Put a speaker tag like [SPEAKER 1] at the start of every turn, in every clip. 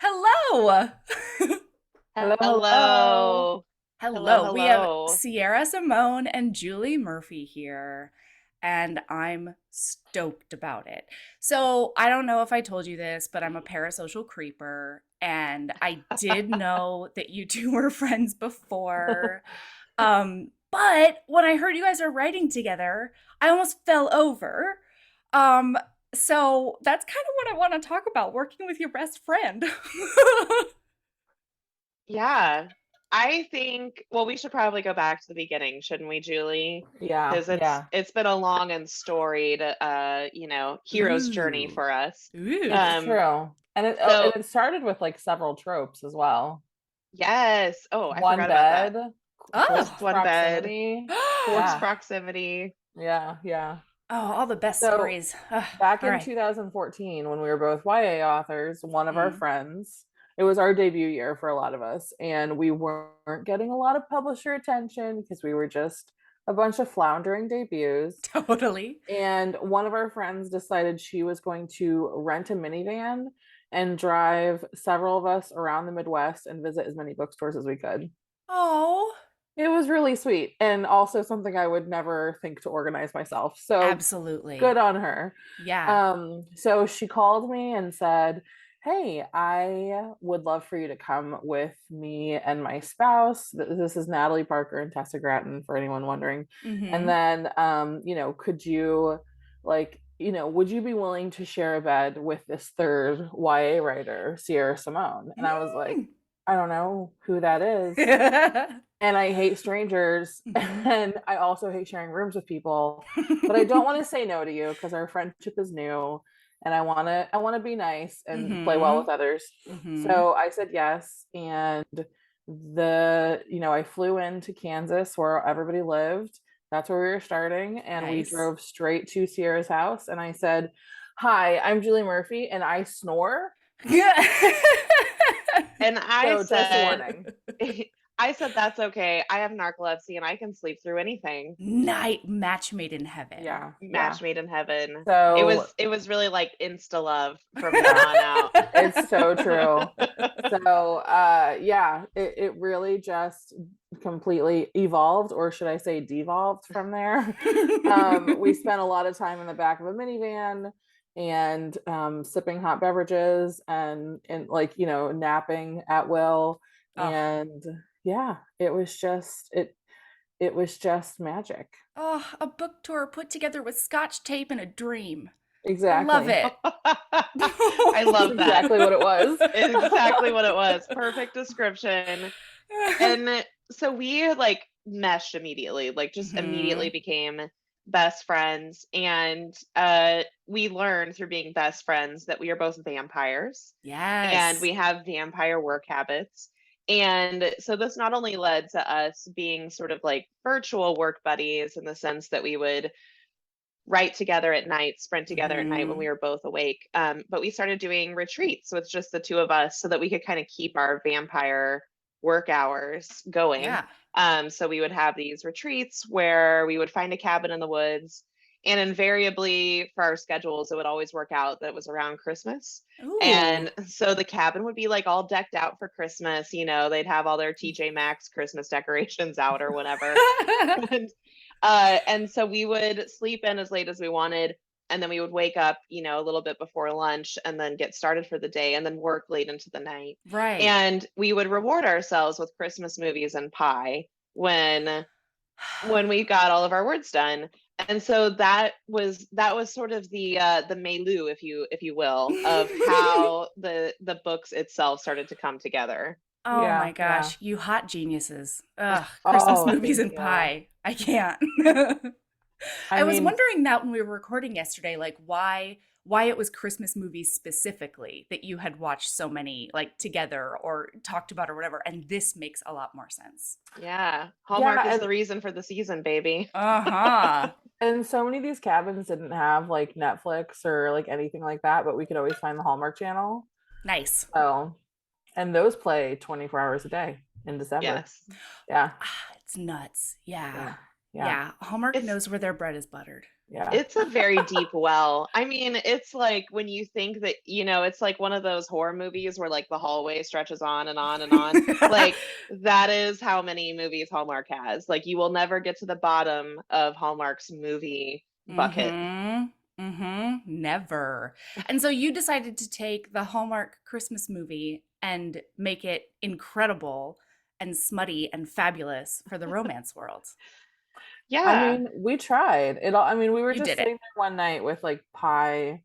[SPEAKER 1] Hello.
[SPEAKER 2] Hello, hello.
[SPEAKER 3] Hello. Hello,
[SPEAKER 1] Hello. We have
[SPEAKER 3] hello.
[SPEAKER 1] Sierra Simone and Julie Murphy here, and I'm stoked about it. So, I don't know if I told you this, but I'm a parasocial creeper, and I did know that you two were friends before. But when I heard you guys are writing together, I almost fell over. Um, so that's kind of what I want to talk about, working with your best friend.
[SPEAKER 3] Yeah. I think, well, we should probably go back to the beginning, shouldn't we, Julie?
[SPEAKER 2] Yeah,
[SPEAKER 3] Because it's
[SPEAKER 2] yeah,
[SPEAKER 3] it's been a long and storied hero's journey
[SPEAKER 1] Ooh.
[SPEAKER 3] for us.
[SPEAKER 2] it's
[SPEAKER 1] Ooh.
[SPEAKER 3] Um,
[SPEAKER 2] true. And
[SPEAKER 3] so
[SPEAKER 2] it started with like several tropes as well.
[SPEAKER 3] yes. Oh, I
[SPEAKER 2] One
[SPEAKER 3] forgot about that.
[SPEAKER 2] bed, close
[SPEAKER 1] Oh.
[SPEAKER 3] Just one bed,
[SPEAKER 2] proximity.
[SPEAKER 3] close
[SPEAKER 1] Oh,
[SPEAKER 2] Yeah,
[SPEAKER 3] proximity.
[SPEAKER 2] yeah.
[SPEAKER 1] all the best
[SPEAKER 2] So
[SPEAKER 1] stories. Ugh,
[SPEAKER 2] back
[SPEAKER 1] all
[SPEAKER 2] in
[SPEAKER 1] right.
[SPEAKER 2] 2014, when we were both YA authors, one of our
[SPEAKER 1] Mm.
[SPEAKER 2] friends, it was our debut year for a lot of us, and we weren't getting a lot of publisher attention because we were just a bunch of floundering debuts.
[SPEAKER 1] Totally.
[SPEAKER 2] And one of our friends decided she was going to rent a minivan and drive several of us around the Midwest and visit as many bookstores as we could.
[SPEAKER 1] Oh,
[SPEAKER 2] It was really sweet and also something I would never think to organize myself. So good
[SPEAKER 1] absolutely.
[SPEAKER 2] on her.
[SPEAKER 1] Yeah.
[SPEAKER 2] So she called me and said, "Hey, I would love for you to come with me and my spouse. This is Natalie Parker and Tessa Grattan, for anyone wondering. And
[SPEAKER 1] Mm-hmm.
[SPEAKER 2] then, could you, would you be willing to share a bed with this third YA writer, Sierra Simone?" And I was like,
[SPEAKER 1] Mm.
[SPEAKER 2] "I don't know who that is. And I hate strangers.
[SPEAKER 1] Mm-hmm.
[SPEAKER 2] And I also hate sharing rooms with people, but I don't want to say no to you because our friendship is new and I want to be nice and play well
[SPEAKER 1] Mm-hmm.
[SPEAKER 2] with others."
[SPEAKER 1] Mm-hmm.
[SPEAKER 2] So I said yes, and I flew into Kansas where everybody lived. That's where we were starting, and we
[SPEAKER 1] Nice.
[SPEAKER 2] drove straight to Sierra's house, and I said, "Hi, I'm Julie Murphy and I snore,
[SPEAKER 3] And I
[SPEAKER 2] so just a
[SPEAKER 3] said,
[SPEAKER 2] warning."
[SPEAKER 3] I said that's okay. I have narcolepsy and I can sleep through anything.
[SPEAKER 1] Night match made in heaven.
[SPEAKER 2] Yeah.
[SPEAKER 3] Match made in heaven. It
[SPEAKER 2] So
[SPEAKER 3] was it was really like insta love from then
[SPEAKER 2] yeah,
[SPEAKER 3] on out.
[SPEAKER 2] it's so true. So yeah, it really just completely evolved, or should I say devolved from there. We spent a lot of time in the back of a minivan and sipping hot beverages and napping at will.
[SPEAKER 1] Oh,
[SPEAKER 2] And yeah, it was just magic.
[SPEAKER 1] oh, a book tour put together with scotch tape and a dream. I love
[SPEAKER 2] Exactly.
[SPEAKER 1] it.
[SPEAKER 3] I
[SPEAKER 2] That's
[SPEAKER 3] love that.
[SPEAKER 2] exactly what it was.
[SPEAKER 3] Exactly what it was. Perfect description. And so we like meshed immediately, like just immediately
[SPEAKER 1] Hmm.
[SPEAKER 3] became best friends. And we learned through being best friends that we are both vampires and
[SPEAKER 1] Yes.
[SPEAKER 3] we have vampire work habits. And so this not only led to us being sort of like virtual work buddies in the sense that we would write together at night, sprint together at night when we
[SPEAKER 1] Hmm.
[SPEAKER 3] were both awake. But we started doing retreats with just the two of us so that we could kind of keep our vampire work hours going.
[SPEAKER 1] Yeah.
[SPEAKER 3] So we would have these retreats where we would find a cabin in the woods. And invariably for our schedules, it would always work out that it was around Christmas.
[SPEAKER 1] Ooh.
[SPEAKER 3] And so the cabin would be like all decked out for Christmas. You know, they'd have all their TJ Maxx Christmas decorations out or whatever. And and so we would sleep in as late as we wanted, and then we would wake up, a little bit before lunch, and then get started for the day, and then work late into the night.
[SPEAKER 1] Right.
[SPEAKER 3] And we would reward ourselves with Christmas movies and pie when we got all of our words done. And so that was sort of the milieu, if you will, of how the books itself started to come together.
[SPEAKER 1] Oh my
[SPEAKER 2] Yeah, yeah.
[SPEAKER 1] gosh, you hot geniuses. Ugh, Christmas
[SPEAKER 2] Oh,
[SPEAKER 1] movies
[SPEAKER 2] thank
[SPEAKER 1] and
[SPEAKER 2] you.
[SPEAKER 1] pie. I can't.
[SPEAKER 2] I
[SPEAKER 1] I was
[SPEAKER 2] mean,
[SPEAKER 1] wondering that when we were recording yesterday, like why it was Christmas movies specifically that you had watched so many like together or talked about or whatever, and this makes a lot more sense.
[SPEAKER 3] Yeah,
[SPEAKER 2] yeah,
[SPEAKER 3] Hallmark is the reason for the season, baby.
[SPEAKER 1] Uh-huh.
[SPEAKER 2] and so many of these cabins didn't have like Netflix or like anything like that, but we could always find the Hallmark Channel.
[SPEAKER 1] Nice.
[SPEAKER 2] So, and those play 24 hours a day in December.
[SPEAKER 3] Yes.
[SPEAKER 2] Yeah,
[SPEAKER 1] Ah, it's nuts. Yeah.
[SPEAKER 2] yeah, yeah,
[SPEAKER 1] Yeah. Hallmark
[SPEAKER 3] It's
[SPEAKER 1] knows where their bread is buttered.
[SPEAKER 2] Yeah.
[SPEAKER 3] It's a very deep well. I mean, it's like when you think that, it's like one of those horror movies where like the hallway stretches on and on and on. Like that is how many movies Hallmark has. Like you will never get to the bottom of Hallmark's movie bucket.
[SPEAKER 1] Mm-hmm. Mm-hmm. Never. And so you decided to take the Hallmark Christmas movie and make it incredible and smutty and fabulous for the romance world.
[SPEAKER 2] I
[SPEAKER 3] Yeah.
[SPEAKER 2] mean, we tried it all. I mean, we were
[SPEAKER 1] You
[SPEAKER 2] just
[SPEAKER 1] did
[SPEAKER 2] sitting
[SPEAKER 1] it.
[SPEAKER 2] there one night with like pie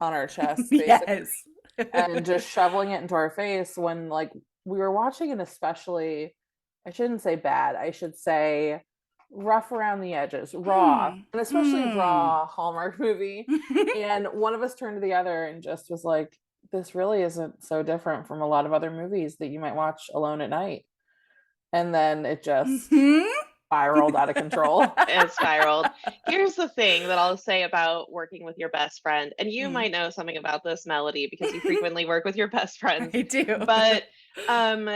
[SPEAKER 2] on our chests, basically,
[SPEAKER 1] Yes.
[SPEAKER 2] and just shoveling it into our face when like we were watching an especially, I shouldn't say bad, I should say rough around the edges, raw,
[SPEAKER 1] Mm.
[SPEAKER 2] and especially
[SPEAKER 1] Mm.
[SPEAKER 2] raw Hallmark movie. And one of us turned to the other and just was like, this really isn't so different from a lot of other movies that you might watch alone at night. And then it just
[SPEAKER 1] Mhm.
[SPEAKER 2] spiraled out of control.
[SPEAKER 3] It spiraled. Here's the thing that I'll say about working with your best friend, and you
[SPEAKER 1] Mm.
[SPEAKER 3] might know something about this, Melody, because you frequently work with your best friends.
[SPEAKER 1] I do.
[SPEAKER 3] But um,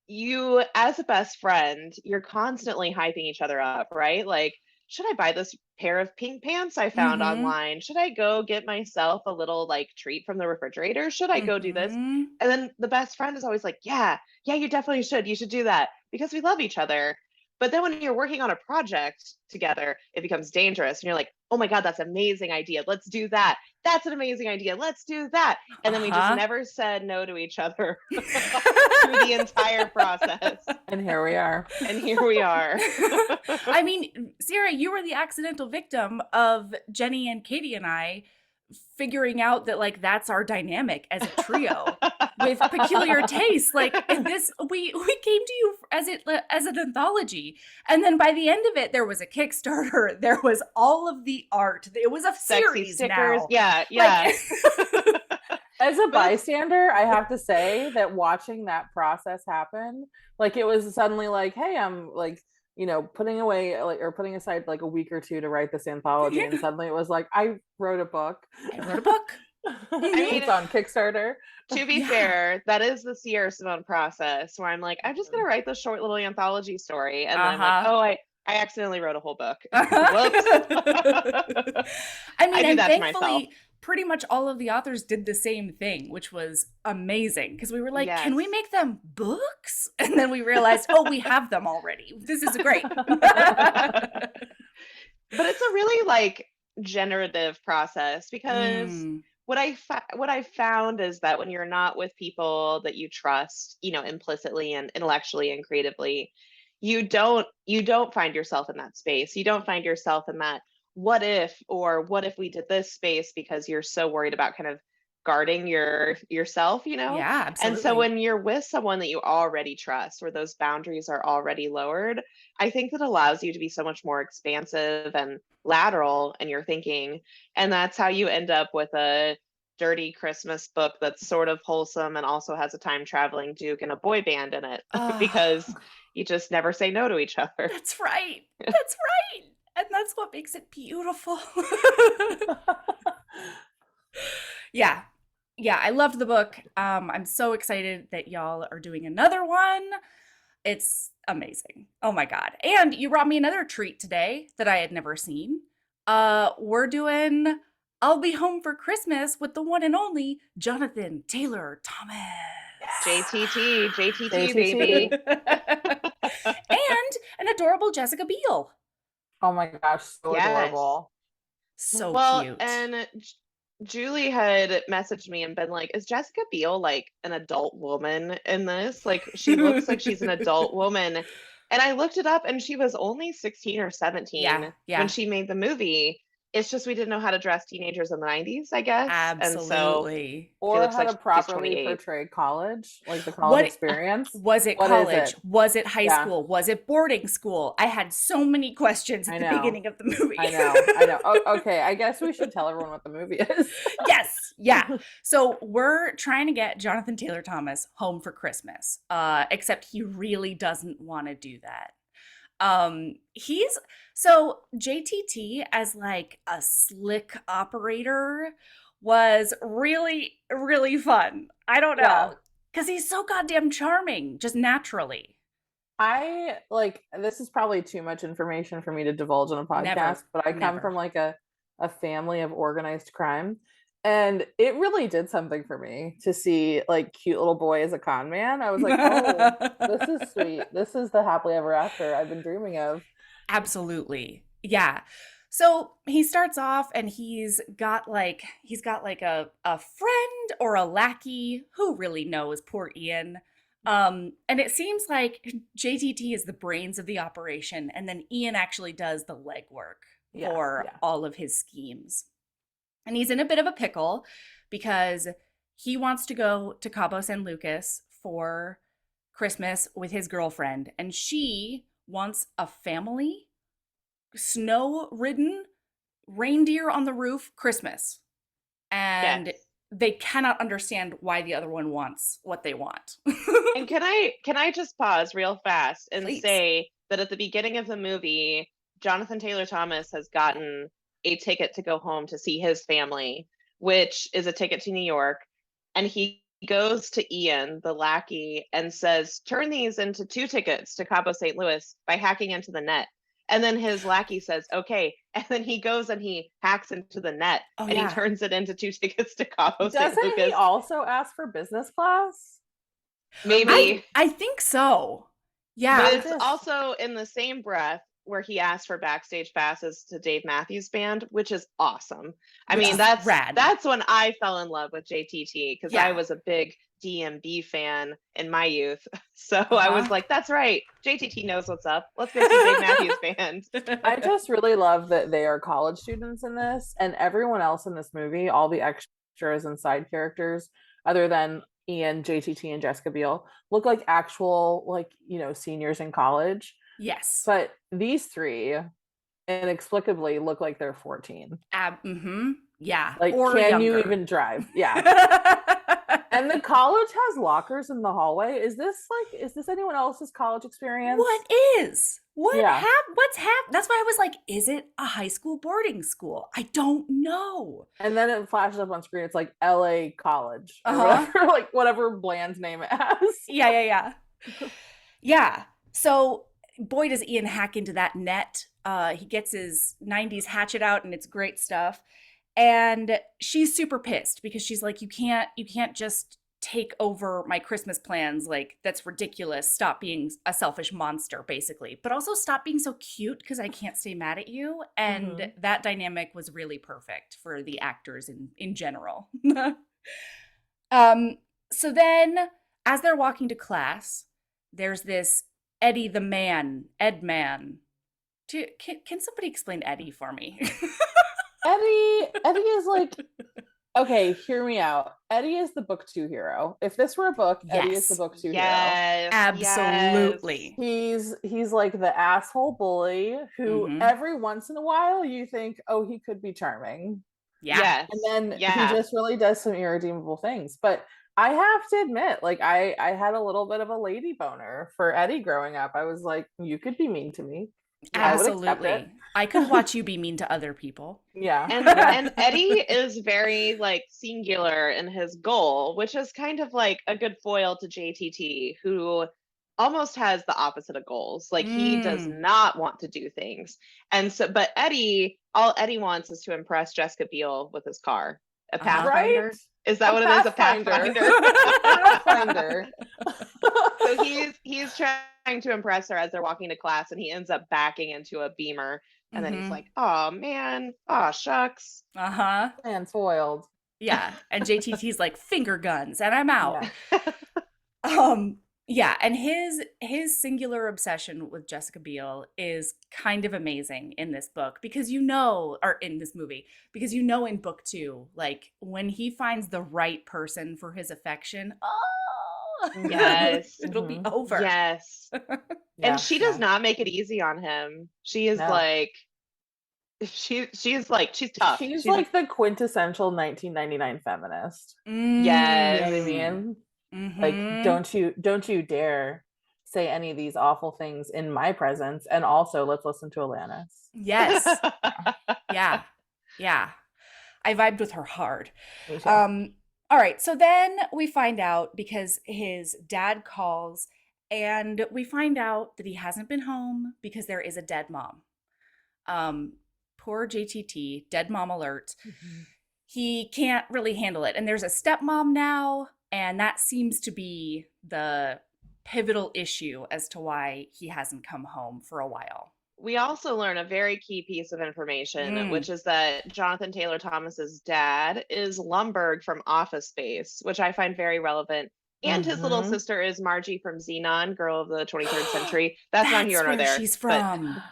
[SPEAKER 3] you, as a best friend, you're constantly hyping each other up, right? Like, should I buy this pair of pink pants I found
[SPEAKER 1] Mhm.
[SPEAKER 3] online? Should I go get myself a little like treat from the refrigerator? Should I go do this?
[SPEAKER 1] Mhm.
[SPEAKER 3] And then the best friend is always like, yeah, yeah, you definitely should. You should do that because we love each other. But then when you're working on a project together, it becomes dangerous. And you're like, oh my God, that's an amazing idea. Let's do that. That's an amazing idea. Let's do that. And then we just
[SPEAKER 1] Uh-huh.
[SPEAKER 3] never said no to each other through the entire process.
[SPEAKER 2] And here we are.
[SPEAKER 3] And here we are.
[SPEAKER 1] I mean, Sierra, you were the accidental victim of Jenny and Katie and I figuring out that like that's our dynamic as a trio with peculiar tastes. Like this, we came to you as an anthology, and then by the end of it, there was a Kickstarter. There was all of the art. It was a
[SPEAKER 3] Sexy
[SPEAKER 1] series
[SPEAKER 3] stickers.
[SPEAKER 1] now.
[SPEAKER 3] Yeah, yeah.
[SPEAKER 1] Like,
[SPEAKER 2] As a
[SPEAKER 3] But
[SPEAKER 2] bystander, I have to say that watching that process happen, like it was suddenly like, hey, I'm like, putting away like or putting aside like a week or two to write this anthology, and suddenly it was like I wrote a book.
[SPEAKER 1] I wrote a book.
[SPEAKER 3] I mean,
[SPEAKER 2] It's on Kickstarter.
[SPEAKER 3] to be
[SPEAKER 1] Yeah.
[SPEAKER 3] fair, that is the Sierra Simone process where I'm like, I'm just gonna write this short little anthology story, and then I'm like,
[SPEAKER 1] Uh-huh.
[SPEAKER 3] oh, I accidentally wrote a whole book. Whoops.
[SPEAKER 1] I mean,
[SPEAKER 3] I do
[SPEAKER 1] and
[SPEAKER 3] that to myself.
[SPEAKER 1] thankfully, pretty much all of the authors did the same thing, which was amazing because we were like, can we
[SPEAKER 3] Yes.
[SPEAKER 1] make them books? And then we realized, oh, we have them already. This is great.
[SPEAKER 3] But it's a really like generative process because
[SPEAKER 1] Mm,
[SPEAKER 3] what I found is that when you're not with people that you trust, implicitly and intellectually and creatively, you don't find yourself in that space. You don't find yourself in that what if or what if we did this space because you're so worried about kind of guarding yourself.
[SPEAKER 1] yeah,
[SPEAKER 3] And so
[SPEAKER 1] absolutely.
[SPEAKER 3] when you're with someone that you already trust, where those boundaries are already lowered, I think that allows you to be so much more expansive and lateral in your thinking. And that's how you end up with a dirty Christmas book that's sort of wholesome and also has a time traveling Duke and a boy band in it
[SPEAKER 1] Oh,
[SPEAKER 3] because you just never say no to each other.
[SPEAKER 1] that's right. That's right. And that's what makes it beautiful. Yeah. Yeah, I loved the book. I'm so excited that y'all are doing another one. It's amazing. Oh my God. And you brought me another treat today that I had never seen. We're doing I'll Be Home for Christmas with the one and only Jonathan Taylor Thomas.
[SPEAKER 3] JTT,
[SPEAKER 2] JTT.
[SPEAKER 3] baby.
[SPEAKER 1] And an adorable Jessica Biel.
[SPEAKER 2] Oh my gosh, so
[SPEAKER 3] Yes.
[SPEAKER 2] adorable.
[SPEAKER 1] So
[SPEAKER 3] Well,
[SPEAKER 1] cute.
[SPEAKER 3] and Julie had messaged me and been like, "Is Jessica Biel like an adult woman in this? Like, she looks like she's an adult woman." And I looked it up, and she was only 16 or 17
[SPEAKER 1] Yeah,
[SPEAKER 3] when
[SPEAKER 1] yeah.
[SPEAKER 3] she made the movie. It's just we didn't know how to dress teenagers in the 90s, I guess. And so
[SPEAKER 1] Absolutely.
[SPEAKER 3] she
[SPEAKER 2] Or
[SPEAKER 3] looks
[SPEAKER 2] how
[SPEAKER 3] like
[SPEAKER 2] to
[SPEAKER 3] she's
[SPEAKER 2] properly
[SPEAKER 3] 28.
[SPEAKER 2] portray college, like the college
[SPEAKER 1] What
[SPEAKER 2] experience.
[SPEAKER 1] was it
[SPEAKER 2] What is
[SPEAKER 1] college?
[SPEAKER 2] it?
[SPEAKER 1] Was it high
[SPEAKER 2] Yeah.
[SPEAKER 1] school? Was it boarding school? I had so many questions
[SPEAKER 2] I
[SPEAKER 1] at the
[SPEAKER 2] know.
[SPEAKER 1] beginning of the movie.
[SPEAKER 2] I know. Okay, I guess we should tell everyone what the movie is.
[SPEAKER 1] Yes, yeah. So we're trying to get Jonathan Taylor Thomas home for Christmas. Except he really doesn't want to do that. He's so JTT as like a slick operator was really, really fun. I don't
[SPEAKER 2] Yeah.
[SPEAKER 1] know. Because he's so goddamn charming, just naturally.
[SPEAKER 2] I like this is probably too much information for me to divulge on a podcast,
[SPEAKER 1] Never,
[SPEAKER 2] but I come
[SPEAKER 1] never.
[SPEAKER 2] from like a a family of organized crime. And it really did something for me to see like cute little boy as a con man. I was like, oh, this is sweet. This is the happily ever after I've been dreaming of.
[SPEAKER 1] Absolutely. Yeah. So he starts off and he's got like a friend or a lackey, who really knows, poor Ian. And it seems like JTT is the brains of the operation, and then Ian actually does the legwork
[SPEAKER 2] Yeah,
[SPEAKER 1] for
[SPEAKER 2] yeah.
[SPEAKER 1] all of his schemes. And he's in a bit of a pickle because he wants to go to Cabo San Lucas for Christmas with his girlfriend, and she wants a family, snow ridden, reindeer on the roof Christmas. And
[SPEAKER 3] Yes.
[SPEAKER 1] they cannot understand why the other one wants what they want.
[SPEAKER 3] And can I just pause real fast and
[SPEAKER 1] Please.
[SPEAKER 3] say that at the beginning of the movie, Jonathan Taylor Thomas has gotten a ticket to go home to see his family, which is a ticket to New York, and he goes to Ian, the lackey, and says, "Turn these into 2 tickets to Cabo St. Louis by hacking into the net." And then his lackey says, "Okay." And then he goes and he hacks into the net
[SPEAKER 1] Oh,
[SPEAKER 3] and he
[SPEAKER 1] yeah.
[SPEAKER 3] turns it into 2 tickets to Cabo St.
[SPEAKER 2] Doesn't he
[SPEAKER 3] Lucas.
[SPEAKER 2] also ask for business class?
[SPEAKER 3] Maybe.
[SPEAKER 1] I think so.
[SPEAKER 3] But
[SPEAKER 1] Yeah.
[SPEAKER 3] it's
[SPEAKER 2] Just-
[SPEAKER 3] also in the same breath where he asked for backstage passes to Dave Matthews Band, which is awesome. I
[SPEAKER 1] Which
[SPEAKER 3] mean,
[SPEAKER 1] is
[SPEAKER 3] that's
[SPEAKER 1] rad.
[SPEAKER 3] that's when I fell in love with JTT because
[SPEAKER 1] Yeah.
[SPEAKER 3] I was a big DMB fan in my youth. So I was
[SPEAKER 1] Uh-huh.
[SPEAKER 3] like, that's right. JTT knows what's up. Let's go see Dave Matthews Band.
[SPEAKER 2] I just really love that they are college students in this, and everyone else in this movie, all the extras and side characters, other than Ian, JTT, and Jessica Biel, look like actual, like, seniors in college.
[SPEAKER 1] Yes.
[SPEAKER 2] But these three inexplicably look like they're 14.
[SPEAKER 1] Yeah.
[SPEAKER 2] Like,
[SPEAKER 1] Or
[SPEAKER 2] can
[SPEAKER 1] younger.
[SPEAKER 2] you even drive? Yeah. And the college has lockers in the hallway. Is this anyone else's college experience?
[SPEAKER 1] What is?
[SPEAKER 2] Yeah.
[SPEAKER 1] What's That's why I was like, is it a high school boarding school? I don't know.
[SPEAKER 2] And then it flashes up on screen. It's like LA College or
[SPEAKER 1] Uh-huh.
[SPEAKER 2] whatever, like whatever Bland's name it has.
[SPEAKER 1] Yeah. Yeah. So boy, does Ian hack into that net. He gets his 90s hatchet out and it's great stuff. And she's super pissed because she's like, you can't just take over my Christmas plans. Like, that's ridiculous. Stop being a selfish monster, basically. But also stop being so cute because I can't stay mad at you. And that dynamic was really perfect for the actors in general. So then, as they're walking to class, there's this Eddie the man, Ed man. Can somebody explain Eddie for me?
[SPEAKER 2] Eddie is like, okay, hear me out. Eddie is the book 2 hero. If this were a book, Eddie is the
[SPEAKER 1] Yes.
[SPEAKER 2] book 2 hero.
[SPEAKER 3] Yes.
[SPEAKER 1] Absolutely.
[SPEAKER 2] He's like the asshole bully who
[SPEAKER 1] Mhm.
[SPEAKER 2] every once in a while you think, oh, he could be charming.
[SPEAKER 1] Yeah.
[SPEAKER 3] Yes.
[SPEAKER 2] And then
[SPEAKER 3] Yeah.
[SPEAKER 2] he just really does some irredeemable things. But I have to admit, like I had a little bit of a lady boner for Eddie growing up. I was like, you could be mean to me. I would accept
[SPEAKER 1] Absolutely.
[SPEAKER 2] it.
[SPEAKER 1] I could watch you be mean to other people.
[SPEAKER 2] Yeah.
[SPEAKER 3] And Eddie is very like singular in his goal, which is kind of like a good foil to JTT, who almost has the opposite of goals. Like he does not want to do things. And so, but Eddie, all Eddie wants is to impress Jessica Biel with his car. A Pathfinder?
[SPEAKER 2] Right?
[SPEAKER 3] Is that what it is? A Pathfinder.
[SPEAKER 2] Pathfinder.
[SPEAKER 3] So he's trying to impress her as they're walking to class, and he ends up backing into a Beamer. And then he's like, "Oh man, oh shucks."
[SPEAKER 1] Uh-huh.
[SPEAKER 2] And foiled.
[SPEAKER 1] Yeah. And JTT's like, finger guns, and I'm out.
[SPEAKER 2] Yeah.
[SPEAKER 1] Yeah, and his singular obsession with Jessica Biel is kind of amazing in this book because or in this movie, because in book 2, like when he finds the right person for his affection,
[SPEAKER 3] Yes.
[SPEAKER 1] it'll be
[SPEAKER 2] Mhm.
[SPEAKER 1] over.
[SPEAKER 3] Yes.
[SPEAKER 2] Yeah,
[SPEAKER 3] And she does
[SPEAKER 2] yeah.
[SPEAKER 3] not make it easy on him. She is
[SPEAKER 2] No.
[SPEAKER 3] like she's like she's tough.
[SPEAKER 2] She's like the quintessential 1999 feminist.
[SPEAKER 3] Yes.
[SPEAKER 2] You know what I mean?
[SPEAKER 1] Mhm.
[SPEAKER 2] Like, don't you dare say any of these awful things in my presence. And also, let's listen to Alanis.
[SPEAKER 1] Yes. Yeah. I vibed with her hard.
[SPEAKER 2] Me too.
[SPEAKER 1] All right, so then we find out because his dad calls and we find out that he hasn't been home because there is a dead mom. poor JTT, dead mom alert.
[SPEAKER 2] Mhm.
[SPEAKER 1] He can't really handle it. And there's a stepmom now, and that seems to be the pivotal issue as to why he hasn't come home for a while.
[SPEAKER 3] We also learn a very key piece of information,
[SPEAKER 1] Mm.
[SPEAKER 3] which is that Jonathan Taylor Thomas's dad is Lumbergh from Office Space, which I find very relevant. And his little
[SPEAKER 2] Mhm.
[SPEAKER 3] sister is Margie from Xenon, Girl of the 23rd Century. That's not here
[SPEAKER 1] That's
[SPEAKER 3] nor
[SPEAKER 1] where
[SPEAKER 3] there.
[SPEAKER 1] she's
[SPEAKER 3] but-
[SPEAKER 1] from.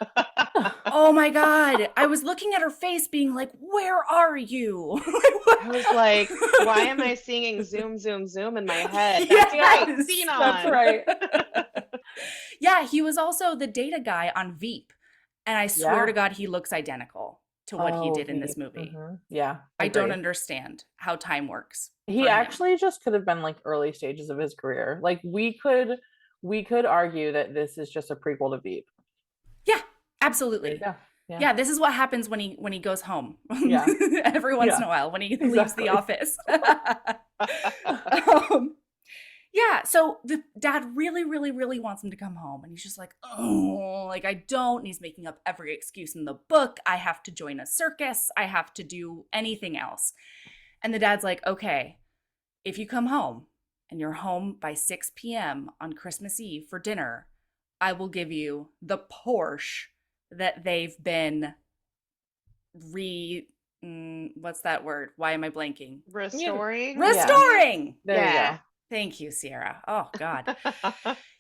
[SPEAKER 1] Oh my God. I was looking at her face being like, where are you?
[SPEAKER 3] I was like, why am I singing Zoom, Zoom, Zoom in my head? That's
[SPEAKER 1] Yes,
[SPEAKER 3] right, Xenon.
[SPEAKER 2] That's right.
[SPEAKER 1] Yeah, he was also the data guy on Veep. And I swear
[SPEAKER 2] Yeah.
[SPEAKER 1] to God, he looks identical to what he
[SPEAKER 2] Oh,
[SPEAKER 1] did in this
[SPEAKER 2] Veep.
[SPEAKER 1] movie.
[SPEAKER 2] Mhm. Yeah.
[SPEAKER 1] I don't
[SPEAKER 2] agreed.
[SPEAKER 1] understand how time works.
[SPEAKER 2] He
[SPEAKER 1] for him.
[SPEAKER 2] actually just could have been like early stages of his career. Like we could argue that this is just a prequel to Veep.
[SPEAKER 1] Yeah,
[SPEAKER 2] There you
[SPEAKER 1] absolutely.
[SPEAKER 2] go. Yeah.
[SPEAKER 1] Yeah, this is what happens when he goes home.
[SPEAKER 2] Yeah.
[SPEAKER 1] Every once in
[SPEAKER 2] Yeah.
[SPEAKER 1] a while when he leaves
[SPEAKER 2] Exactly.
[SPEAKER 1] the office. Yeah, so the dad really, really, really wants him to come home. And he's just like, oh, like I don't. And he's making up every excuse in the book. I have to join a circus. I have to do anything else. And the dad's like, okay, if you come home and you're home by 6 p.m. on Christmas Eve for dinner, I will give you the Porsche that they've been what's that word? Why am I blanking?
[SPEAKER 3] Restoring.
[SPEAKER 1] Restoring.
[SPEAKER 2] There you
[SPEAKER 3] Yeah.
[SPEAKER 2] go.
[SPEAKER 1] Thank you, Sierra. Oh God.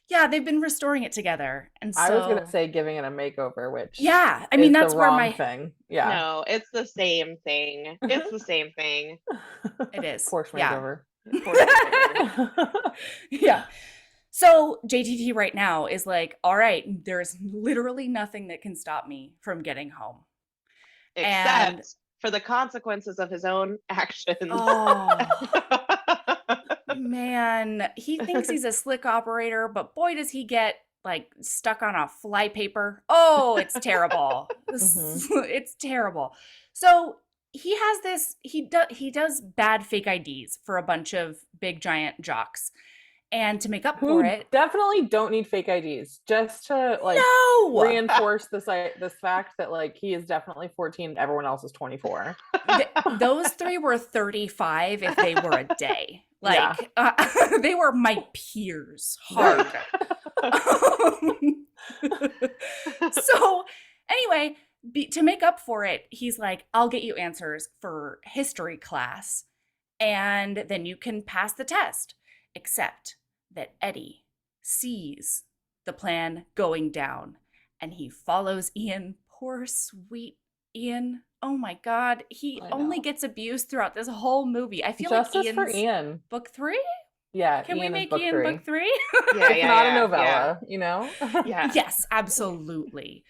[SPEAKER 1] Yeah, they've been restoring it together. And so
[SPEAKER 2] I was gonna say giving it a makeover, which
[SPEAKER 1] yeah, I mean
[SPEAKER 2] is
[SPEAKER 1] that's
[SPEAKER 2] the
[SPEAKER 1] where
[SPEAKER 2] wrong
[SPEAKER 1] my
[SPEAKER 2] thing. Yeah.
[SPEAKER 3] No, it's the same thing. It's the same thing.
[SPEAKER 1] it is.
[SPEAKER 2] Porsche
[SPEAKER 1] Yeah.
[SPEAKER 2] makeover.
[SPEAKER 1] Yeah. So JTT right now is like, all right, there's literally nothing that can stop me from getting home.
[SPEAKER 3] Except
[SPEAKER 1] And-
[SPEAKER 3] for the consequences of his own actions.
[SPEAKER 1] Oh man, he thinks he's a slick operator, but boy does he get like stuck on a fly paper. Oh, it's terrible. It's terrible. So he has this, he does bad fake IDs for a bunch of big giant jocks. And to make up
[SPEAKER 2] Who
[SPEAKER 1] for it,
[SPEAKER 2] definitely don't need fake IDs, just to like
[SPEAKER 1] no,
[SPEAKER 2] reinforce this fact that like he is definitely 14, everyone else is 24.
[SPEAKER 1] Those three were 35 if they were a day.
[SPEAKER 2] Yeah.
[SPEAKER 1] Like they were my peers hard. So anyway, to make up for it, he's like, I'll get you answers for history class and then you can pass the test. Except that Eddie sees the plan going down and he follows Ian. Poor sweet Ian. Oh my God. He
[SPEAKER 2] I
[SPEAKER 1] only
[SPEAKER 2] know.
[SPEAKER 1] gets abused throughout this whole movie. I feel
[SPEAKER 2] Justice
[SPEAKER 1] like Ian's
[SPEAKER 2] for Ian.
[SPEAKER 1] book 3?
[SPEAKER 2] Yeah.
[SPEAKER 1] Can we
[SPEAKER 2] Ian is
[SPEAKER 1] make
[SPEAKER 2] book
[SPEAKER 1] Ian
[SPEAKER 2] 3.
[SPEAKER 1] book 3?
[SPEAKER 3] Yeah,
[SPEAKER 2] It's
[SPEAKER 3] yeah,
[SPEAKER 2] not
[SPEAKER 3] yeah,
[SPEAKER 2] a novella, you know?
[SPEAKER 3] Yeah.
[SPEAKER 1] Yes, absolutely.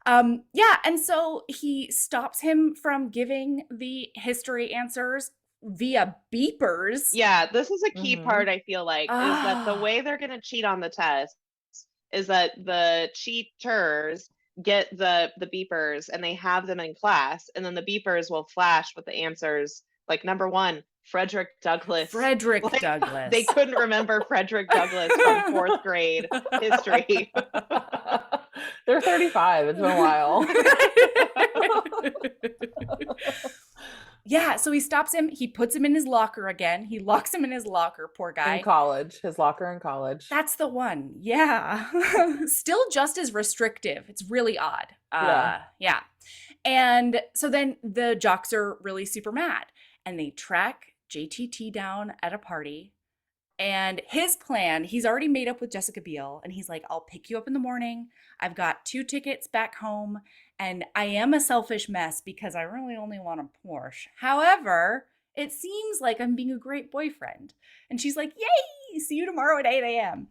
[SPEAKER 1] Yeah, and so he stops him from giving the history answers via beepers.
[SPEAKER 3] Yeah, this is a key
[SPEAKER 2] Mhm.
[SPEAKER 3] part, I feel like, is that the
[SPEAKER 1] Ah.
[SPEAKER 3] way they're going to cheat on the test is that the cheaters get the beepers and they have them in class, and then the beepers will flash with the answers. Like number 1, Frederick Douglass.
[SPEAKER 1] Frederick
[SPEAKER 3] Like,
[SPEAKER 1] Douglass.
[SPEAKER 3] They couldn't remember Frederick Douglass from 4th grade history.
[SPEAKER 2] They're 35. It's been a while.
[SPEAKER 1] Yeah, so he stops him. He puts him in his locker again. He locks him in his locker, poor guy.
[SPEAKER 2] In college, his locker in college.
[SPEAKER 1] That's the one. Yeah. Still just as restrictive. It's really odd. Yeah. And so then the jocks are really super mad and they track JTT down at a party. And his plan, he's already made up with Jessica Biel. And he's like, I'll pick you up in the morning. I've got 2 tickets back home. And I am a selfish mess because I really only want a Porsche. However, it seems like I'm being a great boyfriend. And she's like, yay, see you tomorrow at 8 a.m.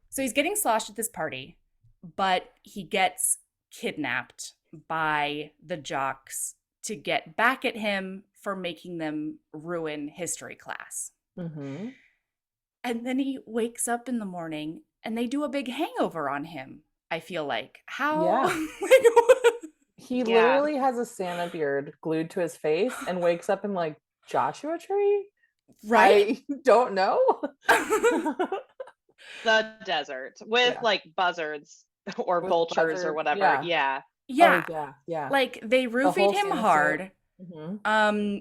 [SPEAKER 1] So he's getting sloshed at this party, but he gets kidnapped by the jocks to get back at him for making them ruin history class.
[SPEAKER 2] Mm-hmm.
[SPEAKER 1] And then he wakes up in the morning and they do a big hangover on him, I feel like. How?
[SPEAKER 2] Yeah. He
[SPEAKER 3] Yeah.
[SPEAKER 2] literally has a Santa beard glued to his face and wakes up in like Joshua Tree.
[SPEAKER 1] Right?
[SPEAKER 2] I don't know.
[SPEAKER 3] The desert with
[SPEAKER 2] Yeah.
[SPEAKER 3] like buzzards or
[SPEAKER 2] With
[SPEAKER 3] vultures or
[SPEAKER 2] buzzards,
[SPEAKER 3] whatever.
[SPEAKER 2] yeah.
[SPEAKER 3] Yeah.
[SPEAKER 1] Yeah.
[SPEAKER 2] yeah, yeah.
[SPEAKER 1] Like they
[SPEAKER 2] The
[SPEAKER 1] roofied
[SPEAKER 2] whole
[SPEAKER 1] him
[SPEAKER 2] Santa suit.
[SPEAKER 1] hard.
[SPEAKER 2] Mhm.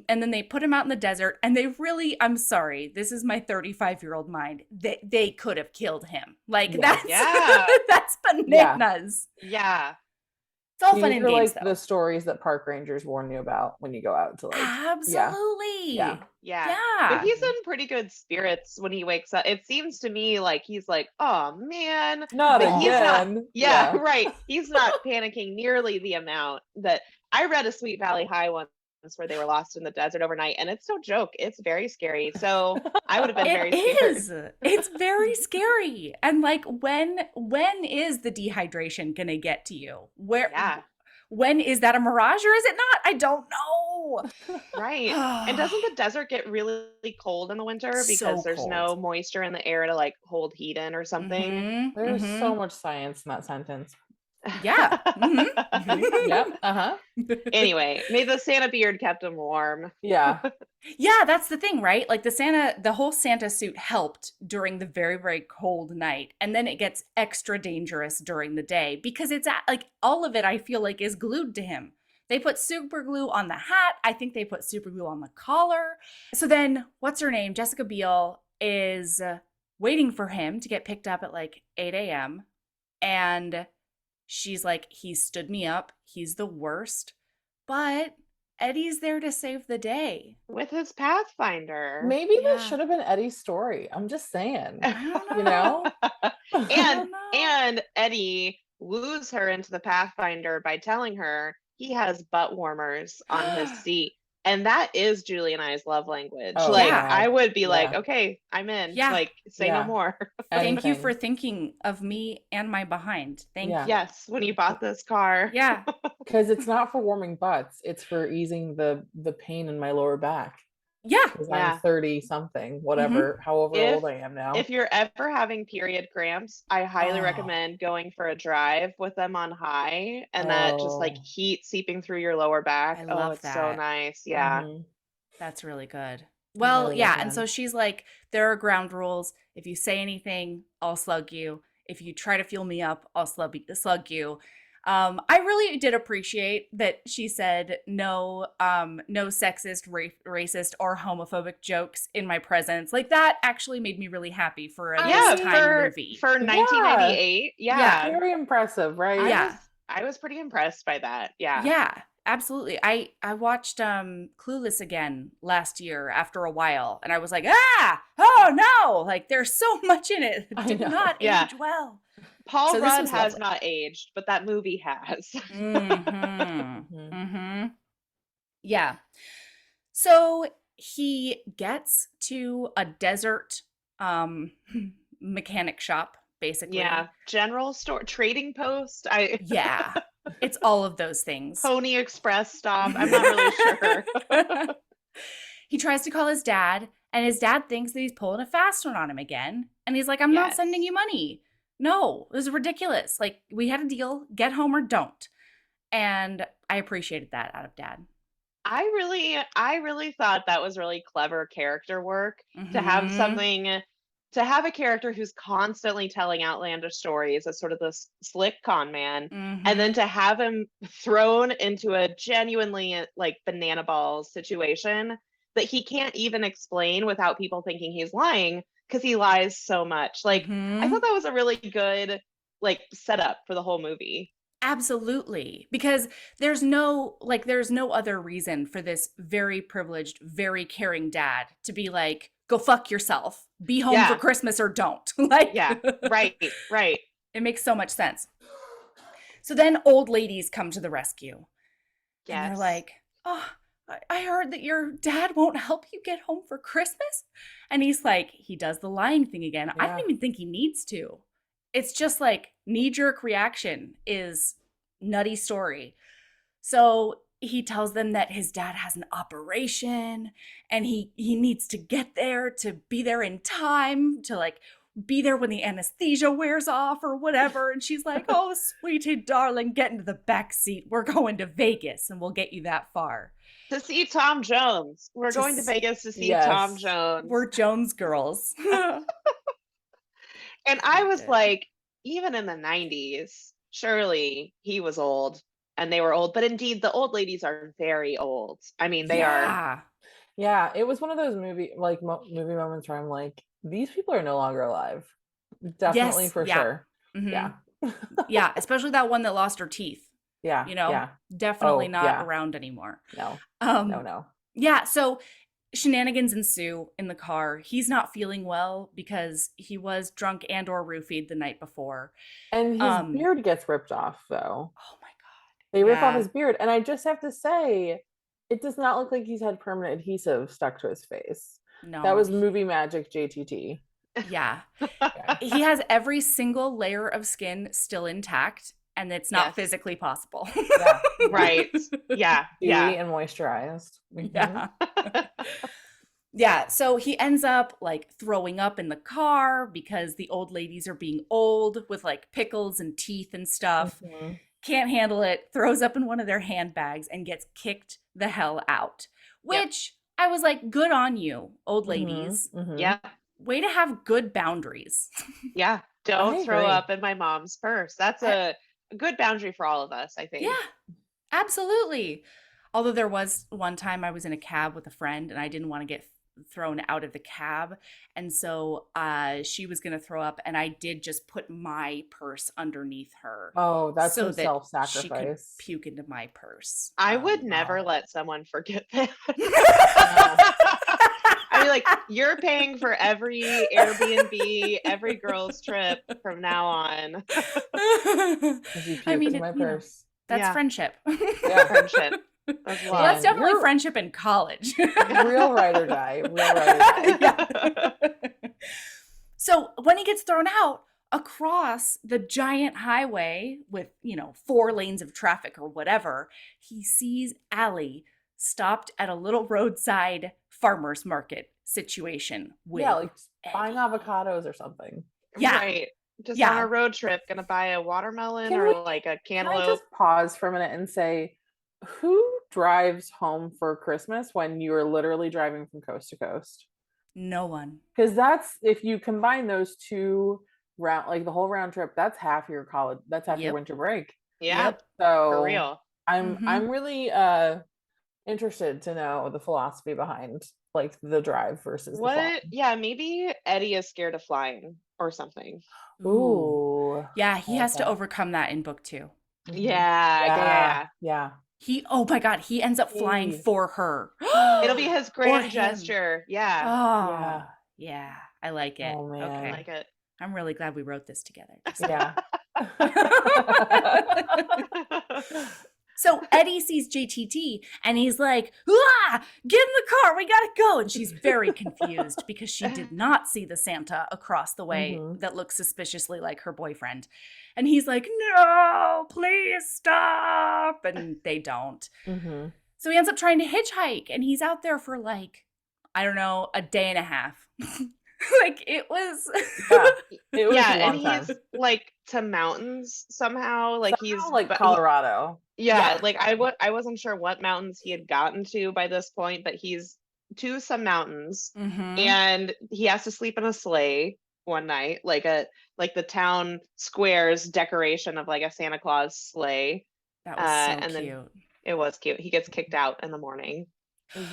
[SPEAKER 1] And then they put him out in the desert and they really, I'm sorry, this is my 35-year-old mind. They could have killed him. Like
[SPEAKER 2] Yeah.
[SPEAKER 1] that's
[SPEAKER 3] Yeah.
[SPEAKER 1] that's
[SPEAKER 2] Yeah.
[SPEAKER 1] bananas.
[SPEAKER 3] Yeah.
[SPEAKER 1] It's all fun
[SPEAKER 2] These
[SPEAKER 1] and
[SPEAKER 2] are
[SPEAKER 1] games
[SPEAKER 2] like the
[SPEAKER 1] though.
[SPEAKER 2] stories that park rangers warn you about when you go out to like, yeah,
[SPEAKER 1] Absolutely.
[SPEAKER 2] yeah.
[SPEAKER 3] Yeah. But
[SPEAKER 1] Yeah.
[SPEAKER 3] he's in pretty good spirits when he wakes up. It seems to me like he's like, oh man.
[SPEAKER 2] Not
[SPEAKER 3] But he's not,
[SPEAKER 2] again.
[SPEAKER 3] yeah,
[SPEAKER 2] Yeah.
[SPEAKER 3] right. He's not panicking nearly the amount that I read a Sweet Valley High once where they were lost in the desert overnight. And it's no joke. It's very scary. So I would have been very
[SPEAKER 1] It
[SPEAKER 3] scared.
[SPEAKER 1] is. It's very scary. And like when is the dehydration gonna get to you?
[SPEAKER 3] Yeah.
[SPEAKER 1] When is that a mirage or is it not? I don't know.
[SPEAKER 3] Right. And doesn't the desert get really cold in the winter because
[SPEAKER 1] So
[SPEAKER 3] there's no
[SPEAKER 1] cold.
[SPEAKER 3] moisture in the air to like hold heat in or something?
[SPEAKER 1] Mhm,
[SPEAKER 2] There's
[SPEAKER 1] mhm.
[SPEAKER 2] so much science in that sentence.
[SPEAKER 1] Yeah. Mhm.
[SPEAKER 2] Yep. Uh-huh.
[SPEAKER 3] Anyway, may the Santa beard kept him warm.
[SPEAKER 2] Yeah.
[SPEAKER 1] Yeah, that's the thing, right? Like the whole Santa suit helped during the very, very cold night. And then it gets extra dangerous during the day because like all of it, I feel like, is glued to him. They put super glue on the hat. I think they put super glue on the collar. So then, what's her name? Jessica Biel is waiting for him to get picked up at like 8 a.m. And she's like, he stood me up. He's the worst. But Eddie's there to save the day.
[SPEAKER 3] With his Pathfinder.
[SPEAKER 2] Maybe
[SPEAKER 1] Yeah.
[SPEAKER 2] that should have been Eddie's story. I'm just saying.
[SPEAKER 1] I don't know.
[SPEAKER 2] You know?
[SPEAKER 1] I
[SPEAKER 3] and
[SPEAKER 1] don't know.
[SPEAKER 3] and Eddie woos her into the Pathfinder by telling her he has butt warmers on his seat. And that is Julie and I's love language.
[SPEAKER 2] Oh,
[SPEAKER 3] like
[SPEAKER 1] yeah.
[SPEAKER 3] I would be like,
[SPEAKER 2] Yeah.
[SPEAKER 3] okay, I'm in.
[SPEAKER 1] Yeah.
[SPEAKER 3] Like say
[SPEAKER 2] Yeah.
[SPEAKER 3] no more.
[SPEAKER 1] Thank you
[SPEAKER 2] Anything.
[SPEAKER 1] for thinking of me and my behind. Thank
[SPEAKER 2] Yeah.
[SPEAKER 1] you.
[SPEAKER 3] Yes, when you bought this car.
[SPEAKER 1] Yeah.
[SPEAKER 2] Because it's not for warming butts, it's for easing the pain in my lower back.
[SPEAKER 1] Yeah.
[SPEAKER 2] Because
[SPEAKER 3] Yeah.
[SPEAKER 2] I'm 30 something, whatever, however
[SPEAKER 3] If-
[SPEAKER 2] old I am now.
[SPEAKER 3] If you're ever having period cramps, I highly
[SPEAKER 2] Oh.
[SPEAKER 3] recommend going for a drive with them on high and that just like
[SPEAKER 2] Oh.
[SPEAKER 3] heat seeping through your lower back.
[SPEAKER 1] I
[SPEAKER 3] Oh,
[SPEAKER 1] love
[SPEAKER 3] it's so
[SPEAKER 1] that.
[SPEAKER 3] nice. Yeah.
[SPEAKER 2] Mhm.
[SPEAKER 1] That's really good. Well,
[SPEAKER 2] really
[SPEAKER 1] yeah.
[SPEAKER 2] good,
[SPEAKER 1] And
[SPEAKER 2] man.
[SPEAKER 1] so she's like, there are ground rules. If you say anything, I'll slug you. If you try to fuel me up, I'll slug you. I really did appreciate that she said no sexist, racist, or homophobic jokes in my presence. Like that actually made me really happy for a
[SPEAKER 3] Yeah,
[SPEAKER 1] this time
[SPEAKER 3] for
[SPEAKER 1] movie.
[SPEAKER 3] 1998. Yeah.
[SPEAKER 2] Very impressive, right?
[SPEAKER 1] Yeah.
[SPEAKER 3] I was pretty impressed by that. Yeah.
[SPEAKER 1] Yeah, absolutely. I watched Clueless again last year after a while, and I was like, oh no, like there's so much in it that
[SPEAKER 2] I
[SPEAKER 1] did
[SPEAKER 2] know.
[SPEAKER 1] not
[SPEAKER 3] Yeah.
[SPEAKER 1] age well.
[SPEAKER 3] Paul
[SPEAKER 1] So this
[SPEAKER 3] Rudd
[SPEAKER 1] was
[SPEAKER 3] has
[SPEAKER 1] lovely.
[SPEAKER 3] not aged, but that movie has.
[SPEAKER 1] Mm-hmm.
[SPEAKER 2] Mhm.
[SPEAKER 1] Mm-hmm. Yeah. So he gets to a desert mechanic shop, basically.
[SPEAKER 3] Yeah. General store, trading post.
[SPEAKER 1] Yeah. It's all of those things.
[SPEAKER 3] Pony Express stop. I'm not really sure.
[SPEAKER 1] He tries to call his dad, and his dad thinks that he's pulling a fast one on him again. And he's like, I'm not
[SPEAKER 3] Yes.
[SPEAKER 1] sending you money. No, this is ridiculous. Like, we had a deal. Get home or don't. And I appreciated that out of dad.
[SPEAKER 3] I really thought that was really clever character work to have
[SPEAKER 1] Mhm.
[SPEAKER 3] something to have a character who's constantly telling outlandish stories as sort of this slick con man,
[SPEAKER 1] Mhm.
[SPEAKER 3] and then to have him thrown into a genuinely like banana balls situation that he can't even explain without people thinking he's lying because he lies so much. Like I
[SPEAKER 1] Mhm.
[SPEAKER 3] thought that was a really good like setup for the whole movie.
[SPEAKER 1] Absolutely. Because there's no other reason for this very privileged, very caring dad to be like, go fuck yourself. Be home for
[SPEAKER 3] Yeah.
[SPEAKER 1] Christmas or don't. Like,
[SPEAKER 3] Yeah, right, right.
[SPEAKER 1] It makes so much sense. So then old ladies come to the rescue. And they're
[SPEAKER 3] Yes.
[SPEAKER 1] like, oh, I heard that your dad won't help you get home for Christmas. And he's like, he does the lying thing again. I don't
[SPEAKER 2] Yeah.
[SPEAKER 1] even think he needs to. It's just like knee-jerk reaction is nutty story. So he tells them that his dad has an operation and he needs to get there to be there in time to like be there when the anesthesia wears off or whatever. And she's like, oh, sweetie darling, get into the back seat. We're going to Vegas and we'll get you that far.
[SPEAKER 3] To see Tom Jones. We're
[SPEAKER 1] To
[SPEAKER 3] going to
[SPEAKER 1] s-
[SPEAKER 3] Vegas to see
[SPEAKER 2] Yes.
[SPEAKER 3] Tom Jones.
[SPEAKER 1] We're Jones girls.
[SPEAKER 3] And I was
[SPEAKER 1] Good.
[SPEAKER 3] like, even in the 90s, surely he was old and they were old. But indeed, the old ladies are very old. I mean, they are.
[SPEAKER 1] Yeah.
[SPEAKER 2] Yeah, it was one of those movie moments where I'm like, these people are no longer alive. Definitely
[SPEAKER 1] Yes.
[SPEAKER 2] for
[SPEAKER 1] Yeah.
[SPEAKER 2] sure.
[SPEAKER 1] Mhm.
[SPEAKER 2] Yeah.
[SPEAKER 1] Yeah, especially that one that lost her teeth,
[SPEAKER 2] Yeah.
[SPEAKER 1] you know?
[SPEAKER 2] Yeah.
[SPEAKER 1] Definitely
[SPEAKER 2] Oh,
[SPEAKER 1] not
[SPEAKER 2] yeah.
[SPEAKER 1] around anymore.
[SPEAKER 2] No.
[SPEAKER 1] Um,
[SPEAKER 2] No.
[SPEAKER 1] yeah, so shenanigans ensue in the car. He's not feeling well because he was drunk and or roofied the night before.
[SPEAKER 2] And his
[SPEAKER 1] Um,
[SPEAKER 2] beard gets ripped off though.
[SPEAKER 1] oh my God.
[SPEAKER 2] They rip off
[SPEAKER 1] Yeah.
[SPEAKER 2] his beard, and I just have to say, it does not look like he's had permanent adhesive stuck to his face. That
[SPEAKER 1] No.
[SPEAKER 2] was movie magic JTT.
[SPEAKER 1] Yeah.
[SPEAKER 2] Yeah.
[SPEAKER 1] He has every single layer of skin still intact, and it's not
[SPEAKER 3] Yes.
[SPEAKER 1] physically possible.
[SPEAKER 2] Yeah.
[SPEAKER 3] Right. Yeah.
[SPEAKER 2] Dewy
[SPEAKER 3] Yeah.
[SPEAKER 2] and moisturized. Mhm.
[SPEAKER 1] Yeah. Yeah, so he ends up like throwing up in the car because the old ladies are being old with like pickles and teeth and stuff.
[SPEAKER 2] Mhm.
[SPEAKER 1] Can't handle it, throws up in one of their handbags and gets kicked the hell out.
[SPEAKER 3] Yep.
[SPEAKER 1] Which I was like, good on you, old
[SPEAKER 2] Mhm.
[SPEAKER 1] ladies.
[SPEAKER 2] Mhm.
[SPEAKER 3] Yeah.
[SPEAKER 1] Way to have good boundaries.
[SPEAKER 3] Yeah. Don't
[SPEAKER 2] I
[SPEAKER 3] throw
[SPEAKER 2] agree.
[SPEAKER 3] up in my mom's purse. That's a good boundary for all of us, I think.
[SPEAKER 1] Yeah, absolutely. Although there was one time I was in a cab with a friend and I didn't want to get thrown out of the cab. And so she was going to throw up and I did just put my purse underneath her
[SPEAKER 2] Oh, that's
[SPEAKER 1] so
[SPEAKER 2] some
[SPEAKER 1] that she could
[SPEAKER 2] self-sacrifice.
[SPEAKER 1] puke into my purse.
[SPEAKER 3] I would never
[SPEAKER 2] wow.
[SPEAKER 3] let someone forget that.
[SPEAKER 2] No.
[SPEAKER 3] I mean, like, you're paying for every Airbnb, every girl's trip from now on.
[SPEAKER 2] 'Cause you
[SPEAKER 1] I
[SPEAKER 2] puked
[SPEAKER 1] mean,
[SPEAKER 2] in my
[SPEAKER 1] you know,
[SPEAKER 2] purse.
[SPEAKER 1] that's
[SPEAKER 3] Yeah.
[SPEAKER 1] friendship.
[SPEAKER 2] Yeah.
[SPEAKER 3] Friendship. That's
[SPEAKER 1] Well, that's
[SPEAKER 3] love.
[SPEAKER 1] definitely
[SPEAKER 2] You're-
[SPEAKER 1] friendship in college.
[SPEAKER 2] Real ride or die. Real ride or die.
[SPEAKER 1] Yeah. So when he gets thrown out across the giant highway with, 4 lanes of traffic or whatever, he sees Allie stopped at a little roadside farmer's market situation with
[SPEAKER 2] Yeah, like buying
[SPEAKER 1] Eddie.
[SPEAKER 2] avocados or something.
[SPEAKER 1] Yeah.
[SPEAKER 3] Right. Just
[SPEAKER 1] Yeah.
[SPEAKER 3] on a road trip, gonna buy a watermelon
[SPEAKER 2] Can
[SPEAKER 3] or
[SPEAKER 2] we-
[SPEAKER 3] like a
[SPEAKER 2] Can I
[SPEAKER 3] cantaloupe.
[SPEAKER 2] just pause for a minute and say, who drives home for Christmas when you're literally driving from coast to coast?
[SPEAKER 1] No one.
[SPEAKER 2] Because that's, if you combine those two round, like the whole round trip, that's half your college, that's half your
[SPEAKER 1] Yep.
[SPEAKER 2] winter break.
[SPEAKER 3] Yeah,
[SPEAKER 1] Yep.
[SPEAKER 2] So
[SPEAKER 3] for real.
[SPEAKER 2] I'm really interested to know the philosophy behind like the drive versus the
[SPEAKER 3] What?
[SPEAKER 2] flying.
[SPEAKER 3] Yeah, maybe Eddie is scared of flying or something.
[SPEAKER 2] Ooh.
[SPEAKER 1] Yeah, he
[SPEAKER 2] I
[SPEAKER 1] has
[SPEAKER 2] like
[SPEAKER 1] to
[SPEAKER 2] that.
[SPEAKER 1] overcome that in book 2.
[SPEAKER 2] Mhm.
[SPEAKER 3] Yeah.
[SPEAKER 2] Yeah.
[SPEAKER 1] Oh my God, he ends up flying
[SPEAKER 2] Hey.
[SPEAKER 1] for her.
[SPEAKER 3] It'll be his
[SPEAKER 1] Or
[SPEAKER 3] grand
[SPEAKER 1] him.
[SPEAKER 3] gesture. Yeah.
[SPEAKER 1] Oh,
[SPEAKER 2] Yeah.
[SPEAKER 1] yeah, I like it.
[SPEAKER 2] Oh, man.
[SPEAKER 1] Okay.
[SPEAKER 3] I like it.
[SPEAKER 1] I'm really glad we wrote this together.
[SPEAKER 2] Yeah.
[SPEAKER 1] So Eddie sees JTT and he's like, "Ah, get in the car, we gotta go." And she's very confused because she did not see the Santa across the way
[SPEAKER 2] Mhm.
[SPEAKER 1] that looks suspiciously like her boyfriend. And he's like, "No, please stop." And they don't.
[SPEAKER 2] hmm
[SPEAKER 1] So he ends up trying to hitchhike and he's out there for like, I don't know, a day and a half. Like it was.
[SPEAKER 2] Yeah. It was
[SPEAKER 3] Yeah,
[SPEAKER 2] a
[SPEAKER 3] and
[SPEAKER 2] long
[SPEAKER 3] he's
[SPEAKER 2] time.
[SPEAKER 3] like to mountains somehow. Like
[SPEAKER 2] Somehow,
[SPEAKER 3] he's
[SPEAKER 2] like
[SPEAKER 3] but he-
[SPEAKER 2] Colorado.
[SPEAKER 3] yeah,
[SPEAKER 1] Yeah.
[SPEAKER 3] like I wasn't sure what mountains he had gotten to by this point, but he's to some mountains
[SPEAKER 1] Mhm.
[SPEAKER 3] and he has to sleep in a sleigh one night, like the town square's decoration of like a Santa Claus sleigh.
[SPEAKER 1] That was so
[SPEAKER 3] and then
[SPEAKER 1] cute.
[SPEAKER 3] it was cute. He gets kicked out in the morning.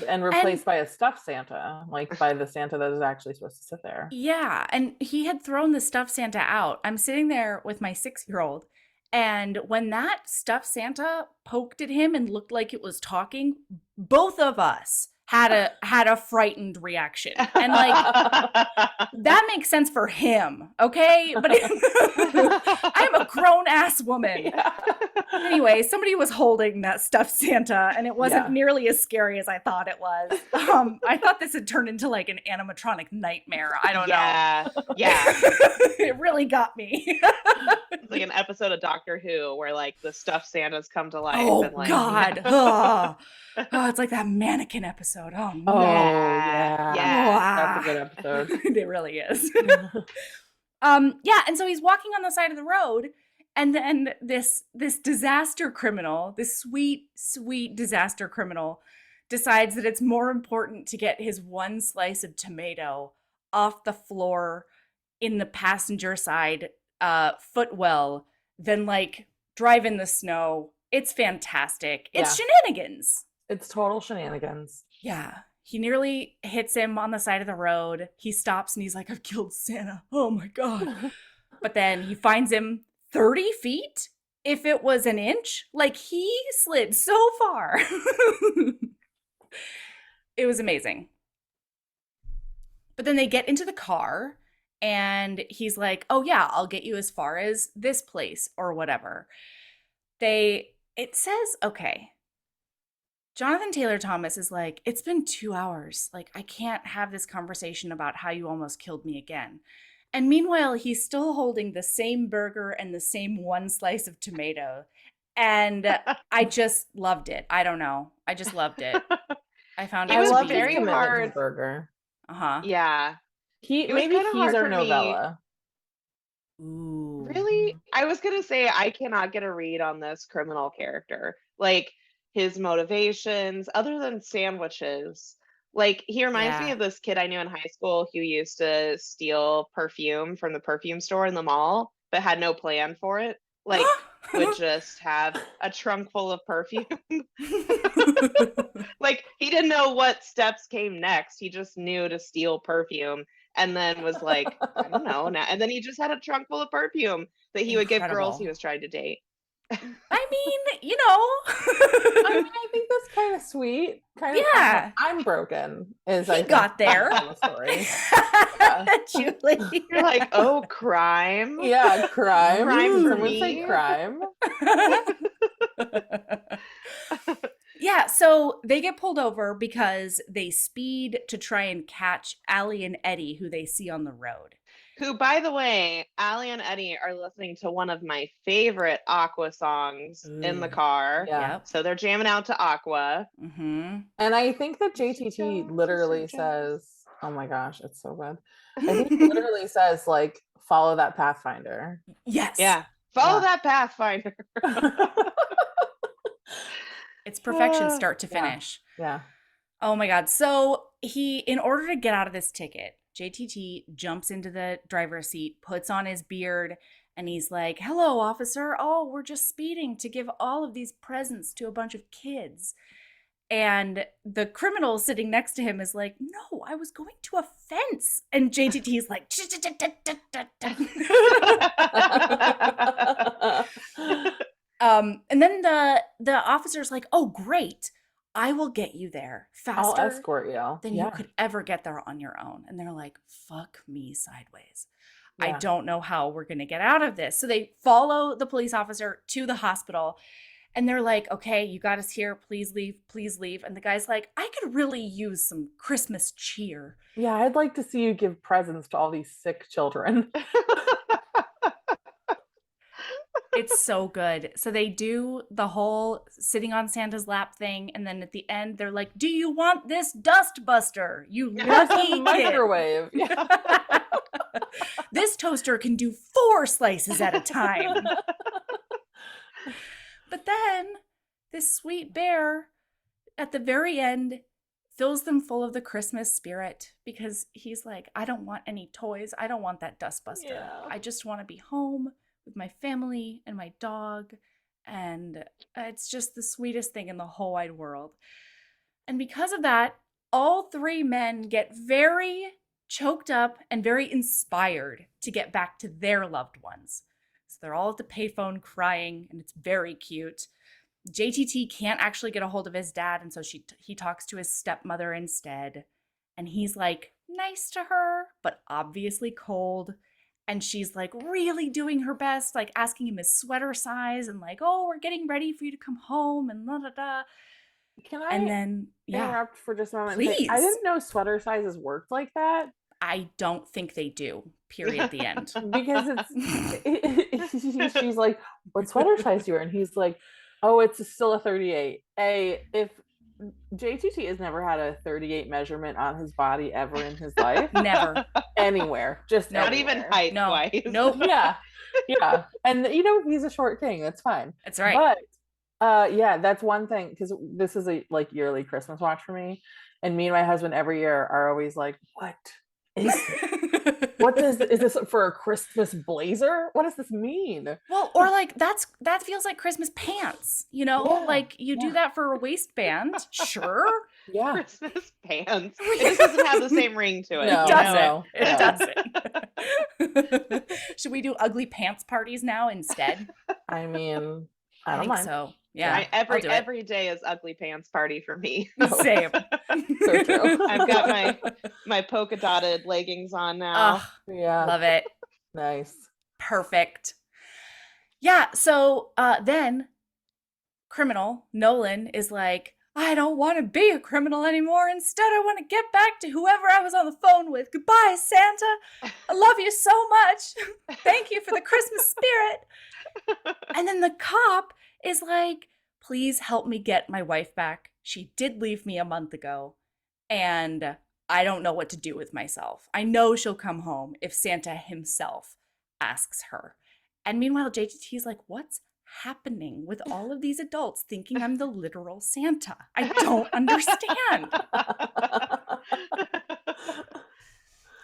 [SPEAKER 2] And replaced by a stuffed Santa, like by the Santa that is actually supposed to sit there.
[SPEAKER 1] Yeah, and he had thrown the stuffed Santa out. I'm sitting there with my 6-year-old, and when that stuffed Santa poked at him and looked like it was talking, both of us had a frightened reaction. And like that makes sense for him, okay? But I'm a grown ass woman.
[SPEAKER 2] Yeah.
[SPEAKER 1] Anyway, somebody was holding that stuffed Santa, and it wasn't
[SPEAKER 2] Yeah.
[SPEAKER 1] nearly as scary as I thought it was. I thought this had turned into like an animatronic nightmare. I don't know.
[SPEAKER 3] Yeah.
[SPEAKER 1] It really got me.
[SPEAKER 3] It's like an episode of Doctor Who where like the stuffed Santas come to life
[SPEAKER 1] Oh
[SPEAKER 3] and like
[SPEAKER 1] God. Oh, it's like that mannequin episode. Oh no.
[SPEAKER 2] Oh,
[SPEAKER 3] Yeah.
[SPEAKER 2] yeah.
[SPEAKER 3] Yeah.
[SPEAKER 2] That's a good episode.
[SPEAKER 1] It really is. Yeah, and so he's walking on the side of the road, and then this disaster criminal, this sweet disaster criminal, decides that it's more important to get his one slice of tomato off the floor in the passenger side footwell than like drive in the snow It's fantastic. It's
[SPEAKER 2] Yeah.
[SPEAKER 1] shenanigans.
[SPEAKER 2] It's total shenanigans.
[SPEAKER 1] Yeah. He nearly hits him on the side of the road. He stops and he's like, I've killed Santa. Oh my God. But then he finds him 30 feet. If it was an inch, like he slid so far. It was amazing. But then they get into the car and he's like, oh yeah, I'll get you as far as this place or whatever. It says, okay. Jonathan Taylor Thomas is like, it's been 2 hours. Like, I can't have this conversation about how you almost killed me again. And meanwhile, he's still holding the same burger and the same one slice of tomato. And I just loved it. I don't know. I just loved it. I found it
[SPEAKER 3] It was
[SPEAKER 1] to
[SPEAKER 2] love
[SPEAKER 1] be
[SPEAKER 3] very
[SPEAKER 2] his commitment to
[SPEAKER 3] hard.
[SPEAKER 2] the burger.
[SPEAKER 1] Uh-huh.
[SPEAKER 3] Yeah. It was
[SPEAKER 2] Maybe
[SPEAKER 3] kinda
[SPEAKER 2] he's
[SPEAKER 3] hard
[SPEAKER 2] our
[SPEAKER 3] for me.
[SPEAKER 2] novella.
[SPEAKER 1] Ooh.
[SPEAKER 3] Really? I was gonna say I cannot get a read on this criminal character. Like his motivations, other than sandwiches. Like he reminds me
[SPEAKER 1] Yeah.
[SPEAKER 3] of this kid I knew in high school who used to steal perfume from the perfume store in the mall, but had no plan for it. Like would just have a trunk full of perfume. Like he didn't know what steps came next. He just knew to steal perfume and then was like, I don't know. And then he just had a trunk full of perfume that he would give girls he
[SPEAKER 1] Incredible.
[SPEAKER 3] was trying to date.
[SPEAKER 1] I mean, you
[SPEAKER 2] I
[SPEAKER 1] know.
[SPEAKER 2] mean, I think that's kind of sweet. Kind of,
[SPEAKER 1] Yeah.
[SPEAKER 2] I'm broken. Is
[SPEAKER 1] He
[SPEAKER 2] I think
[SPEAKER 1] got there.
[SPEAKER 2] the story. Yeah.
[SPEAKER 1] Julie.
[SPEAKER 3] You're like, oh, crime.
[SPEAKER 2] Yeah, crime.
[SPEAKER 3] Crime
[SPEAKER 2] Did
[SPEAKER 3] for
[SPEAKER 2] someone
[SPEAKER 3] me?
[SPEAKER 2] say crime?
[SPEAKER 1] Yeah, so they get pulled over because they speed to try and catch Allie and Eddie, who they see on the road.
[SPEAKER 3] Who, by the way, Allie and Eddie are listening to one of my favorite Aqua songs in the
[SPEAKER 1] Ooh.
[SPEAKER 3] car.
[SPEAKER 2] Yeah.
[SPEAKER 1] Yep.
[SPEAKER 3] So they're jamming out to Aqua.
[SPEAKER 1] Mm-hmm.
[SPEAKER 2] And I think that JTT
[SPEAKER 3] Jones,
[SPEAKER 2] literally
[SPEAKER 3] Mr. Jones.
[SPEAKER 2] says, oh my gosh, it's so good. I think he literally says, like, follow that Pathfinder.
[SPEAKER 1] Yes.
[SPEAKER 3] Yeah. Follow
[SPEAKER 2] Yeah.
[SPEAKER 3] that Pathfinder.
[SPEAKER 1] It's perfection
[SPEAKER 3] Ah,
[SPEAKER 1] start to
[SPEAKER 2] yeah.
[SPEAKER 1] finish.
[SPEAKER 2] Yeah.
[SPEAKER 1] Oh my God. So in order to get out of this ticket, JTT jumps into the driver's seat, puts on his beard, and he's like, hello, officer. Oh, we're just speeding to give all of these presents to a bunch of kids. And the criminal sitting next to him is like, no, I was going to a fence. And JTT is like, and then the officer's like, oh, great. I will get you there
[SPEAKER 2] I'll
[SPEAKER 1] faster
[SPEAKER 2] escort you.
[SPEAKER 1] than you could ever get there on your own. And they're like, fuck me sideways. I
[SPEAKER 2] Yeah.
[SPEAKER 1] don't know how we're going to get out of this. So they follow the police officer to the hospital and they're like, okay, you got us here. Please leave. Please leave. And the guy's like, I could really use some Christmas cheer.
[SPEAKER 2] Yeah, I'd like to see you give presents to all these sick children.
[SPEAKER 1] It's so good. So they do the whole sitting on Santa's lap thing. And then at the end, they're like, do you want this dust buster? You
[SPEAKER 2] That's
[SPEAKER 1] lucky
[SPEAKER 2] a
[SPEAKER 1] kid.
[SPEAKER 2] microwave. Yeah.
[SPEAKER 1] This toaster can do 4 slices at a time. But then this sweet bear at the very end fills them full of the Christmas spirit because he's like, I don't want any toys. I don't want that dustbuster.
[SPEAKER 2] Yeah.
[SPEAKER 1] I just want to be home with my family and my dog. And it's just the sweetest thing in the whole wide world. And because of that, all 3 men get very choked up and very inspired to get back to their loved ones. So they're all at the payphone crying, and it's very cute. JTT can't actually get a hold of his dad, and so he talks to his stepmother instead. And he's like nice to her, but obviously cold. And she's like really doing her best, like asking him his sweater size and like, oh, we're getting ready for you to come home and da da da.
[SPEAKER 2] Can I
[SPEAKER 1] And then, yeah,
[SPEAKER 2] interrupt for just a moment? and say, I
[SPEAKER 1] please.
[SPEAKER 2] didn't know sweater sizes worked like that
[SPEAKER 1] I don't think they do, period, the end.
[SPEAKER 2] because she's like, what sweater size do you wear? And he's like, oh, it's still a 38. If JTT has never had a 38 measurement on his body ever in his life,
[SPEAKER 1] Never.
[SPEAKER 2] anywhere, just
[SPEAKER 3] Not even
[SPEAKER 2] anywhere.
[SPEAKER 3] height
[SPEAKER 1] No.
[SPEAKER 3] wise.
[SPEAKER 1] Nope.
[SPEAKER 2] Yeah, yeah, and he's a short king. That's fine.
[SPEAKER 1] That's right.
[SPEAKER 2] But yeah, that's one thing because this is a like yearly Christmas watch for me, and me and my husband every year are always like, what is it? is this for a Christmas blazer? What does this mean?
[SPEAKER 1] Well, or like that feels like Christmas pants, you know?
[SPEAKER 2] Yeah,
[SPEAKER 1] Like you do
[SPEAKER 2] yeah.
[SPEAKER 1] that for a waistband, sure.
[SPEAKER 2] Yeah.
[SPEAKER 3] Christmas pants. It just doesn't have the same ring to it.
[SPEAKER 2] No,
[SPEAKER 1] It
[SPEAKER 3] you
[SPEAKER 1] doesn't.
[SPEAKER 3] know?
[SPEAKER 1] It doesn't. Should we do ugly pants parties now instead?
[SPEAKER 2] I mean, I don't
[SPEAKER 1] think
[SPEAKER 2] mind.
[SPEAKER 1] so. Yeah.
[SPEAKER 3] Every
[SPEAKER 1] I'll do it.
[SPEAKER 3] every day is ugly pants party for me.
[SPEAKER 1] Same.
[SPEAKER 2] So true.
[SPEAKER 3] I've got my polka dotted leggings on now.
[SPEAKER 1] Ugh,
[SPEAKER 2] Yeah.
[SPEAKER 1] love it.
[SPEAKER 2] Nice.
[SPEAKER 1] Perfect. Yeah, so then criminal Nolan is like, I don't want to be a criminal anymore. Instead, I want to get back to whoever I was on the phone with. Goodbye, Santa. I love you so much. Thank you for the Christmas spirit. And then the cop is like, please help me get my wife back. She did leave me a month ago, and I don't know what to do with myself. I know she'll come home if Santa himself asks her. And meanwhile, JTT is like, what's happening with all of these adults thinking I'm the literal Santa? I don't understand.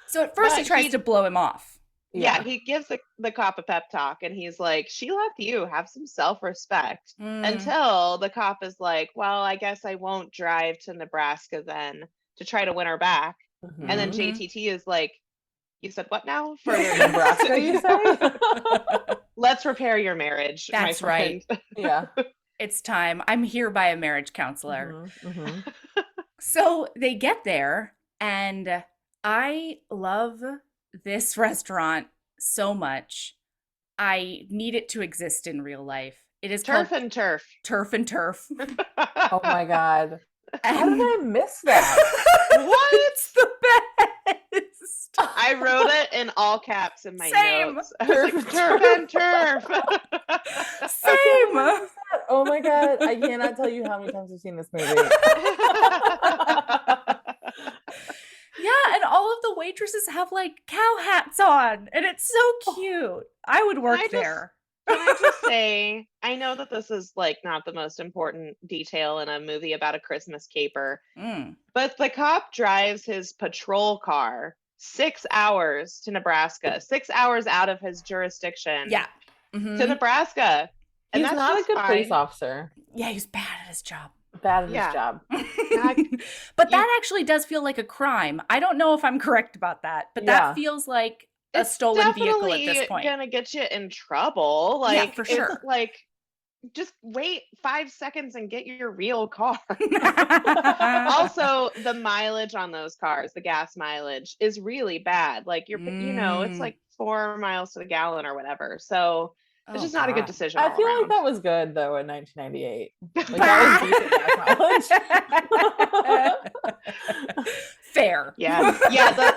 [SPEAKER 1] So at first
[SPEAKER 3] But
[SPEAKER 1] he tries
[SPEAKER 3] he-
[SPEAKER 1] to blow him off.
[SPEAKER 3] Yeah, he gives the cop a pep talk and he's like, she left you, have some self-respect.
[SPEAKER 1] Mm.
[SPEAKER 3] Until the cop is like, well, I guess I won't drive to Nebraska then to try to win her back.
[SPEAKER 2] Mhm.
[SPEAKER 3] And then
[SPEAKER 1] Mhm.
[SPEAKER 3] JTT is like, you said what now? For
[SPEAKER 2] Nebraska, you say?
[SPEAKER 3] Let's repair your marriage, my
[SPEAKER 1] That's right.
[SPEAKER 3] friend.
[SPEAKER 2] Yeah.
[SPEAKER 1] It's time. I'm here by a marriage counselor.
[SPEAKER 2] Mhm, mhm.
[SPEAKER 1] So they get there, and I love this restaurant so much. I need it to exist in real life. It is
[SPEAKER 3] Turf
[SPEAKER 1] called
[SPEAKER 3] and turf.
[SPEAKER 1] Turf and Turf.
[SPEAKER 2] Oh my God. How
[SPEAKER 1] And
[SPEAKER 2] did I miss that?
[SPEAKER 3] What?
[SPEAKER 1] It's the best.
[SPEAKER 3] I wrote it in all caps in my
[SPEAKER 1] Same.
[SPEAKER 3] notes. I was like, turf and turf.
[SPEAKER 1] Same.
[SPEAKER 2] Oh my God. I cannot tell you how many times I've seen this movie.
[SPEAKER 1] Yeah, and all of the waitresses have like cow hats on, and it's so cute. I would work
[SPEAKER 3] I just-
[SPEAKER 1] there.
[SPEAKER 3] Can I just say, I know that this is like not the most important detail in a movie about a Christmas caper,
[SPEAKER 1] Mm.
[SPEAKER 3] but the cop drives his patrol car 6 hours to Nebraska, 6 hours out of his jurisdiction
[SPEAKER 1] Yeah. Mhm.
[SPEAKER 3] to Nebraska. And
[SPEAKER 2] He's
[SPEAKER 3] that's
[SPEAKER 2] not a
[SPEAKER 3] just
[SPEAKER 2] good police
[SPEAKER 3] fine.
[SPEAKER 2] officer.
[SPEAKER 1] Yeah, he's bad at his job.
[SPEAKER 2] Bad at
[SPEAKER 3] Yeah.
[SPEAKER 2] his job.
[SPEAKER 1] But that actually does feel like a crime. I don't know if I'm correct about that, but
[SPEAKER 2] Yeah.
[SPEAKER 1] that feels like a
[SPEAKER 3] It's
[SPEAKER 1] stolen vehicle at
[SPEAKER 3] definitely
[SPEAKER 1] this point.
[SPEAKER 3] gonna get you in trouble.
[SPEAKER 1] Yeah,
[SPEAKER 3] Like,
[SPEAKER 1] for
[SPEAKER 3] it's
[SPEAKER 1] sure.
[SPEAKER 3] like, just wait 5 seconds and get your real car. Also, the mileage on those cars, the gas mileage, is really bad. Like it's
[SPEAKER 1] Mm.
[SPEAKER 3] like 4 miles to the gallon or whatever. So it's just not a good decision.
[SPEAKER 2] I
[SPEAKER 3] all
[SPEAKER 2] feel like
[SPEAKER 3] around.
[SPEAKER 2] that was good though in 1998. Like that was decent gas mileage.
[SPEAKER 1] Fair.
[SPEAKER 3] Yeah,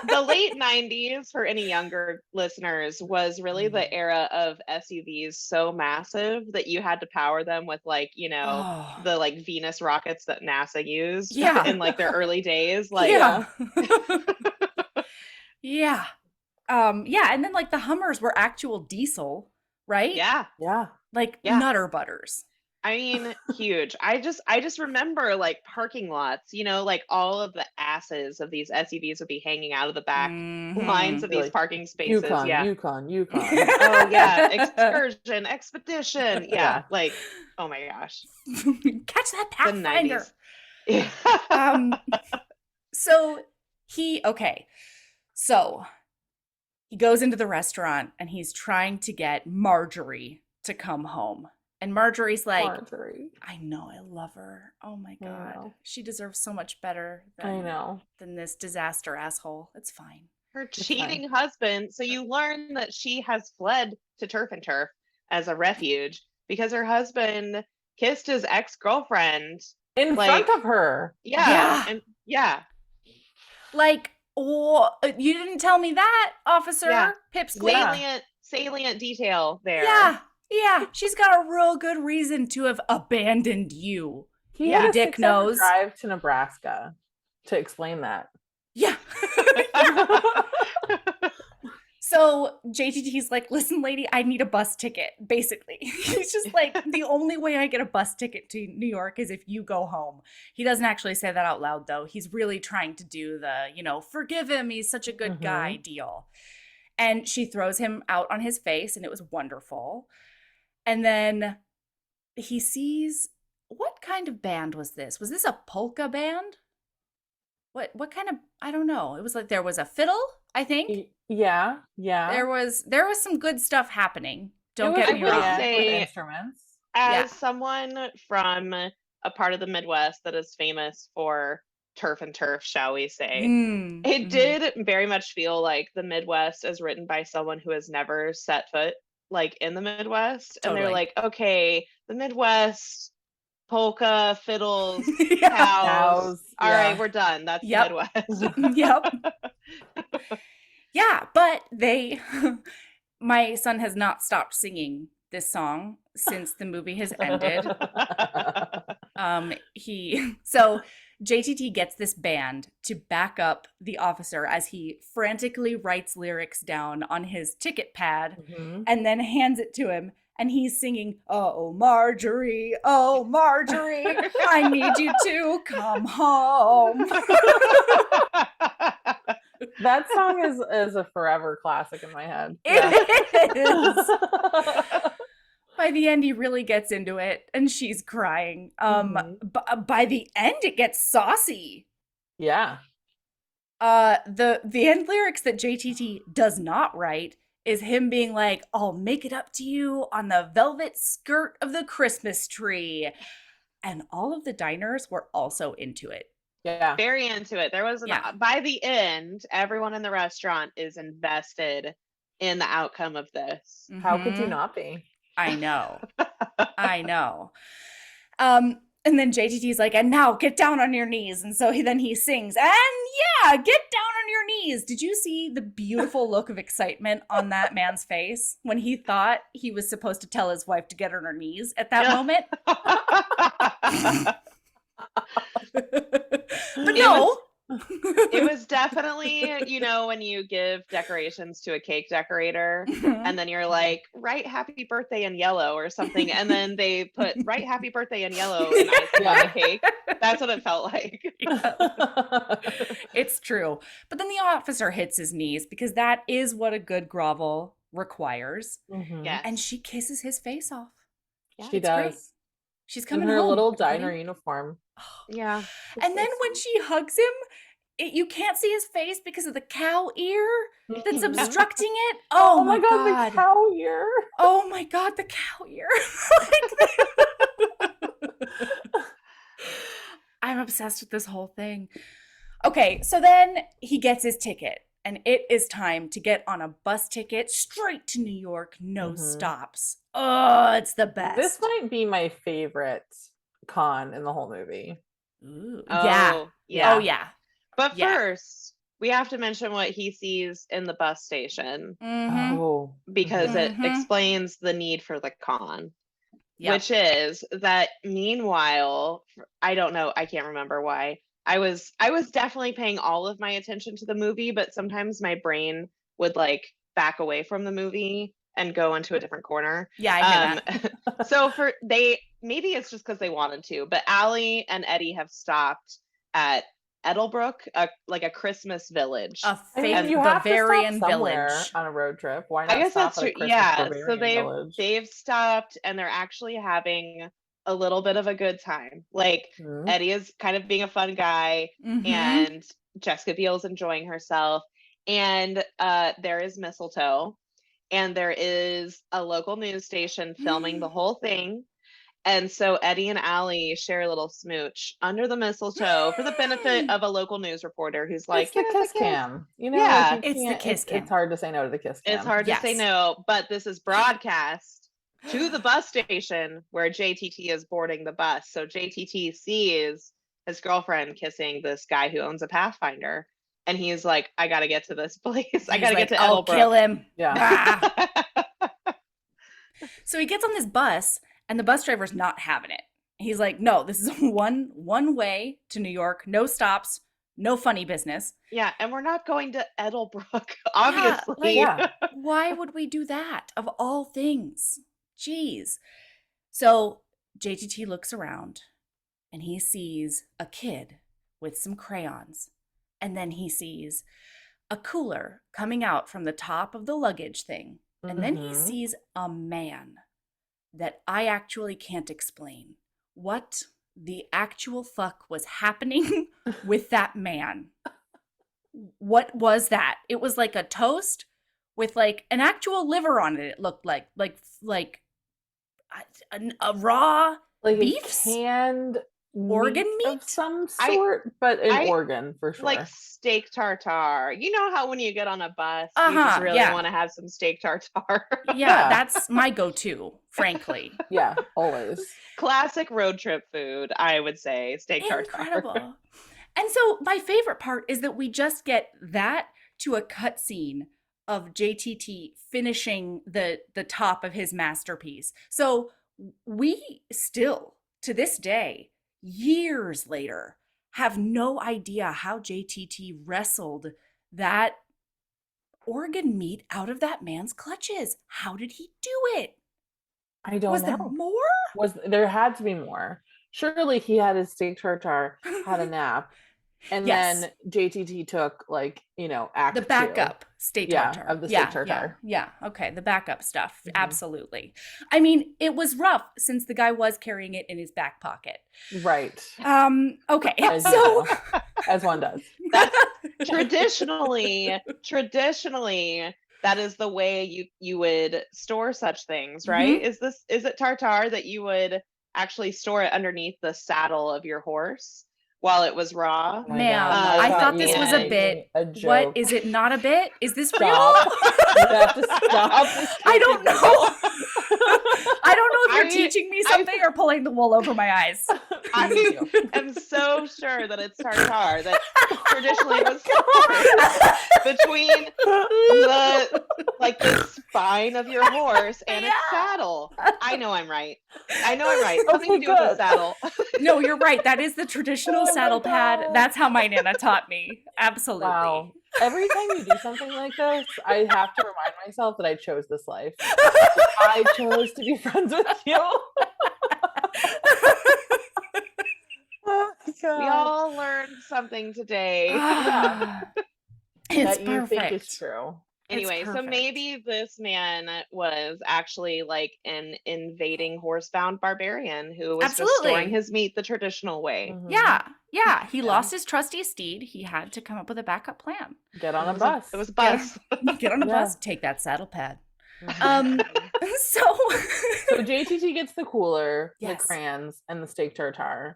[SPEAKER 3] the late 90s for any younger listeners was really the era of SUVs so massive that you had to power them with like,
[SPEAKER 1] Oh.
[SPEAKER 3] the like Venus rockets that NASA used
[SPEAKER 1] Yeah.
[SPEAKER 3] in like their early days. Like
[SPEAKER 1] yeah. Yeah. Yeah, and then like the Hummers were actual diesel, right?
[SPEAKER 3] yeah.
[SPEAKER 2] Yeah.
[SPEAKER 1] Like
[SPEAKER 3] Yeah.
[SPEAKER 1] Nutter Butters.
[SPEAKER 3] I mean, huge. I just remember like parking lots, like all of the asses of these SUVs would be hanging out of the back lines of
[SPEAKER 2] Really,
[SPEAKER 3] these parking spaces.
[SPEAKER 2] Yukon.
[SPEAKER 3] Oh yeah, excursion, expedition. Yeah,
[SPEAKER 2] Yeah.
[SPEAKER 3] like oh my gosh,
[SPEAKER 1] Catch that
[SPEAKER 3] the
[SPEAKER 1] Pathfinder.
[SPEAKER 3] 90s.
[SPEAKER 1] So he goes into the restaurant and he's trying to get Marjorie to come home. And Marjorie's like,
[SPEAKER 2] Marjorie.
[SPEAKER 1] I know, I love her. Oh my
[SPEAKER 2] I
[SPEAKER 1] God.
[SPEAKER 2] know.
[SPEAKER 1] She deserves so much better
[SPEAKER 2] I know.
[SPEAKER 1] than this disaster asshole. It's fine.
[SPEAKER 3] Her
[SPEAKER 2] fine.
[SPEAKER 3] cheating husband. So you learn that she has fled to Turf and Turf as a refuge because her husband kissed his ex-girlfriend.
[SPEAKER 2] In
[SPEAKER 3] Like-
[SPEAKER 2] front of her.
[SPEAKER 1] Yeah.
[SPEAKER 3] And yeah.
[SPEAKER 1] Like, oh, you didn't tell me that, officer.
[SPEAKER 3] Yeah.
[SPEAKER 1] Pipsqueak.
[SPEAKER 3] Salient detail there.
[SPEAKER 1] Yeah. She's got a real good reason to have abandoned you.
[SPEAKER 2] He
[SPEAKER 1] Yeah,
[SPEAKER 2] had a
[SPEAKER 1] dick
[SPEAKER 2] 6-hour
[SPEAKER 1] knows.
[SPEAKER 2] drive to Nebraska to explain that.
[SPEAKER 1] Yeah. So JTT's like, listen, lady, I need a bus ticket, basically. He's just like, the only way I get a bus ticket to New York is if you go home. He doesn't actually say that out loud, though. He's really trying to do the, forgive him, he's such a good guy deal. And she throws him out on his face, and it was wonderful. And then he sees, what kind of band was this? Was this a polka band? What kind of, I don't know. It was like there was a fiddle, I think.
[SPEAKER 2] Yeah,
[SPEAKER 1] There was some good stuff happening. Don't
[SPEAKER 2] It was
[SPEAKER 1] get
[SPEAKER 3] I
[SPEAKER 1] me
[SPEAKER 3] would
[SPEAKER 1] wrong.
[SPEAKER 2] band with
[SPEAKER 3] say,
[SPEAKER 2] instruments.
[SPEAKER 1] Yeah.
[SPEAKER 3] as someone from a part of the Midwest that is famous for turf and turf, shall we say, it
[SPEAKER 1] Mhm.
[SPEAKER 3] did very much feel like the Midwest is written by someone who has never set foot like in the Midwest. And they're
[SPEAKER 1] Totally.
[SPEAKER 3] like, okay, the Midwest, polka, fiddles,
[SPEAKER 1] Yeah.
[SPEAKER 3] cows.
[SPEAKER 2] Cows,
[SPEAKER 3] All right,
[SPEAKER 2] yeah.
[SPEAKER 3] we're done. That's the
[SPEAKER 1] Yep.
[SPEAKER 3] Midwest.
[SPEAKER 1] Yep. Yeah, but my son has not stopped singing this song since the movie has ended. So JTT gets this band to back up the officer as he frantically writes lyrics down on his ticket pad
[SPEAKER 2] Mhm.
[SPEAKER 1] and then hands it to him. And he's singing, oh, Marjorie, I need you to come home.
[SPEAKER 2] That song is a forever classic in my head.
[SPEAKER 1] It is. By the end, he really gets into it, and she's crying.
[SPEAKER 2] Mhm.
[SPEAKER 1] By the end, it gets saucy.
[SPEAKER 2] Yeah.
[SPEAKER 1] The end lyrics that JTT does not write is him being like, "I'll make it up to you on the velvet skirt of the Christmas tree," and all of the diners were also into it.
[SPEAKER 2] Yeah.
[SPEAKER 3] Very into it. There was by the end, everyone in the restaurant is invested in the outcome of this.
[SPEAKER 2] How could you
[SPEAKER 1] Mhm.
[SPEAKER 2] not be?
[SPEAKER 1] I know. I know. And then JTT's like, and now get down on your knees. And so he sings, and yeah, get down on your knees. Did you see the beautiful look of excitement on that man's face when he thought he was supposed to tell his wife to get on her knees at that moment? But no.
[SPEAKER 3] It was definitely, when you give decorations to a cake decorator and then you're like, write happy birthday in yellow or something. And then they put write happy birthday in yellow and icing on the cake. That's what it felt like.
[SPEAKER 1] It's true. But then the officer hits his knees because that is what a good grovel requires.
[SPEAKER 2] Mhm.
[SPEAKER 3] Yes.
[SPEAKER 1] And she kisses his face off.
[SPEAKER 3] Yeah,
[SPEAKER 2] She
[SPEAKER 1] it's great.
[SPEAKER 2] does.
[SPEAKER 1] She's
[SPEAKER 2] In
[SPEAKER 1] coming
[SPEAKER 2] her
[SPEAKER 1] home.
[SPEAKER 2] little
[SPEAKER 1] everybody.
[SPEAKER 2] diner uniform.
[SPEAKER 3] Yeah.
[SPEAKER 1] And then when she hugs him, you can't see his face because of the cow ear that's
[SPEAKER 2] Mhm.
[SPEAKER 1] obstructing it. Oh my God.
[SPEAKER 2] The cow ear.
[SPEAKER 1] Oh my God, the cow ear. I'm obsessed with this whole thing. Okay, so then he gets his ticket, and it is time to get on a bus ticket straight to New York, no
[SPEAKER 2] Mhm.
[SPEAKER 1] stops. Oh, it's the best.
[SPEAKER 2] This might be my favorite con in the whole movie.
[SPEAKER 1] Ooh,
[SPEAKER 3] Oh,
[SPEAKER 1] yeah.
[SPEAKER 3] yeah.
[SPEAKER 1] Oh, yeah.
[SPEAKER 3] But
[SPEAKER 1] Yeah.
[SPEAKER 3] first, we have to mention what he sees in the bus station
[SPEAKER 1] Mm-hmm.
[SPEAKER 2] Oh.
[SPEAKER 3] because it
[SPEAKER 1] Mhm.
[SPEAKER 3] explains the need for the con.
[SPEAKER 1] Yep.
[SPEAKER 3] Which is that meanwhile, I don't know, I can't remember why. I was definitely paying all of my attention to the movie, but sometimes my brain would like back away from the movie and go into a different corner.
[SPEAKER 1] Yeah, I hear that.
[SPEAKER 3] So maybe it's just because they wanted to, but Allie and Eddie have stopped at Edelbrook, like a Christmas village.
[SPEAKER 1] A
[SPEAKER 2] I mean,
[SPEAKER 1] fake
[SPEAKER 2] you have
[SPEAKER 1] Bavarian
[SPEAKER 2] to stop somewhere
[SPEAKER 1] village.
[SPEAKER 2] on a road trip. Why
[SPEAKER 3] I
[SPEAKER 2] not
[SPEAKER 3] guess
[SPEAKER 2] stop
[SPEAKER 3] that's
[SPEAKER 2] at a
[SPEAKER 3] true.
[SPEAKER 2] Christmas
[SPEAKER 3] Yeah, so
[SPEAKER 2] Bavarian village?
[SPEAKER 3] they've stopped and they're actually having a little bit of a good time. Like
[SPEAKER 2] Mhm.
[SPEAKER 3] Eddie is kind of being a fun guy,
[SPEAKER 1] Mhm.
[SPEAKER 3] and Jessica Biel's enjoying herself, and there is mistletoe, and there is a local news station filming the whole thing. And so Eddie and Allie share a little smooch under the mistletoe for the benefit of a local news reporter who's like,
[SPEAKER 2] It's the
[SPEAKER 3] "Give us
[SPEAKER 2] kiss
[SPEAKER 3] a kiss."
[SPEAKER 2] cam.
[SPEAKER 3] Yeah.
[SPEAKER 2] Like you
[SPEAKER 1] It's the
[SPEAKER 2] can't,
[SPEAKER 1] kiss cam.
[SPEAKER 2] it's hard to say no to the kiss cam.
[SPEAKER 3] It's hard to say
[SPEAKER 1] Yes.
[SPEAKER 3] no, but this is broadcast to the bus station where JTT is boarding the bus. So JTT sees his girlfriend kissing this guy who owns a Pathfinder. And he's like, I got to get to this place. I
[SPEAKER 1] He's
[SPEAKER 3] got to
[SPEAKER 1] like,
[SPEAKER 3] get to
[SPEAKER 1] I'll
[SPEAKER 3] Edelbrook.
[SPEAKER 1] kill him.
[SPEAKER 2] Yeah.
[SPEAKER 1] Ah. So he gets on this bus, and the bus driver's not having it. He's like, no, this is one way to New York, no stops, no funny business.
[SPEAKER 3] Yeah, and we're not going to Edelbrook, obviously.
[SPEAKER 2] Yeah.
[SPEAKER 1] Why would we do that of all things? Jeez. So JTT looks around and he sees a kid with some crayons. And then he sees a cooler coming out from the top of the luggage thing. And then he
[SPEAKER 2] Mhm.
[SPEAKER 1] sees a man that I actually can't explain. What the actual fuck was happening with that man? What was that? It was like a toast with like an actual liver on it. It looked like a raw
[SPEAKER 2] Like a
[SPEAKER 1] beefs,
[SPEAKER 2] canned
[SPEAKER 1] organ
[SPEAKER 2] meat of
[SPEAKER 1] meat.
[SPEAKER 2] some
[SPEAKER 3] I
[SPEAKER 2] sort, but an
[SPEAKER 3] I
[SPEAKER 2] organ for
[SPEAKER 3] like
[SPEAKER 2] sure.
[SPEAKER 3] steak tartare. You know how when you get on a bus, you just really
[SPEAKER 1] Yeah.
[SPEAKER 3] want to have some steak tartare.
[SPEAKER 1] Yeah,
[SPEAKER 2] Yeah.
[SPEAKER 1] that's my go-to, frankly.
[SPEAKER 2] Yeah, always.
[SPEAKER 3] Classic road trip food, I would say, steak tartare.
[SPEAKER 1] Incredible. And so my favorite part is that we just get that to a cutscene of JTT finishing the top of his masterpiece. So we still, to this day, years later, have no idea how JTT wrestled that organ meat out of that man's clutches. How did he do it?
[SPEAKER 2] I don't
[SPEAKER 1] Was there
[SPEAKER 2] know.
[SPEAKER 1] more?
[SPEAKER 2] There had to be more. Surely he had his steak tartare, had a nap, and
[SPEAKER 1] Yes.
[SPEAKER 2] then JTT took like, act
[SPEAKER 1] The
[SPEAKER 2] 2.
[SPEAKER 1] backup steak
[SPEAKER 2] Yeah,
[SPEAKER 1] tartare.
[SPEAKER 2] of the steak tartare.
[SPEAKER 1] Yeah. Okay, the backup stuff.
[SPEAKER 2] Mhm.
[SPEAKER 1] Absolutely. I mean, it was rough since the guy was carrying it in his back pocket.
[SPEAKER 2] Right.
[SPEAKER 1] Okay.
[SPEAKER 2] As you
[SPEAKER 1] So
[SPEAKER 2] do, as one does.
[SPEAKER 3] That's traditionally, that is the way you would store such things, right? Is it tartare that you would actually store it underneath the saddle of your horse while it was raw?
[SPEAKER 2] Oh my
[SPEAKER 1] Ma'am,
[SPEAKER 2] God,
[SPEAKER 1] I
[SPEAKER 3] thought
[SPEAKER 1] thought
[SPEAKER 3] you
[SPEAKER 1] this
[SPEAKER 3] were
[SPEAKER 1] was a
[SPEAKER 3] making
[SPEAKER 1] bit.
[SPEAKER 2] a
[SPEAKER 1] What
[SPEAKER 2] joke.
[SPEAKER 1] is it? Not a bit? Is this real?
[SPEAKER 2] Stop. You have to stop this
[SPEAKER 1] I don't
[SPEAKER 2] stupid-
[SPEAKER 1] know. I don't know if you're
[SPEAKER 3] I-
[SPEAKER 1] teaching me something or pulling the wool over my eyes.
[SPEAKER 3] I
[SPEAKER 2] Me too.
[SPEAKER 3] am so sure that it's tartare that traditionally
[SPEAKER 2] Oh
[SPEAKER 3] was
[SPEAKER 2] my
[SPEAKER 3] stored between the spine of your horse and its
[SPEAKER 1] Yeah.
[SPEAKER 3] saddle. I know I'm right. Something
[SPEAKER 2] Okay,
[SPEAKER 3] to do with the
[SPEAKER 2] good.
[SPEAKER 3] saddle.
[SPEAKER 1] No, you're right. That is the traditional
[SPEAKER 2] Oh my
[SPEAKER 1] saddle pad.
[SPEAKER 2] God.
[SPEAKER 1] That's how my Nana taught me. Absolutely.
[SPEAKER 2] Wow. Every time you do something like this, I have to remind myself that I chose this life. I chose to be friends with you. Oh my God.
[SPEAKER 3] We all learned something today.
[SPEAKER 1] It's
[SPEAKER 2] that you think is
[SPEAKER 1] perfect.
[SPEAKER 2] true.
[SPEAKER 3] Anyway, so
[SPEAKER 1] perfect.
[SPEAKER 3] maybe this man was actually like an invading horsebound barbarian who was just storing
[SPEAKER 1] Absolutely.
[SPEAKER 3] his meat the traditional way.
[SPEAKER 2] Mhm.
[SPEAKER 1] Yeah. He
[SPEAKER 2] Yeah.
[SPEAKER 1] lost his trusty steed. He had to come up with a backup plan.
[SPEAKER 2] Get on
[SPEAKER 3] It
[SPEAKER 2] a
[SPEAKER 3] was
[SPEAKER 2] bus.
[SPEAKER 3] It was a bus.
[SPEAKER 1] Get on a
[SPEAKER 2] Yeah.
[SPEAKER 1] bus, take that saddle pad.
[SPEAKER 2] Mhm.
[SPEAKER 1] So
[SPEAKER 2] So JTT gets the cooler,
[SPEAKER 1] Yes.
[SPEAKER 2] the crayons, and the steak tartare,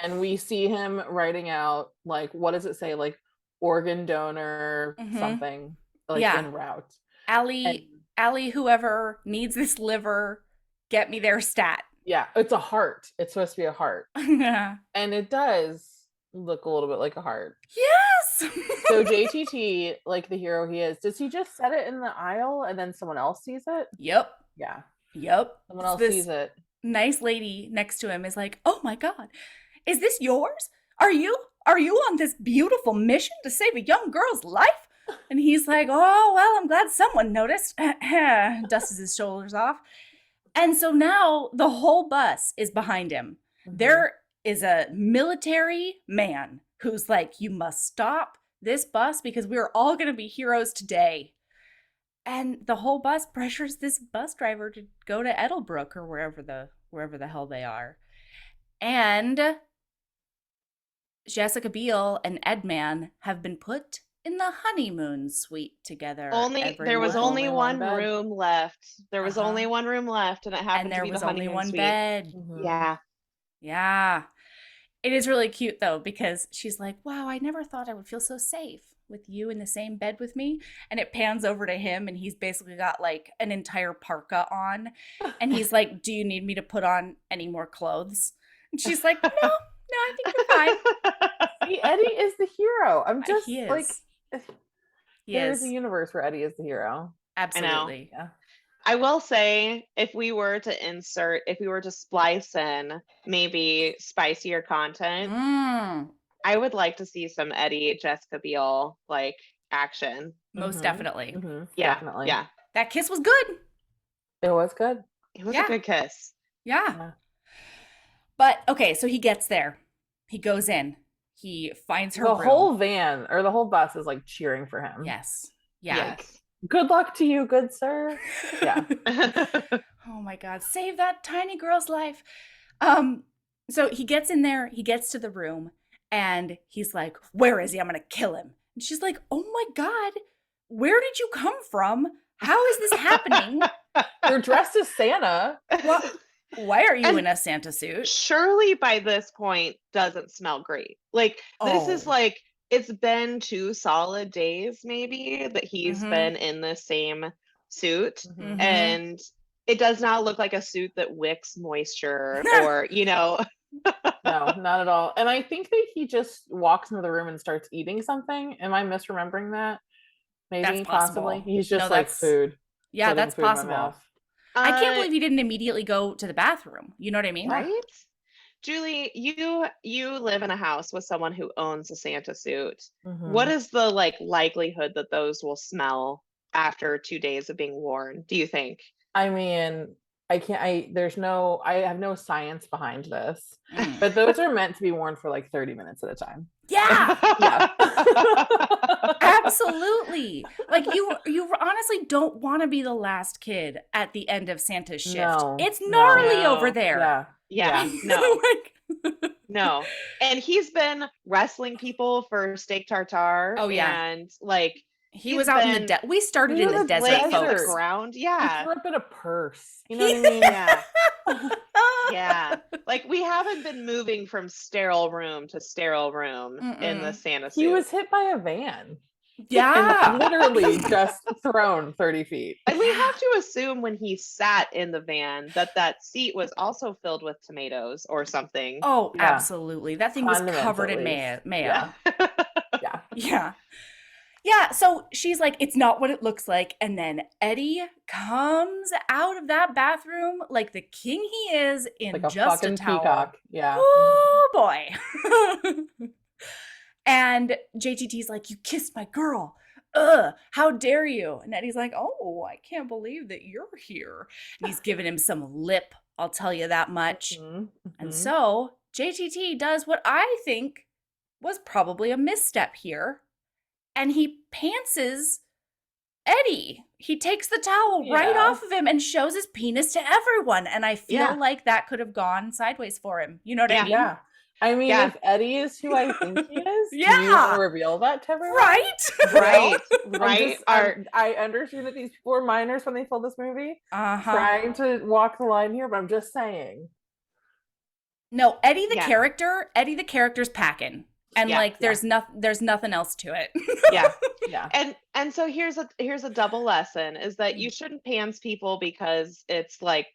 [SPEAKER 2] and we see him writing out like, what does it say? Like organ donor
[SPEAKER 1] Mhm.
[SPEAKER 2] something, like
[SPEAKER 1] Yeah.
[SPEAKER 2] en route.
[SPEAKER 1] Allie, whoever needs this liver, get me their stat.
[SPEAKER 2] Yeah, it's a heart. It's supposed to be a heart,
[SPEAKER 1] Yes.
[SPEAKER 2] and it does look a little bit like a heart. So JTT, like the hero he is, does he just set it in the aisle and then someone else sees it?
[SPEAKER 1] Yep.
[SPEAKER 2] Yeah, someone
[SPEAKER 1] It's
[SPEAKER 2] else
[SPEAKER 1] this
[SPEAKER 2] sees it.
[SPEAKER 1] nice lady next to him is like, "Oh my God, is this yours? Are you on this beautiful mission to save a young girl's life?" And he's like, "Oh, well, I'm glad someone noticed." Dusts his shoulders off. And so now the whole bus is behind him.
[SPEAKER 2] Mhm.
[SPEAKER 1] There is a military man who's like, "You must stop this bus because we are all going to be heroes today." And the whole bus pressures this bus driver to go to Edelbrook or wherever the hell they are. And Jessica Biel and Edman have been put in the honeymoon suite together.
[SPEAKER 3] There was only one
[SPEAKER 2] bed.
[SPEAKER 3] room left. There was
[SPEAKER 1] Uh-huh.
[SPEAKER 3] only one room left, and it happened
[SPEAKER 1] And
[SPEAKER 3] to
[SPEAKER 1] there
[SPEAKER 3] be
[SPEAKER 1] was
[SPEAKER 3] the
[SPEAKER 1] only
[SPEAKER 3] honeymoon
[SPEAKER 1] one
[SPEAKER 3] suite.
[SPEAKER 1] bed.
[SPEAKER 2] Mhm.
[SPEAKER 3] Yeah.
[SPEAKER 1] Yeah. It is really cute though, because she's like, "Wow, I never thought I would feel so safe with you in the same bed with me." And it pans over to him and he's basically got like an entire parka on. And he's like, "Do you need me to put on any more clothes?" And she's like, No, I think you're fine.
[SPEAKER 2] See, Eddie is the hero. I'm just
[SPEAKER 1] He is.
[SPEAKER 2] like,
[SPEAKER 1] He
[SPEAKER 2] there's
[SPEAKER 1] is.
[SPEAKER 2] a universe where Eddie is the hero.
[SPEAKER 1] Absolutely.
[SPEAKER 2] Yeah.
[SPEAKER 3] I will say, if we were to splice in maybe spicier content, I would like to see some Eddie Jessica Biel like action.
[SPEAKER 1] Most
[SPEAKER 2] Mhm.
[SPEAKER 1] definitely.
[SPEAKER 2] Mhm.
[SPEAKER 3] Yeah,
[SPEAKER 2] Definitely.
[SPEAKER 3] yeah,
[SPEAKER 1] That kiss was good.
[SPEAKER 2] It was good.
[SPEAKER 3] it was
[SPEAKER 1] Yeah.
[SPEAKER 3] a good kiss.
[SPEAKER 1] Yeah.
[SPEAKER 2] Yeah.
[SPEAKER 1] But okay, so he gets there. He goes in. He finds her
[SPEAKER 2] The
[SPEAKER 1] room.
[SPEAKER 2] whole van or the whole bus is like cheering for him.
[SPEAKER 1] Yes. Yeah.
[SPEAKER 3] Yes.
[SPEAKER 2] Good luck to you, good sir. Yeah.
[SPEAKER 1] Oh my God, save that tiny girl's life. So he gets in there, he gets to the room, and he's like, where is he? I'm gonna kill him. And she's like, oh my God, where did you come from? How is this happening?
[SPEAKER 2] You're dressed as Santa.
[SPEAKER 1] What? Why are you
[SPEAKER 3] And-
[SPEAKER 1] in a Santa suit?
[SPEAKER 3] Shirley by this point doesn't smell great. Like this is
[SPEAKER 1] Oh.
[SPEAKER 3] like it's been 2 solid days maybe that he's
[SPEAKER 1] Mhm.
[SPEAKER 3] been in the same suit
[SPEAKER 1] Mhm.
[SPEAKER 3] and it does not look like a suit that wicks moisture or,
[SPEAKER 2] No, not at all. And I think that he just walks into the room and starts eating something. Am I misremembering that? Maybe,
[SPEAKER 1] That's possible.
[SPEAKER 2] possibly. He's
[SPEAKER 1] No,
[SPEAKER 2] just like
[SPEAKER 1] that's-
[SPEAKER 2] food.
[SPEAKER 1] Yeah,
[SPEAKER 2] putting
[SPEAKER 1] that's
[SPEAKER 2] food in my
[SPEAKER 1] possible.
[SPEAKER 2] mouth.
[SPEAKER 1] I can't
[SPEAKER 3] Uh,
[SPEAKER 1] believe he didn't immediately go to the bathroom. You know what I mean?
[SPEAKER 3] right? Julie, you live in a house with someone who owns a Santa suit. What
[SPEAKER 2] Mhm.
[SPEAKER 3] is the likelihood that those will smell after 2 days of being worn, do you think?
[SPEAKER 2] I mean, I have no science behind this,
[SPEAKER 1] Mm.
[SPEAKER 2] but those are meant to be worn for like 30 minutes at a time.
[SPEAKER 1] Yeah,
[SPEAKER 2] Yeah.
[SPEAKER 1] absolutely. Like you honestly don't want to be the last kid at the end of Santa's shift.
[SPEAKER 2] No,
[SPEAKER 1] It's
[SPEAKER 2] no.
[SPEAKER 1] gnarly
[SPEAKER 3] No.
[SPEAKER 1] over there.
[SPEAKER 2] Yeah.
[SPEAKER 3] Yeah,
[SPEAKER 2] Yeah.
[SPEAKER 3] no,
[SPEAKER 1] Like-
[SPEAKER 3] no. And he's been wrestling people for steak tartare.
[SPEAKER 1] Oh, yeah.
[SPEAKER 3] And like
[SPEAKER 1] he
[SPEAKER 3] He's
[SPEAKER 1] was out in the
[SPEAKER 3] been-
[SPEAKER 1] we started
[SPEAKER 2] He
[SPEAKER 1] in
[SPEAKER 2] was
[SPEAKER 1] the
[SPEAKER 2] a
[SPEAKER 1] desert,
[SPEAKER 3] laying in the
[SPEAKER 1] folks.
[SPEAKER 3] ground.
[SPEAKER 2] He
[SPEAKER 3] Yeah.
[SPEAKER 2] grew up in a purse. You know what I mean?
[SPEAKER 3] Yeah. Yeah. Like we haven't been moving from sterile room to sterile room in the
[SPEAKER 1] Mm-mm.
[SPEAKER 3] Santa suit.
[SPEAKER 2] He was hit by a van.
[SPEAKER 1] Yeah.
[SPEAKER 2] And literally just thrown 30 feet.
[SPEAKER 3] And we have to assume when he sat in the van that seat was also filled with tomatoes or something.
[SPEAKER 1] Oh,
[SPEAKER 2] Yeah.
[SPEAKER 1] absolutely. That thing was
[SPEAKER 2] Condiments,
[SPEAKER 1] covered
[SPEAKER 2] at
[SPEAKER 1] in
[SPEAKER 2] least.
[SPEAKER 1] mayo.
[SPEAKER 3] Yeah.
[SPEAKER 2] Yeah.
[SPEAKER 1] Yeah. Yeah. So she's like, it's not what it looks like. And then Eddie comes out of that bathroom like the king he is in
[SPEAKER 2] Like a
[SPEAKER 1] just
[SPEAKER 2] fucking
[SPEAKER 1] a towel.
[SPEAKER 2] peacock. Yeah.
[SPEAKER 1] Oh boy. And JTT's like, you kissed my girl. Ugh, how dare you? And Eddie's like, oh, I can't believe that you're here. And he's giving him some lip, I'll tell you that much.
[SPEAKER 2] Mhm,
[SPEAKER 1] And
[SPEAKER 2] mhm.
[SPEAKER 1] so JTT does what I think was probably a misstep here. And he pantses Eddie. He takes the towel right
[SPEAKER 2] Yeah.
[SPEAKER 1] off of him and shows his penis to everyone. And I feel
[SPEAKER 3] Yeah.
[SPEAKER 1] like that could have gone sideways for him. You know what I
[SPEAKER 3] Yeah.
[SPEAKER 1] mean?
[SPEAKER 2] Yeah. I mean,
[SPEAKER 3] Yeah.
[SPEAKER 2] if Eddie is who I think he is, do you
[SPEAKER 1] Yeah.
[SPEAKER 2] want to reveal that to everyone?
[SPEAKER 1] Right?
[SPEAKER 3] Right.
[SPEAKER 2] I'm
[SPEAKER 3] Right.
[SPEAKER 2] just- I understand that these people were minors when they filmed this movie.
[SPEAKER 1] Uh-huh.
[SPEAKER 2] Trying to walk the line here, but I'm just saying.
[SPEAKER 1] No, Eddie the
[SPEAKER 3] Yeah.
[SPEAKER 1] character's packing. And
[SPEAKER 3] Yeah,
[SPEAKER 1] like
[SPEAKER 2] yeah.
[SPEAKER 1] there's nothing else to it.
[SPEAKER 3] Yeah.
[SPEAKER 2] Yeah.
[SPEAKER 3] And so here's a double lesson is that you shouldn't pants people because it's like,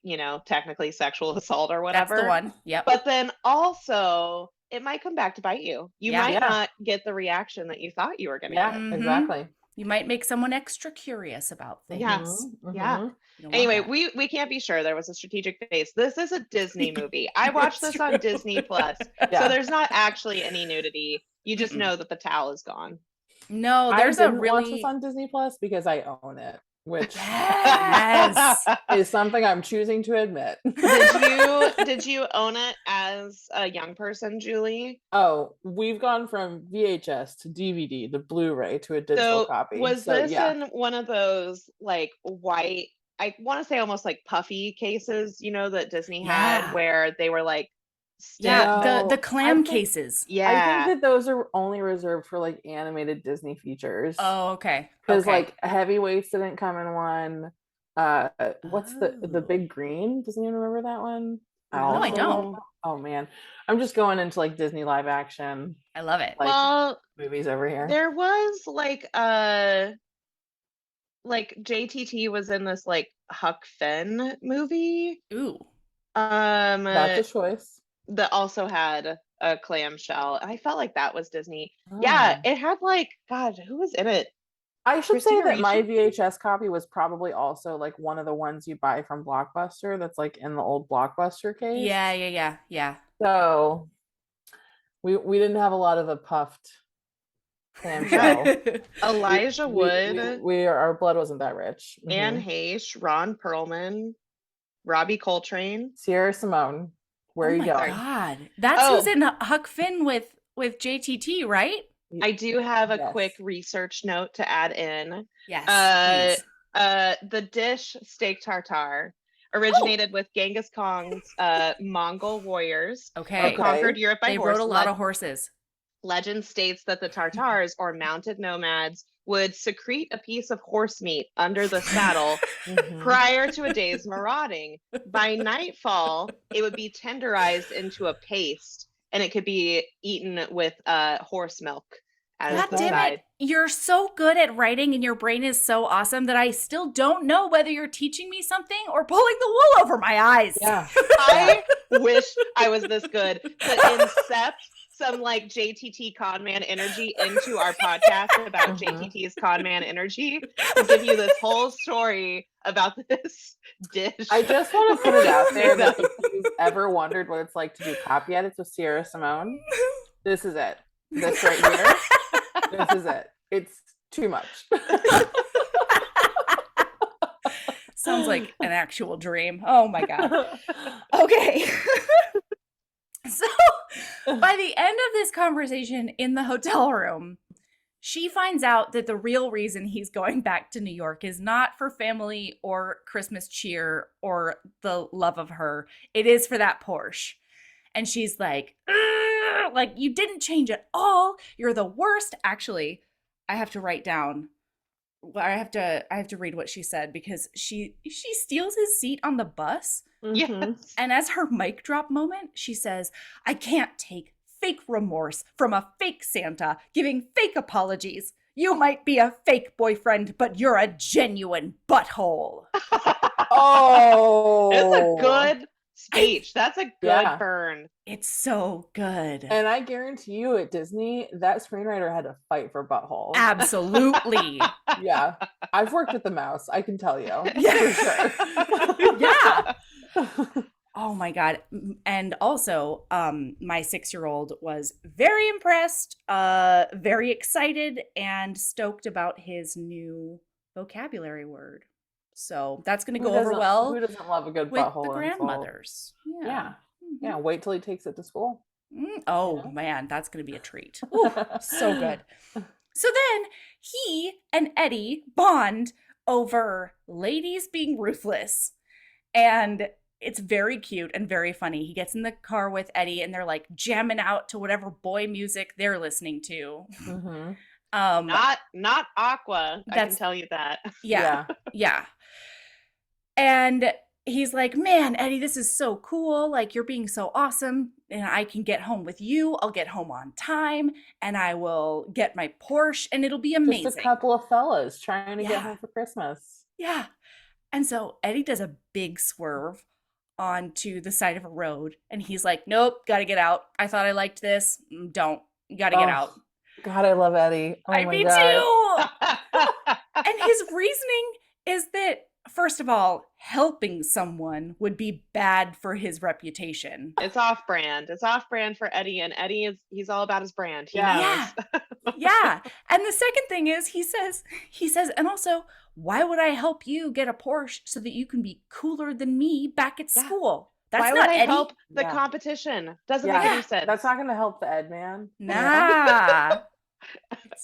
[SPEAKER 3] technically sexual assault or whatever.
[SPEAKER 1] That's the one. Yep.
[SPEAKER 3] But then also it might come back to bite you. You
[SPEAKER 1] Yeah.
[SPEAKER 3] might
[SPEAKER 2] Yeah.
[SPEAKER 3] not get the reaction that you thought you were going to
[SPEAKER 2] Yeah,
[SPEAKER 3] get.
[SPEAKER 1] Mhm.
[SPEAKER 2] exactly.
[SPEAKER 1] You might make someone extra curious about things.
[SPEAKER 3] Yes.
[SPEAKER 2] Mhm,
[SPEAKER 3] Yeah.
[SPEAKER 2] mhm.
[SPEAKER 1] You don't want
[SPEAKER 3] Anyway,
[SPEAKER 1] that.
[SPEAKER 3] we can't be sure there was a strategic face. This is a Disney movie. I watched
[SPEAKER 1] It's
[SPEAKER 3] this on
[SPEAKER 1] true.
[SPEAKER 3] Disney Plus.
[SPEAKER 2] Yeah.
[SPEAKER 3] So there's not actually any nudity. You just
[SPEAKER 1] Mm-mm.
[SPEAKER 3] know that the towel is gone.
[SPEAKER 1] No,
[SPEAKER 2] I
[SPEAKER 1] there's a
[SPEAKER 2] didn't watch
[SPEAKER 1] really
[SPEAKER 2] this on Disney Plus because I own it, which
[SPEAKER 1] Yes.
[SPEAKER 2] is something I'm choosing to admit.
[SPEAKER 3] Did you own it as a young person, Julie?
[SPEAKER 2] Oh, we've gone from VHS to DVD to Blu-ray to a digital
[SPEAKER 3] So
[SPEAKER 2] copy.
[SPEAKER 3] was
[SPEAKER 2] So,
[SPEAKER 3] this
[SPEAKER 2] yeah.
[SPEAKER 3] in one of those like white, I want to say almost like puffy cases, that Disney
[SPEAKER 1] Yeah.
[SPEAKER 3] had where they were like
[SPEAKER 1] Yeah,
[SPEAKER 2] No,
[SPEAKER 1] the
[SPEAKER 2] I
[SPEAKER 1] clam
[SPEAKER 2] think-
[SPEAKER 1] cases.
[SPEAKER 2] I
[SPEAKER 3] Yeah.
[SPEAKER 2] think that those are only reserved for like animated Disney features.
[SPEAKER 1] Oh, okay.
[SPEAKER 2] Because
[SPEAKER 1] Okay.
[SPEAKER 2] like Heavyweights didn't come in one. What's the
[SPEAKER 1] Oh.
[SPEAKER 2] Big Green? Does anyone remember that one?
[SPEAKER 1] No, I
[SPEAKER 2] also
[SPEAKER 1] don't.
[SPEAKER 2] love- Oh man, I'm just going into like Disney live action
[SPEAKER 1] I love it.
[SPEAKER 2] like
[SPEAKER 3] Well,
[SPEAKER 2] movies over here.
[SPEAKER 3] there was like JTT was in this like Huck Finn movie
[SPEAKER 1] Ooh.
[SPEAKER 2] That's a choice.
[SPEAKER 3] that also had a clamshell. I felt like that was Disney. Yeah,
[SPEAKER 2] Oh.
[SPEAKER 3] it had like God, who was in it?
[SPEAKER 2] I should say
[SPEAKER 3] Christina
[SPEAKER 2] that my
[SPEAKER 3] Ricci?
[SPEAKER 2] VHS copy was probably also like one of the ones you buy from Blockbuster. That's like in the old Blockbuster case.
[SPEAKER 1] Yeah.
[SPEAKER 2] So we didn't have a lot of the puffed clamshell.
[SPEAKER 3] Elijah Wood,
[SPEAKER 2] Our blood wasn't that rich.
[SPEAKER 3] Anne
[SPEAKER 2] Mhm.
[SPEAKER 3] Heche, Ron Perlman, Robbie Coltrane.
[SPEAKER 2] Sierra Simone, where
[SPEAKER 1] Oh
[SPEAKER 2] are you
[SPEAKER 1] my
[SPEAKER 2] going?
[SPEAKER 1] God. That's who's
[SPEAKER 3] Oh.
[SPEAKER 1] in Huck Finn with with JTT, right?
[SPEAKER 3] I do have a quick
[SPEAKER 2] Yes.
[SPEAKER 3] research note to add in.
[SPEAKER 1] Yes,
[SPEAKER 3] Uh,
[SPEAKER 1] please.
[SPEAKER 3] the dish steak tartare
[SPEAKER 1] Oh,
[SPEAKER 3] originated with Genghis Khan's Mongol warriors who
[SPEAKER 1] okay.
[SPEAKER 3] conquered
[SPEAKER 2] Okay.
[SPEAKER 3] Europe by
[SPEAKER 1] They
[SPEAKER 3] horse.
[SPEAKER 1] rode a lot of horses.
[SPEAKER 3] Legend states that the Tartars, or mounted nomads, would secrete a piece of horse meat under the saddle
[SPEAKER 2] Mhm.
[SPEAKER 3] prior to a day's marauding. By nightfall, it would be tenderized into a paste, and it could be eaten with horse milk as
[SPEAKER 1] God
[SPEAKER 3] the
[SPEAKER 1] damn
[SPEAKER 3] side.
[SPEAKER 1] it. You're so good at writing and your brain is so awesome that I still don't know whether you're teaching me something or pulling the wool over my eyes.
[SPEAKER 2] Yeah.
[SPEAKER 3] I wish I was this good to incept some like JTT Conman energy into our podcast about JTT's Conman energy to give you this whole story about this dish.
[SPEAKER 2] I just want to put it out there that if you've ever wondered what it's like to do copy edits with Sierra Simone, this is it. This right here. This is it. It's too much.
[SPEAKER 1] Sounds like an actual dream. Oh my God. Okay. So by the end of this conversation in the hotel room, she finds out that the real reason he's going back to New York is not for family or Christmas cheer or the love of her. It is for that Porsche. And she's like, "Ugh, like you didn't change at all. You're the worst." Actually, I have to write down. I have to read what she said because she steals his seat on the bus.
[SPEAKER 2] Mhm.
[SPEAKER 3] Yes.
[SPEAKER 1] And as her mic drop moment, she says, "I can't take fake remorse from a fake Santa giving fake apologies. You might be a fake boyfriend, but you're a genuine butthole."
[SPEAKER 2] Oh.
[SPEAKER 3] It's a good speech. That's a good
[SPEAKER 2] Yeah.
[SPEAKER 3] burn.
[SPEAKER 1] It's so good.
[SPEAKER 2] And I guarantee you at Disney, that screenwriter had to fight for butthole.
[SPEAKER 1] Absolutely.
[SPEAKER 2] Yeah. I've worked with the mouse, I can tell you.
[SPEAKER 1] Yeah.
[SPEAKER 2] For sure.
[SPEAKER 1] Yeah. Oh my God. And also, my 6-year-old was very impressed, very excited, and stoked about his new vocabulary word. So that's going to
[SPEAKER 2] Who
[SPEAKER 1] go over
[SPEAKER 2] doesn't-
[SPEAKER 1] well
[SPEAKER 2] Who doesn't love a good
[SPEAKER 1] with
[SPEAKER 2] butthole
[SPEAKER 1] the
[SPEAKER 2] insult?
[SPEAKER 1] grandmothers.
[SPEAKER 2] Yeah.
[SPEAKER 1] Mhm.
[SPEAKER 2] Yeah. Wait till he takes it to school.
[SPEAKER 1] Oh
[SPEAKER 2] Yeah.
[SPEAKER 1] man, that's going to be a treat. Ooh, so good. So then he and Eddie bond over ladies being ruthless. And it's very cute and very funny. He gets in the car with Eddie and they're like jamming out to whatever boy music they're listening to.
[SPEAKER 2] Mhm.
[SPEAKER 3] Not Aqua. I can
[SPEAKER 1] That's-
[SPEAKER 3] tell you that.
[SPEAKER 1] Yeah. Yeah. And he's like, "Man, Eddie, this is so cool. Like, you're being so awesome. And I can get home with you. I'll get home on time and I will get my Porsche and it'll be amazing."
[SPEAKER 2] Just a couple of fellas trying to
[SPEAKER 1] Yeah.
[SPEAKER 2] get home for Christmas.
[SPEAKER 1] Yeah. And so Eddie does a big swerve onto the side of a road and he's like, "Nope, gotta get out. I thought I liked this. Don't. You gotta get
[SPEAKER 2] Oh,
[SPEAKER 1] out."
[SPEAKER 2] God, I love Eddie. Oh
[SPEAKER 1] I
[SPEAKER 2] my
[SPEAKER 1] me
[SPEAKER 2] God.
[SPEAKER 1] too. And his reasoning is that, first of all, helping someone would be bad for his reputation.
[SPEAKER 3] It's off brand. It's off brand for Eddie, and he's all about his brand. He
[SPEAKER 2] Yeah.
[SPEAKER 3] knows.
[SPEAKER 1] Yeah. And the second thing is he says, and also, why would I help you get a Porsche so that you can be cooler than me back at
[SPEAKER 3] Yeah.
[SPEAKER 1] school? That's
[SPEAKER 3] Why
[SPEAKER 1] not
[SPEAKER 3] would I
[SPEAKER 1] Eddie.
[SPEAKER 3] help the
[SPEAKER 2] Yeah.
[SPEAKER 3] competition? Doesn't
[SPEAKER 2] Yeah.
[SPEAKER 3] make any sense.
[SPEAKER 2] That's not going to help the Ed man.
[SPEAKER 1] Nah.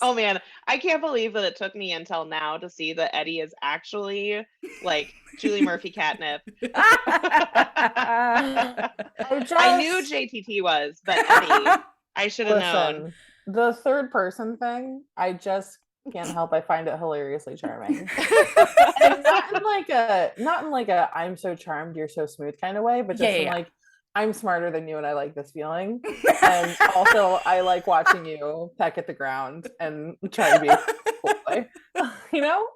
[SPEAKER 3] Oh man, I can't believe that it took me until now to see that Eddie is actually like Julie Murphy catnip. I knew JTT was, but Eddie, I should have known.
[SPEAKER 2] Listen, the third person thing, I just can't help. I find it hilariously charming. And not in like a I'm so charmed, you're so smooth kind of way, but just in
[SPEAKER 1] Yeah.
[SPEAKER 2] like I'm smarter than you and I like this feeling. And also I like watching you peck at the ground and try to be a cool boy. You know?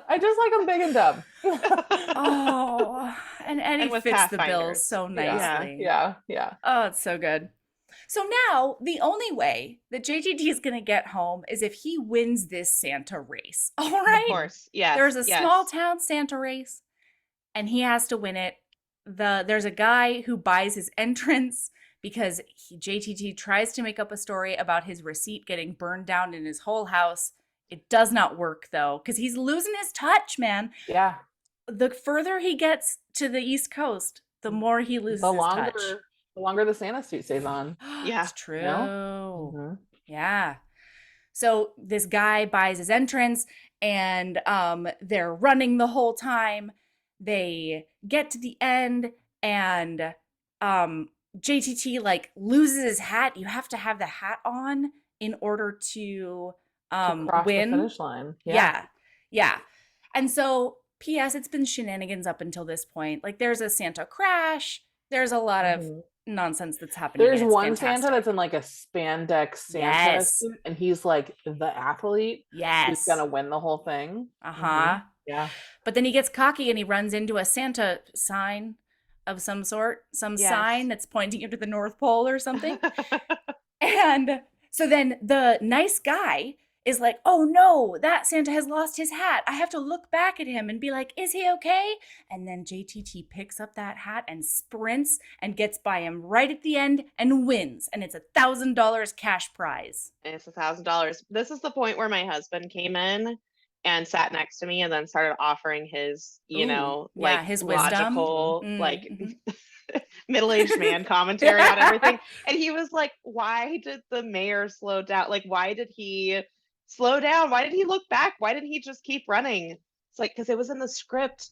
[SPEAKER 2] I just like them big and dumb.
[SPEAKER 1] Oh, and Eddie
[SPEAKER 3] And with
[SPEAKER 1] fits the
[SPEAKER 3] Pathfinders.
[SPEAKER 1] bill so
[SPEAKER 2] Yeah.
[SPEAKER 1] nicely.
[SPEAKER 2] Yeah.
[SPEAKER 1] Oh, it's so good. So now the only way that JTT is going to get home is if he wins this Santa race. All right.
[SPEAKER 3] Of course, yes.
[SPEAKER 1] There's a
[SPEAKER 3] yes.
[SPEAKER 1] small town Santa race and he has to win it. There's a guy who buys his entrance because JTT tries to make up a story about his receipt getting burned down in his whole house. It does not work though, because he's losing his touch, man.
[SPEAKER 2] Yeah.
[SPEAKER 1] The further he gets to the East Coast, the more he loses
[SPEAKER 2] The
[SPEAKER 1] his
[SPEAKER 2] longer
[SPEAKER 1] touch.
[SPEAKER 2] the longer the Santa suit stays on.
[SPEAKER 3] Yeah.
[SPEAKER 1] It's true.
[SPEAKER 2] You know? Mhm.
[SPEAKER 1] Yeah. So this guy buys his entrance and they're running the whole time. They get to the end and JTT like loses his hat. You have to have the hat on in order to
[SPEAKER 2] To cross the
[SPEAKER 1] win.
[SPEAKER 2] finish line.
[SPEAKER 1] Yeah. Yeah. And so PS it's been shenanigans up until this point. Like there's a Santa crash. There's a lot of
[SPEAKER 2] Mhm.
[SPEAKER 1] nonsense that's happening.
[SPEAKER 2] There's
[SPEAKER 1] and it's
[SPEAKER 2] one Santa
[SPEAKER 1] fantastic.
[SPEAKER 2] that's in like a spandex Santa
[SPEAKER 1] Yes.
[SPEAKER 2] suit, and he's like the athlete who's
[SPEAKER 1] Yes.
[SPEAKER 2] gonna win the whole thing.
[SPEAKER 1] Uh-huh.
[SPEAKER 2] Yeah.
[SPEAKER 1] But then he gets cocky and he runs into a Santa sign of some sort, some
[SPEAKER 3] Yes.
[SPEAKER 1] sign that's pointing him to the North Pole or something. And so then the nice guy is like, oh no, that Santa has lost his hat. I have to look back at him and be like, is he okay? And then JTT picks up that hat and sprints and gets by him right at the end and wins. And it's $1,000 cash prize.
[SPEAKER 3] And it's $1,000. This is the point where my husband came in and sat next to me and then started offering his, you
[SPEAKER 1] Ooh,
[SPEAKER 3] know,
[SPEAKER 1] yeah,
[SPEAKER 3] like
[SPEAKER 1] his wisdom.
[SPEAKER 3] logical,
[SPEAKER 1] Mm,
[SPEAKER 3] like
[SPEAKER 1] mhm.
[SPEAKER 3] middle-aged man commentary on everything. And he was like, why did the mayor slow down? Like, why did he slow down? Why did he look back? Why didn't he just keep running? It's like, because it was in the script,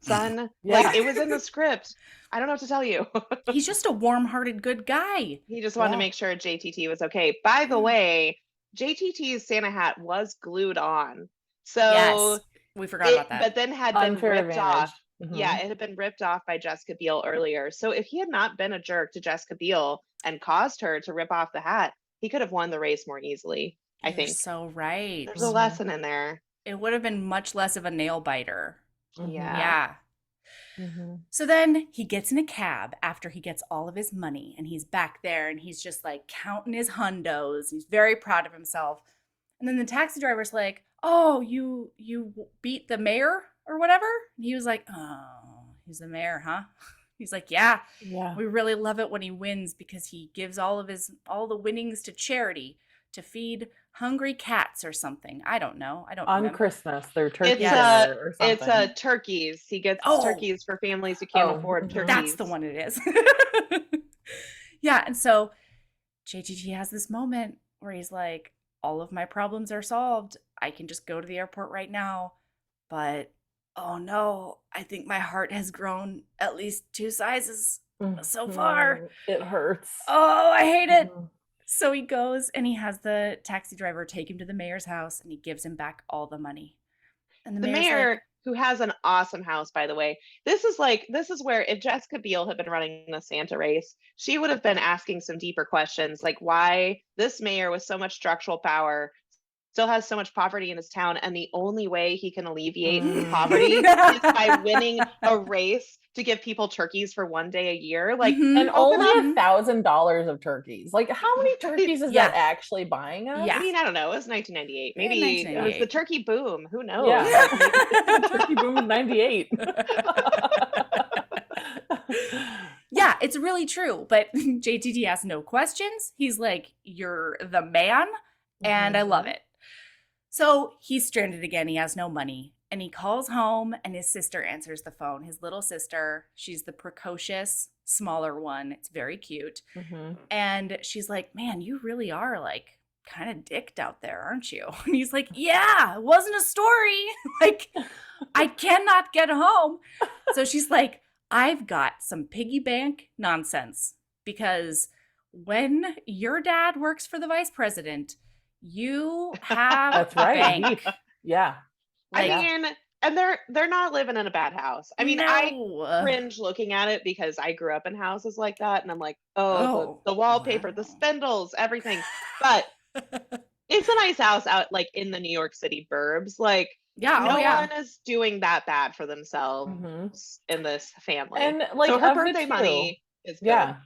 [SPEAKER 3] son.
[SPEAKER 2] Yeah.
[SPEAKER 3] Like, it was in the script. I don't know what to tell you.
[SPEAKER 1] He's just a warm-hearted good guy.
[SPEAKER 3] He just wanted to
[SPEAKER 2] Yeah.
[SPEAKER 3] make sure JTT was okay. By the way, JTT's Santa hat was glued on. So
[SPEAKER 1] Yes, we forgot about that.
[SPEAKER 3] but then had been
[SPEAKER 2] Unfair
[SPEAKER 3] ripped
[SPEAKER 2] advantage.
[SPEAKER 3] off. Yeah, it had been ripped off by Jessica Biel earlier. So if he had not been a jerk to Jessica Biel and caused her to rip off the hat, he could have won the race more easily. I
[SPEAKER 1] You're
[SPEAKER 3] think
[SPEAKER 1] so right.
[SPEAKER 3] there's a lesson in there.
[SPEAKER 1] It would have been much less of a nail biter.
[SPEAKER 2] Mhm.
[SPEAKER 1] Yeah.
[SPEAKER 2] Mhm.
[SPEAKER 1] So then he gets in a cab after he gets all of his money and he's back there and he's just like counting his hundos. He's very proud of himself. And then the taxi driver's like, "Oh, you beat the mayor or whatever?" And he was like, "Oh, he's the mayor, huh?" He's like, "Yeah,
[SPEAKER 2] Yeah.
[SPEAKER 1] we really love it when he wins because he gives all the winnings to charity to feed hungry cats or something. I don't know. I don't
[SPEAKER 2] On
[SPEAKER 1] remember."
[SPEAKER 2] Christmas, they're turkey
[SPEAKER 3] It's
[SPEAKER 1] Yes.
[SPEAKER 2] dinner or something.
[SPEAKER 3] it's turkeys. He gets
[SPEAKER 1] Oh.
[SPEAKER 3] turkeys for families who can't
[SPEAKER 2] Oh,
[SPEAKER 3] afford
[SPEAKER 2] mhm.
[SPEAKER 3] turkeys.
[SPEAKER 1] That's the one it is. Yeah, and so JTT has this moment where he's like, all of my problems are solved. I can just go to the airport right now. But oh no, I think my heart has grown at least 2 sizes so far.
[SPEAKER 2] Mhm. It hurts.
[SPEAKER 1] Oh, I hate it.
[SPEAKER 2] Mhm.
[SPEAKER 1] So he goes and he has the taxi driver take him to the mayor's house and he gives him back all the money. And the
[SPEAKER 3] The
[SPEAKER 1] mayor's
[SPEAKER 3] mayor,
[SPEAKER 1] like,
[SPEAKER 3] who has an awesome house, by the way, this is where if Jessica Biel had been running the Santa race, she would have been asking some deeper questions, like why this mayor with so much structural power still has so much poverty in his town, and the only way he can alleviate poverty is by winning a race to give people turkeys for one day a year. Like,
[SPEAKER 1] Mhm.
[SPEAKER 2] And
[SPEAKER 3] open
[SPEAKER 2] only
[SPEAKER 3] up.
[SPEAKER 2] $1,000 of turkeys. Like, how many turkeys is
[SPEAKER 1] Yeah.
[SPEAKER 2] that actually buying us?
[SPEAKER 1] Yeah.
[SPEAKER 3] I mean, I don't know. It was 1998. Maybe it was
[SPEAKER 1] 1998.
[SPEAKER 3] the turkey boom. Who knows?
[SPEAKER 2] Yeah.
[SPEAKER 3] Like,
[SPEAKER 2] Turkey boom in 98.
[SPEAKER 1] Yeah, it's really true. But JTT has no questions. He's like, "You're the man," and I love it. So he's stranded again. He has no money. And he calls home, and his sister answers the phone. His little sister. She's the precocious, smaller one. It's very cute.
[SPEAKER 2] Mhm.
[SPEAKER 1] And she's like, "Man, you really are like kind of dicked out there, aren't you?" And he's like, "Yeah, it wasn't a story. Like, I cannot get home." So she's like, "I've got some piggy bank nonsense because when your dad works for the vice president, you have
[SPEAKER 2] That's
[SPEAKER 1] a
[SPEAKER 2] right.
[SPEAKER 1] bank."
[SPEAKER 2] Deep. Yeah.
[SPEAKER 3] I
[SPEAKER 2] Yeah.
[SPEAKER 3] mean, and they're not living in a bad house. I mean, I
[SPEAKER 1] No.
[SPEAKER 3] cringe looking at it because I grew up in houses like that, and I'm like,
[SPEAKER 1] Oh,
[SPEAKER 3] the wallpaper, the
[SPEAKER 1] wow.
[SPEAKER 3] spindles, everything. But it's a nice house out like in the New York City burbs. Like,
[SPEAKER 1] Yeah,
[SPEAKER 3] no
[SPEAKER 1] oh yeah.
[SPEAKER 3] one is doing that bad for themselves
[SPEAKER 2] Mhm.
[SPEAKER 3] in this family.
[SPEAKER 2] And like
[SPEAKER 3] So her
[SPEAKER 2] of the
[SPEAKER 3] birthday
[SPEAKER 2] two,
[SPEAKER 3] money is good.
[SPEAKER 2] yeah.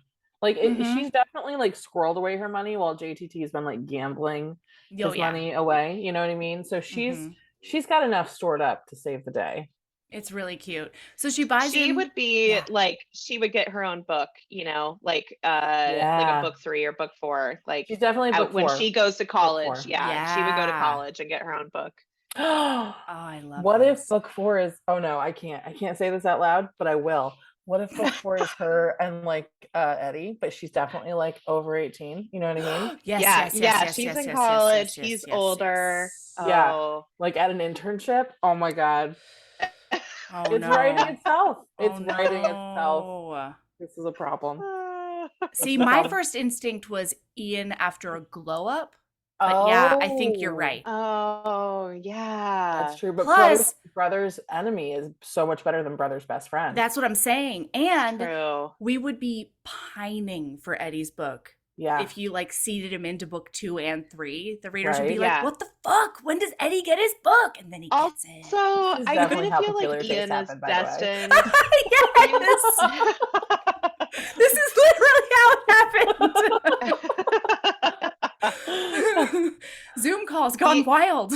[SPEAKER 2] Like
[SPEAKER 1] Mhm.
[SPEAKER 2] she's definitely like squirreled away her money while JTT has been like gambling
[SPEAKER 1] Oh
[SPEAKER 2] his
[SPEAKER 1] yeah.
[SPEAKER 2] money away. You know what I mean? So
[SPEAKER 1] Mhm.
[SPEAKER 2] she's got enough stored up to save the day.
[SPEAKER 1] It's really cute. So she buys
[SPEAKER 3] She
[SPEAKER 1] him.
[SPEAKER 3] would be
[SPEAKER 1] Yeah.
[SPEAKER 3] like, she would get her own book, you know, like a
[SPEAKER 2] Yeah.
[SPEAKER 3] book 3 or book 4, like
[SPEAKER 2] She's definitely book
[SPEAKER 3] out when
[SPEAKER 2] 4.
[SPEAKER 3] she goes to college.
[SPEAKER 2] 4.
[SPEAKER 3] Yeah, she would go to
[SPEAKER 1] Yeah.
[SPEAKER 3] college and get her own book.
[SPEAKER 1] Oh, I love
[SPEAKER 2] What if
[SPEAKER 1] this.
[SPEAKER 2] book 4 is, oh no, I can't say this out loud, but I will. What if book 4 is her and like Eddie, but she's definitely like over 18? You know what I mean?
[SPEAKER 1] Yes,
[SPEAKER 3] Yeah,
[SPEAKER 1] yes, yes,
[SPEAKER 3] yeah,
[SPEAKER 1] yes,
[SPEAKER 3] she's
[SPEAKER 1] yes,
[SPEAKER 3] in
[SPEAKER 1] yes,
[SPEAKER 3] college,
[SPEAKER 1] yes, yes,
[SPEAKER 3] he's
[SPEAKER 1] yes,
[SPEAKER 3] older.
[SPEAKER 1] yes.
[SPEAKER 2] Yeah.
[SPEAKER 3] Oh.
[SPEAKER 2] Like at an internship. Oh my God.
[SPEAKER 1] Oh
[SPEAKER 2] It's writing
[SPEAKER 1] no.
[SPEAKER 2] itself.
[SPEAKER 1] Oh
[SPEAKER 2] It's writing itself.
[SPEAKER 1] no.
[SPEAKER 2] This is a problem.
[SPEAKER 1] See,
[SPEAKER 2] the
[SPEAKER 1] my
[SPEAKER 2] problem.
[SPEAKER 1] first instinct was Ian after a glow up. But yeah, I think you're right.
[SPEAKER 3] Oh, yeah.
[SPEAKER 2] That's true. But
[SPEAKER 1] Plus,
[SPEAKER 2] brother's enemy is so much better than brother's best friend.
[SPEAKER 1] that's what I'm saying. And
[SPEAKER 3] True.
[SPEAKER 1] we would be pining for Eddie's book.
[SPEAKER 2] Yeah.
[SPEAKER 1] If you like seeded him into book 2 and 3, the readers would
[SPEAKER 2] Right.
[SPEAKER 1] be like,
[SPEAKER 3] Yeah.
[SPEAKER 1] "What the fuck? When does Eddie get his book?" And then he gets it.
[SPEAKER 3] So
[SPEAKER 2] This is
[SPEAKER 3] I
[SPEAKER 2] definitely
[SPEAKER 3] kind
[SPEAKER 2] how
[SPEAKER 3] of feel like
[SPEAKER 2] Popular Taste
[SPEAKER 3] Ian is
[SPEAKER 2] happened, by the way.
[SPEAKER 3] destined.
[SPEAKER 1] Yes. This is literally how it happened. Zoom calls gone wild.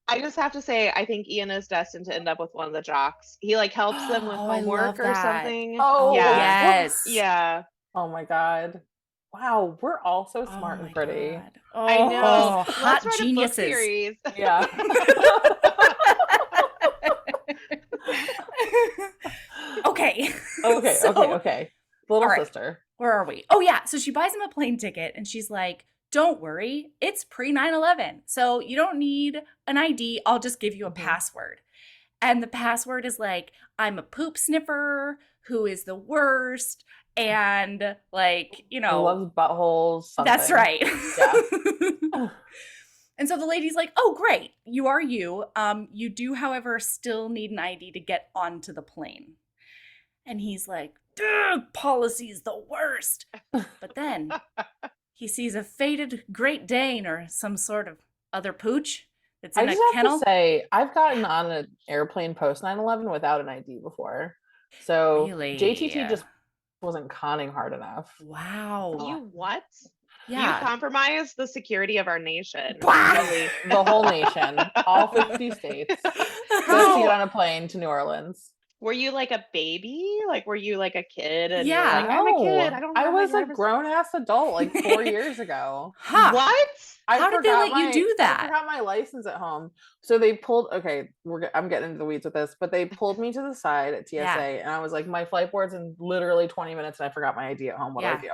[SPEAKER 3] I just have to say, I think Ian is destined to end up with one of the jocks. He like helps them with
[SPEAKER 1] Oh, I
[SPEAKER 3] homework
[SPEAKER 1] love
[SPEAKER 3] or
[SPEAKER 1] that.
[SPEAKER 3] something.
[SPEAKER 2] Oh,
[SPEAKER 3] yeah.
[SPEAKER 1] Yes.
[SPEAKER 3] Yeah.
[SPEAKER 2] Oh my God. Wow, we're all so
[SPEAKER 1] Oh
[SPEAKER 2] smart
[SPEAKER 1] my
[SPEAKER 2] and pretty.
[SPEAKER 1] God.
[SPEAKER 3] I know.
[SPEAKER 1] Oh,
[SPEAKER 3] Let's
[SPEAKER 1] hot
[SPEAKER 3] write
[SPEAKER 1] geniuses.
[SPEAKER 3] a book series.
[SPEAKER 2] Yeah.
[SPEAKER 1] Okay.
[SPEAKER 2] Okay,
[SPEAKER 1] So-
[SPEAKER 2] okay. Little
[SPEAKER 1] all right.
[SPEAKER 2] sister.
[SPEAKER 1] Where are we? Oh, yeah. So she buys him a plane ticket and she's like, "Don't worry, it's pre 9/11. So you don't need an ID. I'll just give you a
[SPEAKER 2] Mhm.
[SPEAKER 1] password." And the password is like, "I'm a poop sniffer who is the worst." And like,
[SPEAKER 2] He loves buttholes.
[SPEAKER 1] that's
[SPEAKER 2] something.
[SPEAKER 1] right.
[SPEAKER 2] Yeah.
[SPEAKER 1] And so the lady's like, "Oh, great. You are you. You do, however, still need an ID to get onto the plane." And he's like, "Dude, policy's the worst." But then he sees a faded Great Dane or some sort of other pooch that's
[SPEAKER 2] I
[SPEAKER 1] in a
[SPEAKER 2] just have
[SPEAKER 1] kennel.
[SPEAKER 2] to say, I've gotten on an airplane post 9/11 without an ID before. So
[SPEAKER 1] Really?
[SPEAKER 2] JTT just wasn't conning hard enough.
[SPEAKER 1] Wow.
[SPEAKER 3] You what?
[SPEAKER 1] Yeah.
[SPEAKER 3] You compromised the security of our nation.
[SPEAKER 1] Bah!
[SPEAKER 3] Really.
[SPEAKER 2] The whole nation, all 50 states, just to get on a plane to New Orleans.
[SPEAKER 3] Were you like a baby? Like, were you like a kid? And
[SPEAKER 1] Yeah.
[SPEAKER 3] you're like, I'm a kid. I don't have my
[SPEAKER 2] was a
[SPEAKER 3] driver's-
[SPEAKER 2] grown-ass adult like 4 years ago.
[SPEAKER 1] Huh.
[SPEAKER 3] What?
[SPEAKER 1] How did they let you do that?
[SPEAKER 2] I forgot my license at home. So they pulled, okay, I'm getting into the weeds with this, but they pulled me to the side at TSA
[SPEAKER 1] Yeah.
[SPEAKER 2] and I was like, my flight board's in literally 20 minutes and I forgot my ID at home. What do I
[SPEAKER 1] Yeah.
[SPEAKER 2] do?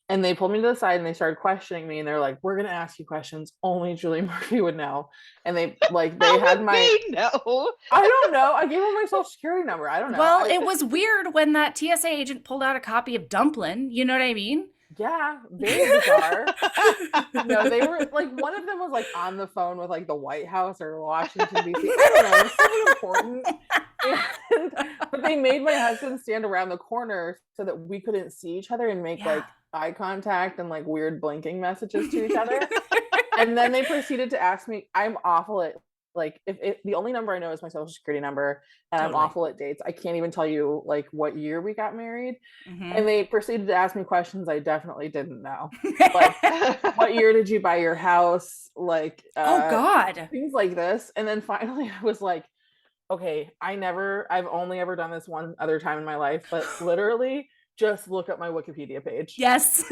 [SPEAKER 2] And they pulled me to the side and they started questioning me and they're like, "We're going to ask you questions only Julie Murphy would know." And they
[SPEAKER 3] How
[SPEAKER 2] had
[SPEAKER 3] would
[SPEAKER 2] my,
[SPEAKER 3] they know?
[SPEAKER 2] I don't know. I gave them my social security number. I don't know.
[SPEAKER 1] Well, it was weird when that TSA agent pulled out a copy of Dumplin'. You know what I mean?
[SPEAKER 2] Yeah, very bizarre. No, they were like, one of them was like on the phone with like the White House or Washington DC. I don't know, it was something important. But they made my husband stand around the corner so that we couldn't see each other and make like eye contact and like weird blinking messages to each other. And then they proceeded to ask me, I'm awful at like, if the only number I know is my social security number, and
[SPEAKER 1] Totally.
[SPEAKER 2] I'm awful at dates. I can't even tell you like what year we got married.
[SPEAKER 1] Mhm.
[SPEAKER 2] And they proceeded to ask me questions I definitely didn't know. Like, what year did you buy your house? Like,
[SPEAKER 1] Oh God.
[SPEAKER 2] things like this. And then finally I was like, okay, I've only ever done this one other time in my life, but literally just look up my Wikipedia page.
[SPEAKER 1] Yes.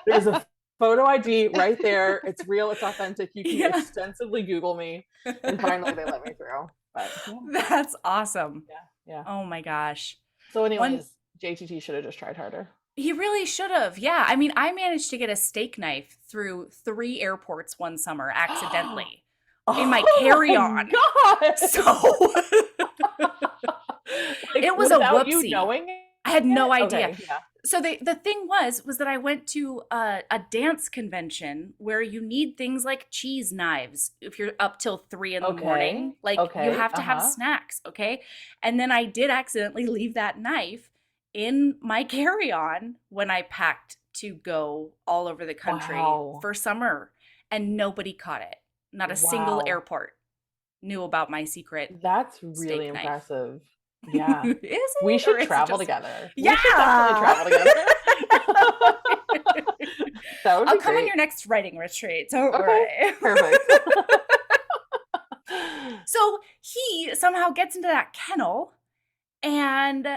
[SPEAKER 2] There's a photo ID right there. It's real, it's authentic. You can
[SPEAKER 1] Yeah.
[SPEAKER 2] extensively Google me. And finally they let me through. But yeah.
[SPEAKER 1] That's awesome.
[SPEAKER 2] Yeah.
[SPEAKER 1] Oh my gosh.
[SPEAKER 2] So anyways, JTT should have just tried harder.
[SPEAKER 1] He really should have. Yeah. I mean, I managed to get a steak knife through 3 airports one summer accidentally in my carry-on.
[SPEAKER 2] God.
[SPEAKER 1] So it was a
[SPEAKER 2] without you
[SPEAKER 1] whoopsie.
[SPEAKER 2] knowing it?
[SPEAKER 1] I had no idea.
[SPEAKER 2] Okay, yeah.
[SPEAKER 1] So the thing was that I went to a dance convention where you need things like cheese knives if you're up till 3 in the morning. Like
[SPEAKER 2] okay,
[SPEAKER 1] you have to have
[SPEAKER 2] uh-huh.
[SPEAKER 1] snacks, okay? And then I did accidentally leave that knife in my carry-on when I packed to go all over the country
[SPEAKER 2] Wow.
[SPEAKER 1] for summer, and nobody caught it. Not a single
[SPEAKER 2] Wow.
[SPEAKER 1] airport knew about my secret.
[SPEAKER 2] That's really
[SPEAKER 1] Steak knife.
[SPEAKER 2] impressive. Yeah.
[SPEAKER 1] Is it?
[SPEAKER 2] We
[SPEAKER 1] Or
[SPEAKER 2] should
[SPEAKER 1] is it
[SPEAKER 2] travel
[SPEAKER 1] just-
[SPEAKER 2] together.
[SPEAKER 1] Yeah.
[SPEAKER 2] We should definitely travel together. That would
[SPEAKER 1] I'll
[SPEAKER 2] be
[SPEAKER 1] come on
[SPEAKER 2] great.
[SPEAKER 1] your next writing retreat. Don't
[SPEAKER 2] Okay,
[SPEAKER 1] worry.
[SPEAKER 2] Perfect.
[SPEAKER 1] So he somehow gets into that kennel and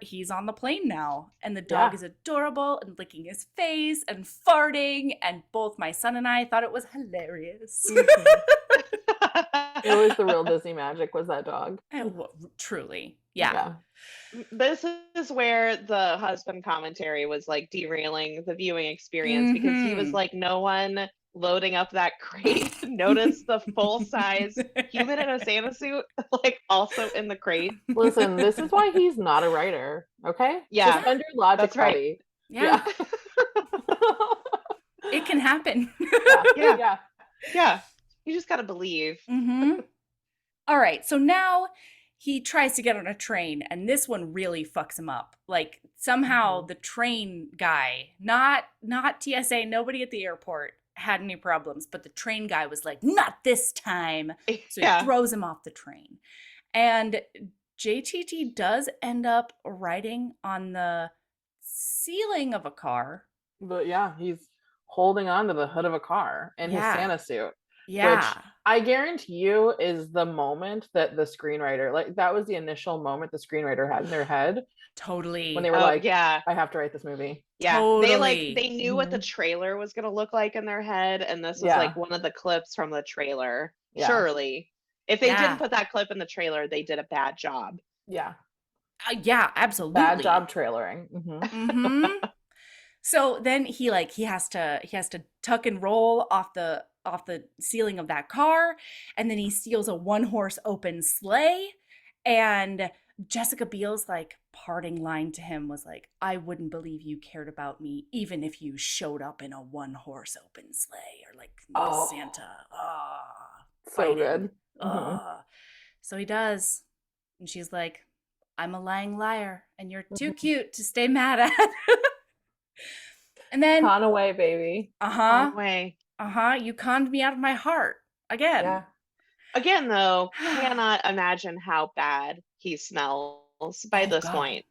[SPEAKER 1] he's on the plane now. And the dog
[SPEAKER 2] Yeah.
[SPEAKER 1] is adorable and licking his face and farting. And both my son and I thought it was hilarious.
[SPEAKER 2] It was the real Disney magic, was that dog.
[SPEAKER 1] And truly. Yeah.
[SPEAKER 3] This is where the husband commentary was like derailing the viewing experience because he was
[SPEAKER 1] Mm-hmm.
[SPEAKER 3] like, no one loading up that crate noticed the full size human in a Santa suit, like also in the crate.
[SPEAKER 2] Listen, this is why he's not a writer. Okay,
[SPEAKER 3] Yeah,
[SPEAKER 2] suspend your logic,
[SPEAKER 3] that's right.
[SPEAKER 2] buddy.
[SPEAKER 1] Yeah.
[SPEAKER 2] Yeah.
[SPEAKER 1] It can happen.
[SPEAKER 2] Yeah.
[SPEAKER 3] Yeah.
[SPEAKER 2] Yeah.
[SPEAKER 3] Yeah. You just gotta believe.
[SPEAKER 1] Mm-hmm. All right. So now he tries to get on a train, and this one really fucks him up. Like somehow
[SPEAKER 2] Mhm.
[SPEAKER 1] the train guy, not TSA, nobody at the airport had any problems, but the train guy was like, not this time. So he
[SPEAKER 3] Yeah.
[SPEAKER 1] throws him off the train. And JTT does end up riding on the ceiling of a car.
[SPEAKER 2] But yeah, he's holding on to the hood of a car in his
[SPEAKER 1] Yeah.
[SPEAKER 2] Santa suit, which
[SPEAKER 1] Yeah.
[SPEAKER 2] I guarantee you is the moment that the screenwriter, like that was the initial moment the screenwriter had in their head
[SPEAKER 1] Totally.
[SPEAKER 2] when they were
[SPEAKER 3] Oh,
[SPEAKER 2] like,
[SPEAKER 3] yeah.
[SPEAKER 2] I have to write this movie.
[SPEAKER 3] Yeah.
[SPEAKER 1] Totally.
[SPEAKER 3] They knew what the
[SPEAKER 2] Mhm.
[SPEAKER 3] trailer was gonna look like in their head, and this was
[SPEAKER 2] Yeah.
[SPEAKER 3] like one of the clips from the trailer.
[SPEAKER 2] Yeah.
[SPEAKER 3] Surely. If they
[SPEAKER 1] Yeah.
[SPEAKER 3] didn't put that clip in the trailer, they did a bad job.
[SPEAKER 2] Yeah.
[SPEAKER 1] Yeah, absolutely.
[SPEAKER 2] Bad job trailering.
[SPEAKER 1] Mm-hmm. So then he has to tuck and roll off the ceiling of that car, and then he steals a one-horse open sleigh, and Jessica Biel's like parting line to him was like, I wouldn't believe you cared about me even if you showed up in a one-horse open sleigh, or like
[SPEAKER 2] Oh.
[SPEAKER 1] Santa.
[SPEAKER 2] So
[SPEAKER 1] Fighting.
[SPEAKER 2] good. Mhm.
[SPEAKER 1] So he does. And she's like, I'm a lying liar, and you're too cute to stay mad at. And then,
[SPEAKER 2] Conaway, baby.
[SPEAKER 3] Way.
[SPEAKER 1] you conned me out of my heart again.
[SPEAKER 2] Yeah.
[SPEAKER 3] Again, though, cannot imagine how bad he smells by
[SPEAKER 1] Oh,
[SPEAKER 3] this
[SPEAKER 1] God.
[SPEAKER 3] point.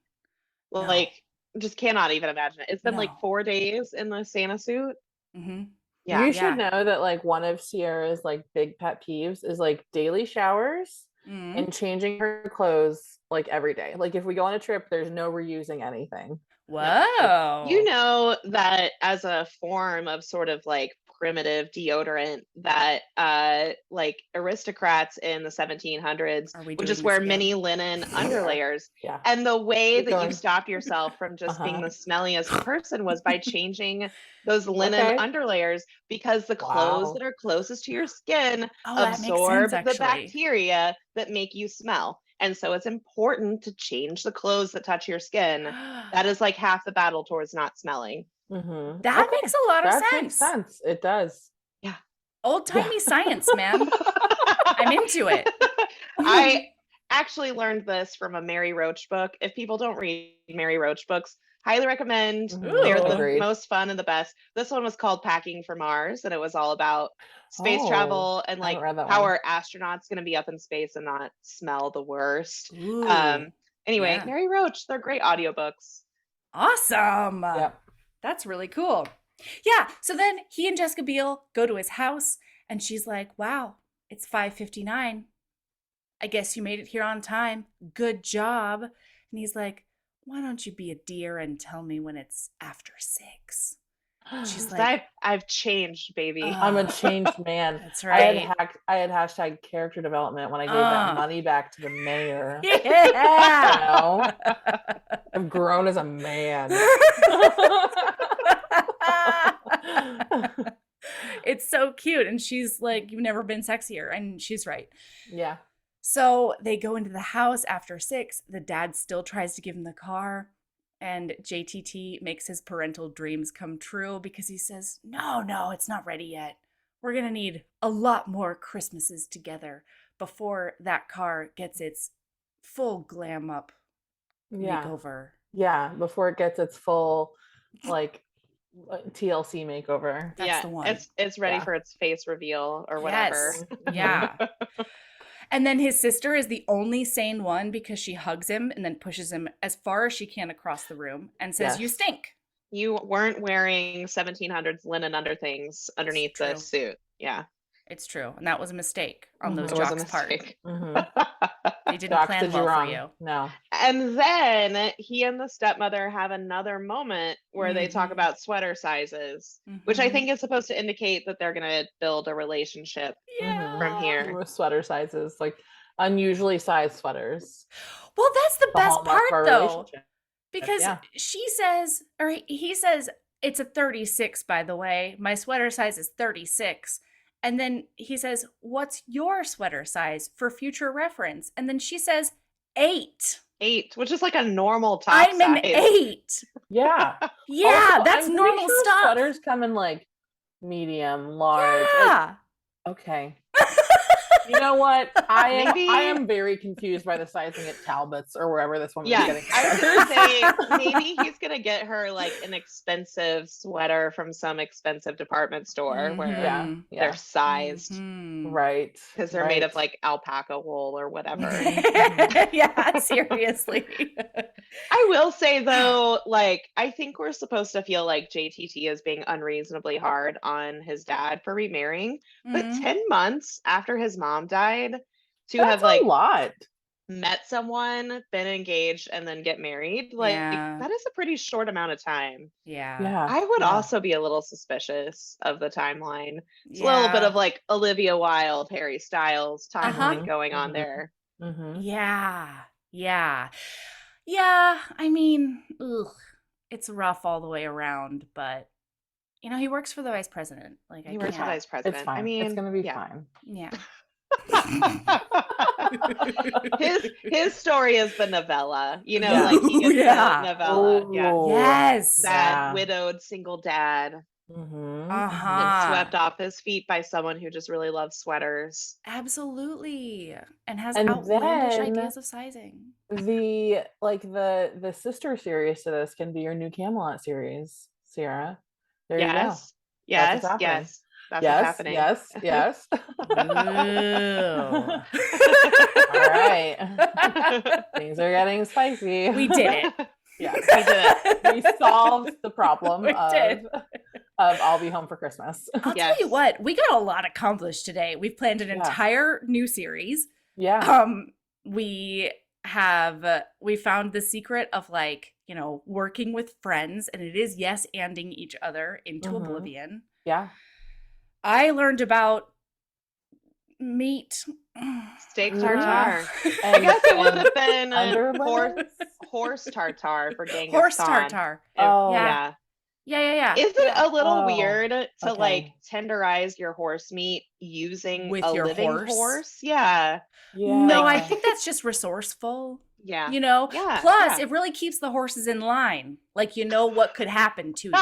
[SPEAKER 1] No.
[SPEAKER 3] Like, just cannot even imagine it. It's been
[SPEAKER 1] No.
[SPEAKER 3] like 4 days in the Santa suit.
[SPEAKER 1] Mm-hmm.
[SPEAKER 3] Yeah.
[SPEAKER 2] You should know that like one of Sierra's like big pet peeves is like daily showers
[SPEAKER 1] Mm-hmm.
[SPEAKER 2] and changing her clothes like every day. Like if we go on a trip, there's no reusing anything.
[SPEAKER 1] Whoa.
[SPEAKER 3] You know that as a form of sort of like primitive deodorant that like aristocrats in the 1700s
[SPEAKER 1] Are we
[SPEAKER 3] would
[SPEAKER 1] doing
[SPEAKER 3] just
[SPEAKER 1] this
[SPEAKER 3] wear
[SPEAKER 1] again?
[SPEAKER 3] mini linen underlayers.
[SPEAKER 2] Yeah.
[SPEAKER 3] And the way
[SPEAKER 2] Keep
[SPEAKER 3] that
[SPEAKER 2] going.
[SPEAKER 3] you stopped yourself from just being
[SPEAKER 2] Uh-huh.
[SPEAKER 3] the smelliest person was by changing those linen
[SPEAKER 2] Okay.
[SPEAKER 3] underlayers, because the clothes
[SPEAKER 2] Wow.
[SPEAKER 3] that are closest to your skin
[SPEAKER 1] Oh, that makes
[SPEAKER 3] absorb
[SPEAKER 1] sense,
[SPEAKER 3] the
[SPEAKER 1] actually.
[SPEAKER 3] bacteria that make you smell. And so it's important to change the clothes that touch your skin. That is like half the battle towards not smelling.
[SPEAKER 2] Mhm.
[SPEAKER 1] That
[SPEAKER 2] Okay.
[SPEAKER 1] makes a lot of
[SPEAKER 2] That
[SPEAKER 1] sense.
[SPEAKER 2] makes sense. It does.
[SPEAKER 1] Old-timey science, man. I'm into it.
[SPEAKER 3] I actually learned this from a Mary Roach book. If people don't read Mary Roach books, highly recommend.
[SPEAKER 2] Mhm.
[SPEAKER 3] They're the
[SPEAKER 2] Agreed.
[SPEAKER 3] most fun and the best. This one was called Packing for Mars, and it was all about space
[SPEAKER 2] Oh,
[SPEAKER 3] travel and
[SPEAKER 2] I haven't
[SPEAKER 3] like
[SPEAKER 2] read that
[SPEAKER 3] how
[SPEAKER 2] one.
[SPEAKER 3] are astronauts going to be up in space and not smell the worst.
[SPEAKER 1] Ooh.
[SPEAKER 3] Anyway,
[SPEAKER 1] Yeah.
[SPEAKER 3] Mary Roach, they're great audiobooks.
[SPEAKER 1] Awesome.
[SPEAKER 2] Yep.
[SPEAKER 1] That's really cool. Yeah. So then he and Jessica Biel go to his house, and she's like, wow, it's 5:59. I guess you made it here on time. Good job. And he's like, why don't you be a dear and tell me when it's after 6? She's like,
[SPEAKER 3] I've changed, baby.
[SPEAKER 2] I'm a changed man.
[SPEAKER 1] That's
[SPEAKER 2] I
[SPEAKER 1] right.
[SPEAKER 2] had hashtag character development when I gave that money back to the mayor.
[SPEAKER 1] Yeah.
[SPEAKER 2] You know? I've grown as a man.
[SPEAKER 1] It's so cute. And she's like, you've never been sexier. And she's right.
[SPEAKER 2] Yeah.
[SPEAKER 1] So they go into the house after 6. The dad still tries to give him the car. And JTT makes his parental dreams come true because he says, no, it's not ready yet. We're going to need a lot more Christmases together before that car gets its full glam up
[SPEAKER 2] Yeah.
[SPEAKER 1] makeover.
[SPEAKER 2] Yeah. Before it gets its full like TLC makeover.
[SPEAKER 1] That's the one.
[SPEAKER 3] It's ready
[SPEAKER 2] Yeah.
[SPEAKER 3] for its face reveal or whatever.
[SPEAKER 1] Yes. Yeah. And then his sister is the only sane one because she hugs him and then pushes him as far as she can across the room and says, you
[SPEAKER 2] Yes.
[SPEAKER 1] stink.
[SPEAKER 3] You weren't wearing 1700s linen underthings underneath the
[SPEAKER 1] true.
[SPEAKER 3] suit. Yeah.
[SPEAKER 1] It's true. And that was a mistake on
[SPEAKER 2] Mhm.
[SPEAKER 1] those
[SPEAKER 3] It was a
[SPEAKER 1] jocks' part.
[SPEAKER 3] mistake.
[SPEAKER 2] Mhm.
[SPEAKER 1] They didn't
[SPEAKER 2] Doc
[SPEAKER 1] plan
[SPEAKER 2] did you
[SPEAKER 1] well
[SPEAKER 2] wrong.
[SPEAKER 1] for you.
[SPEAKER 2] No.
[SPEAKER 3] And then he and the stepmother have another moment where they talk
[SPEAKER 1] Mhm.
[SPEAKER 3] about sweater sizes, which I
[SPEAKER 1] Mhm.
[SPEAKER 3] think is supposed to indicate that they're going to build a relationship
[SPEAKER 1] Yeah.
[SPEAKER 3] from here.
[SPEAKER 2] With sweater sizes. Like unusually sized sweaters.
[SPEAKER 1] Well, that's the
[SPEAKER 2] The
[SPEAKER 1] best
[SPEAKER 2] hallmark of our
[SPEAKER 1] part though,
[SPEAKER 2] relationship.
[SPEAKER 1] because
[SPEAKER 2] Yeah.
[SPEAKER 1] she says, or he says, it's a 36, by the way. My sweater size is 36. And then he says, what's your sweater size for future reference? And then she says, 8.
[SPEAKER 3] 8, which is like a normal top
[SPEAKER 1] I'm an
[SPEAKER 3] size.
[SPEAKER 1] 8.
[SPEAKER 2] Yeah.
[SPEAKER 1] Yeah,
[SPEAKER 2] Also,
[SPEAKER 1] that's
[SPEAKER 2] I'm pretty
[SPEAKER 1] normal
[SPEAKER 2] sure
[SPEAKER 1] stuff.
[SPEAKER 2] Sweaters come in like medium, large. like,
[SPEAKER 1] Yeah.
[SPEAKER 2] okay. You know what? I
[SPEAKER 3] Maybe-
[SPEAKER 2] am very confused by the sizing at Talbot's or wherever this woman is
[SPEAKER 3] Yeah,
[SPEAKER 2] getting
[SPEAKER 3] I was
[SPEAKER 2] sweaters.
[SPEAKER 3] gonna say maybe he's gonna get her like an expensive sweater from some expensive department store where
[SPEAKER 2] Yeah.
[SPEAKER 1] Mhm.
[SPEAKER 2] Yeah.
[SPEAKER 3] they're sized
[SPEAKER 1] Mhm.
[SPEAKER 2] Right.
[SPEAKER 3] because they're made of
[SPEAKER 2] right.
[SPEAKER 3] like alpaca wool or whatever.
[SPEAKER 1] Yeah, seriously.
[SPEAKER 3] I will say though, like I think we're supposed to feel like JTT is being unreasonably hard on his dad for remarrying, but
[SPEAKER 1] Mhm.
[SPEAKER 3] 10 months after his mom died to
[SPEAKER 2] That's
[SPEAKER 3] have like
[SPEAKER 2] a lot.
[SPEAKER 3] met someone, been engaged, and then get married, like
[SPEAKER 1] Yeah.
[SPEAKER 3] that is a pretty short amount of time.
[SPEAKER 1] Yeah.
[SPEAKER 2] Yeah.
[SPEAKER 3] I would
[SPEAKER 2] yeah.
[SPEAKER 3] also be a little suspicious of the timeline. It's a little bit
[SPEAKER 1] Yeah.
[SPEAKER 3] of like Olivia Wilde, Harry Styles timeline
[SPEAKER 1] Uh-huh.
[SPEAKER 3] going on
[SPEAKER 2] Mhm.
[SPEAKER 3] there.
[SPEAKER 2] Mhm.
[SPEAKER 1] Yeah. Yeah. Yeah. I mean, ugh, it's rough all the way around, but you know, he works for the vice president. Like, I
[SPEAKER 3] He works for
[SPEAKER 1] can't.
[SPEAKER 3] vice president.
[SPEAKER 2] It's fine.
[SPEAKER 3] I mean,
[SPEAKER 2] it's gonna be
[SPEAKER 3] yeah.
[SPEAKER 2] fine.
[SPEAKER 1] Yeah.
[SPEAKER 3] his story is the novella, you know,
[SPEAKER 2] Yeah.
[SPEAKER 3] like he gets
[SPEAKER 1] Yeah.
[SPEAKER 3] the novella. Yeah.
[SPEAKER 2] Oh,
[SPEAKER 1] Yes.
[SPEAKER 3] Sad,
[SPEAKER 2] Yeah.
[SPEAKER 3] widowed, single dad,
[SPEAKER 2] mhm,
[SPEAKER 1] Uh-huh.
[SPEAKER 3] and swept off his feet by someone who just really loves sweaters.
[SPEAKER 1] Absolutely. And has
[SPEAKER 2] And
[SPEAKER 1] outlandish
[SPEAKER 2] then-
[SPEAKER 1] ideas of sizing.
[SPEAKER 2] The the sister series to this can be your new Camelot series, Sierra. There you go.
[SPEAKER 3] Yes.
[SPEAKER 2] That's
[SPEAKER 3] Yes.
[SPEAKER 2] what's happening.
[SPEAKER 3] Yes. That's what's
[SPEAKER 2] Yes,
[SPEAKER 3] happening.
[SPEAKER 2] yes, yes.
[SPEAKER 1] Ooh.
[SPEAKER 2] All right. Things are getting spicy.
[SPEAKER 1] We did it.
[SPEAKER 2] Yeah.
[SPEAKER 3] We did it.
[SPEAKER 2] We solved the problem
[SPEAKER 1] We did.
[SPEAKER 2] of I'll be home for Christmas.
[SPEAKER 1] I'll tell
[SPEAKER 3] Yes.
[SPEAKER 1] you what, we got a lot accomplished today. We've planned an
[SPEAKER 2] Yeah.
[SPEAKER 1] entire new series.
[SPEAKER 2] Yeah.
[SPEAKER 1] We found the secret of, like, you know, working with friends, and it is yes anding each other into
[SPEAKER 2] Mhm.
[SPEAKER 1] oblivion.
[SPEAKER 2] Yeah.
[SPEAKER 1] I learned about meat.
[SPEAKER 3] Steak
[SPEAKER 2] Yeah.
[SPEAKER 3] tartare. I
[SPEAKER 2] And-
[SPEAKER 3] guess it would
[SPEAKER 2] and
[SPEAKER 3] have been
[SPEAKER 2] underwomen's?
[SPEAKER 3] horse tartare for Genghis
[SPEAKER 1] Horse
[SPEAKER 3] Khan.
[SPEAKER 1] tartare.
[SPEAKER 2] Oh,
[SPEAKER 3] Yeah.
[SPEAKER 1] Yeah.
[SPEAKER 3] Is it a little
[SPEAKER 2] Oh,
[SPEAKER 3] weird to like
[SPEAKER 2] okay.
[SPEAKER 3] tenderize your horse meat using
[SPEAKER 1] With
[SPEAKER 3] a
[SPEAKER 1] your
[SPEAKER 3] living
[SPEAKER 1] horse?
[SPEAKER 3] horse? Yeah.
[SPEAKER 2] Yeah.
[SPEAKER 1] No, I think that's just resourceful.
[SPEAKER 3] Yeah.
[SPEAKER 1] You know?
[SPEAKER 3] Yeah,
[SPEAKER 1] Plus,
[SPEAKER 3] yeah.
[SPEAKER 1] it really keeps the horses in line. Like, you know what could happen to you.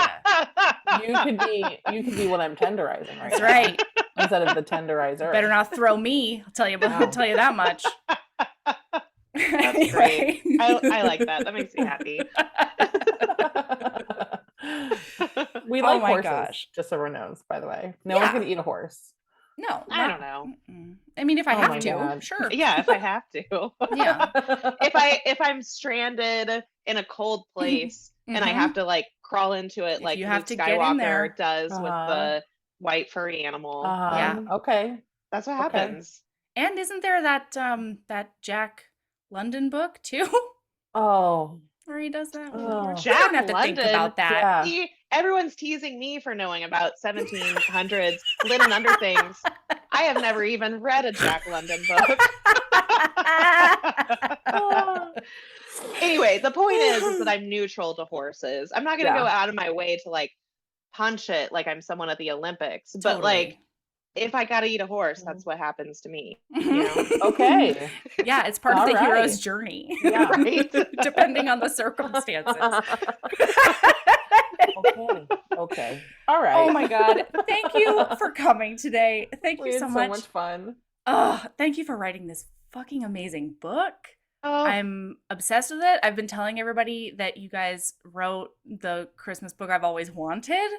[SPEAKER 2] You could be what I'm tenderizing right
[SPEAKER 1] That's
[SPEAKER 2] now,
[SPEAKER 1] right.
[SPEAKER 2] instead of the tenderizer.
[SPEAKER 1] Better not throw me. I'll tell you,
[SPEAKER 2] Wow.
[SPEAKER 1] I'll tell you that much.
[SPEAKER 3] That's great. I like that. That makes me happy.
[SPEAKER 2] We
[SPEAKER 1] Oh
[SPEAKER 2] like
[SPEAKER 1] my
[SPEAKER 2] horses,
[SPEAKER 1] gosh.
[SPEAKER 2] just so everyone knows, by the way. No one's
[SPEAKER 1] Yeah.
[SPEAKER 2] gonna eat a horse.
[SPEAKER 1] No,
[SPEAKER 3] I don't know.
[SPEAKER 1] Mm-mm. I mean, if I
[SPEAKER 2] Oh
[SPEAKER 1] have
[SPEAKER 2] my
[SPEAKER 1] to,
[SPEAKER 2] God.
[SPEAKER 1] sure.
[SPEAKER 3] Yeah, if I have to.
[SPEAKER 1] Yeah.
[SPEAKER 3] If I'm stranded in a cold place and I
[SPEAKER 1] Mhm.
[SPEAKER 3] have to like crawl into it
[SPEAKER 1] If
[SPEAKER 3] like
[SPEAKER 1] you have
[SPEAKER 3] Luke
[SPEAKER 1] to get in
[SPEAKER 3] Skywalker
[SPEAKER 1] there.
[SPEAKER 3] does with
[SPEAKER 2] Uh-huh.
[SPEAKER 3] the white furry animal.
[SPEAKER 1] Yeah.
[SPEAKER 2] Okay.
[SPEAKER 3] That's what
[SPEAKER 2] Okay.
[SPEAKER 3] happens.
[SPEAKER 1] And isn't there that Jack London book too,
[SPEAKER 2] Oh.
[SPEAKER 1] where he does that? with the
[SPEAKER 2] Oh.
[SPEAKER 1] horse?
[SPEAKER 3] Jack
[SPEAKER 1] we don't have to think
[SPEAKER 3] London?
[SPEAKER 1] about that.
[SPEAKER 2] Yeah.
[SPEAKER 3] See, everyone's teasing me for knowing about 1700s linen under things. I have never even read a Jack London book. Anyway, the point is that I'm neutral to horses. I'm not going to
[SPEAKER 2] Yeah.
[SPEAKER 3] go out of my way to like punch it like I'm someone at the Olympics, but like if I got to eat a horse, that's what happens to me. You know?
[SPEAKER 2] Okay.
[SPEAKER 1] Yeah, it's part of
[SPEAKER 2] All
[SPEAKER 1] the hero's
[SPEAKER 2] right.
[SPEAKER 1] journey,
[SPEAKER 2] Yeah.
[SPEAKER 3] Right?
[SPEAKER 1] depending on the circumstances.
[SPEAKER 2] Okay. Okay. All right.
[SPEAKER 1] Oh my God. Thank you for coming today. Thank
[SPEAKER 2] We
[SPEAKER 1] you
[SPEAKER 2] had
[SPEAKER 1] so
[SPEAKER 2] so
[SPEAKER 1] much.
[SPEAKER 2] much fun.
[SPEAKER 1] Oh, thank you for writing this fucking amazing book.
[SPEAKER 3] Oh,
[SPEAKER 1] I'm obsessed with it. I've been telling everybody that you guys wrote the Christmas book I've always wanted.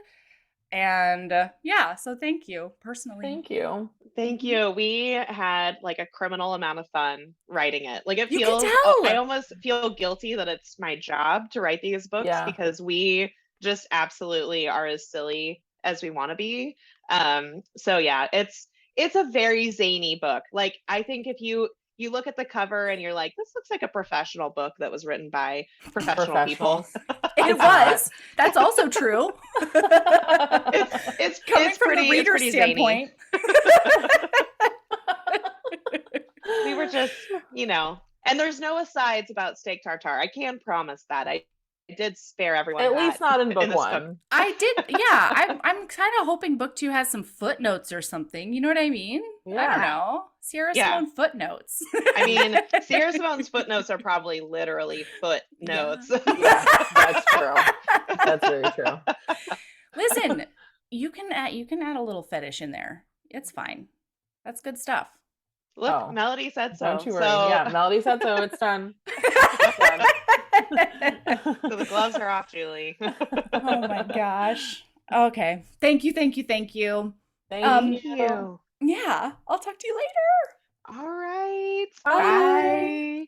[SPEAKER 1] And yeah, so thank you personally.
[SPEAKER 2] Thank you.
[SPEAKER 3] thank you. We had like a criminal amount of fun writing it. Like it
[SPEAKER 1] You can
[SPEAKER 3] feels,
[SPEAKER 1] tell.
[SPEAKER 3] I almost feel guilty that it's my job to write these books
[SPEAKER 2] Yeah.
[SPEAKER 3] because we just absolutely are as silly as we want to be. So yeah, it's a very zany book. Like I think if you look at the cover and you're like, this looks like a professional book that was written by professional people.
[SPEAKER 2] Professionals.
[SPEAKER 1] It was. That's also true.
[SPEAKER 3] It's
[SPEAKER 1] Coming
[SPEAKER 3] it's
[SPEAKER 1] from
[SPEAKER 3] pretty
[SPEAKER 1] the reader's
[SPEAKER 3] it's pretty zany.
[SPEAKER 1] standpoint.
[SPEAKER 3] We were just, and there's no asides about steak tartare. I can promise that. I did spare everyone
[SPEAKER 2] At
[SPEAKER 3] that
[SPEAKER 2] least not in book
[SPEAKER 3] this book.
[SPEAKER 2] one.
[SPEAKER 1] I did, yeah. I'm kind of hoping book 2 has some footnotes or something. You know what I mean? I don't
[SPEAKER 2] Yeah.
[SPEAKER 1] know. Sierra
[SPEAKER 3] Yeah.
[SPEAKER 1] Simone footnotes.
[SPEAKER 3] I mean, Sierra Simone's footnotes are probably literally footnotes.
[SPEAKER 2] Yeah, that's true. That's very true.
[SPEAKER 1] Listen, you can add a little fetish in there. It's fine. That's good stuff.
[SPEAKER 3] Look,
[SPEAKER 2] Oh,
[SPEAKER 3] Melody said so.
[SPEAKER 2] Don't you worry.
[SPEAKER 3] So,
[SPEAKER 2] Yeah, Melody said so. It's done.
[SPEAKER 3] so the gloves are off, Julie.
[SPEAKER 1] Oh my gosh. Okay. Thank you.
[SPEAKER 2] Thank
[SPEAKER 3] Thank
[SPEAKER 2] you.
[SPEAKER 3] you.
[SPEAKER 1] Yeah, I'll talk to you later.
[SPEAKER 3] All right.
[SPEAKER 2] Bye.
[SPEAKER 3] Bye.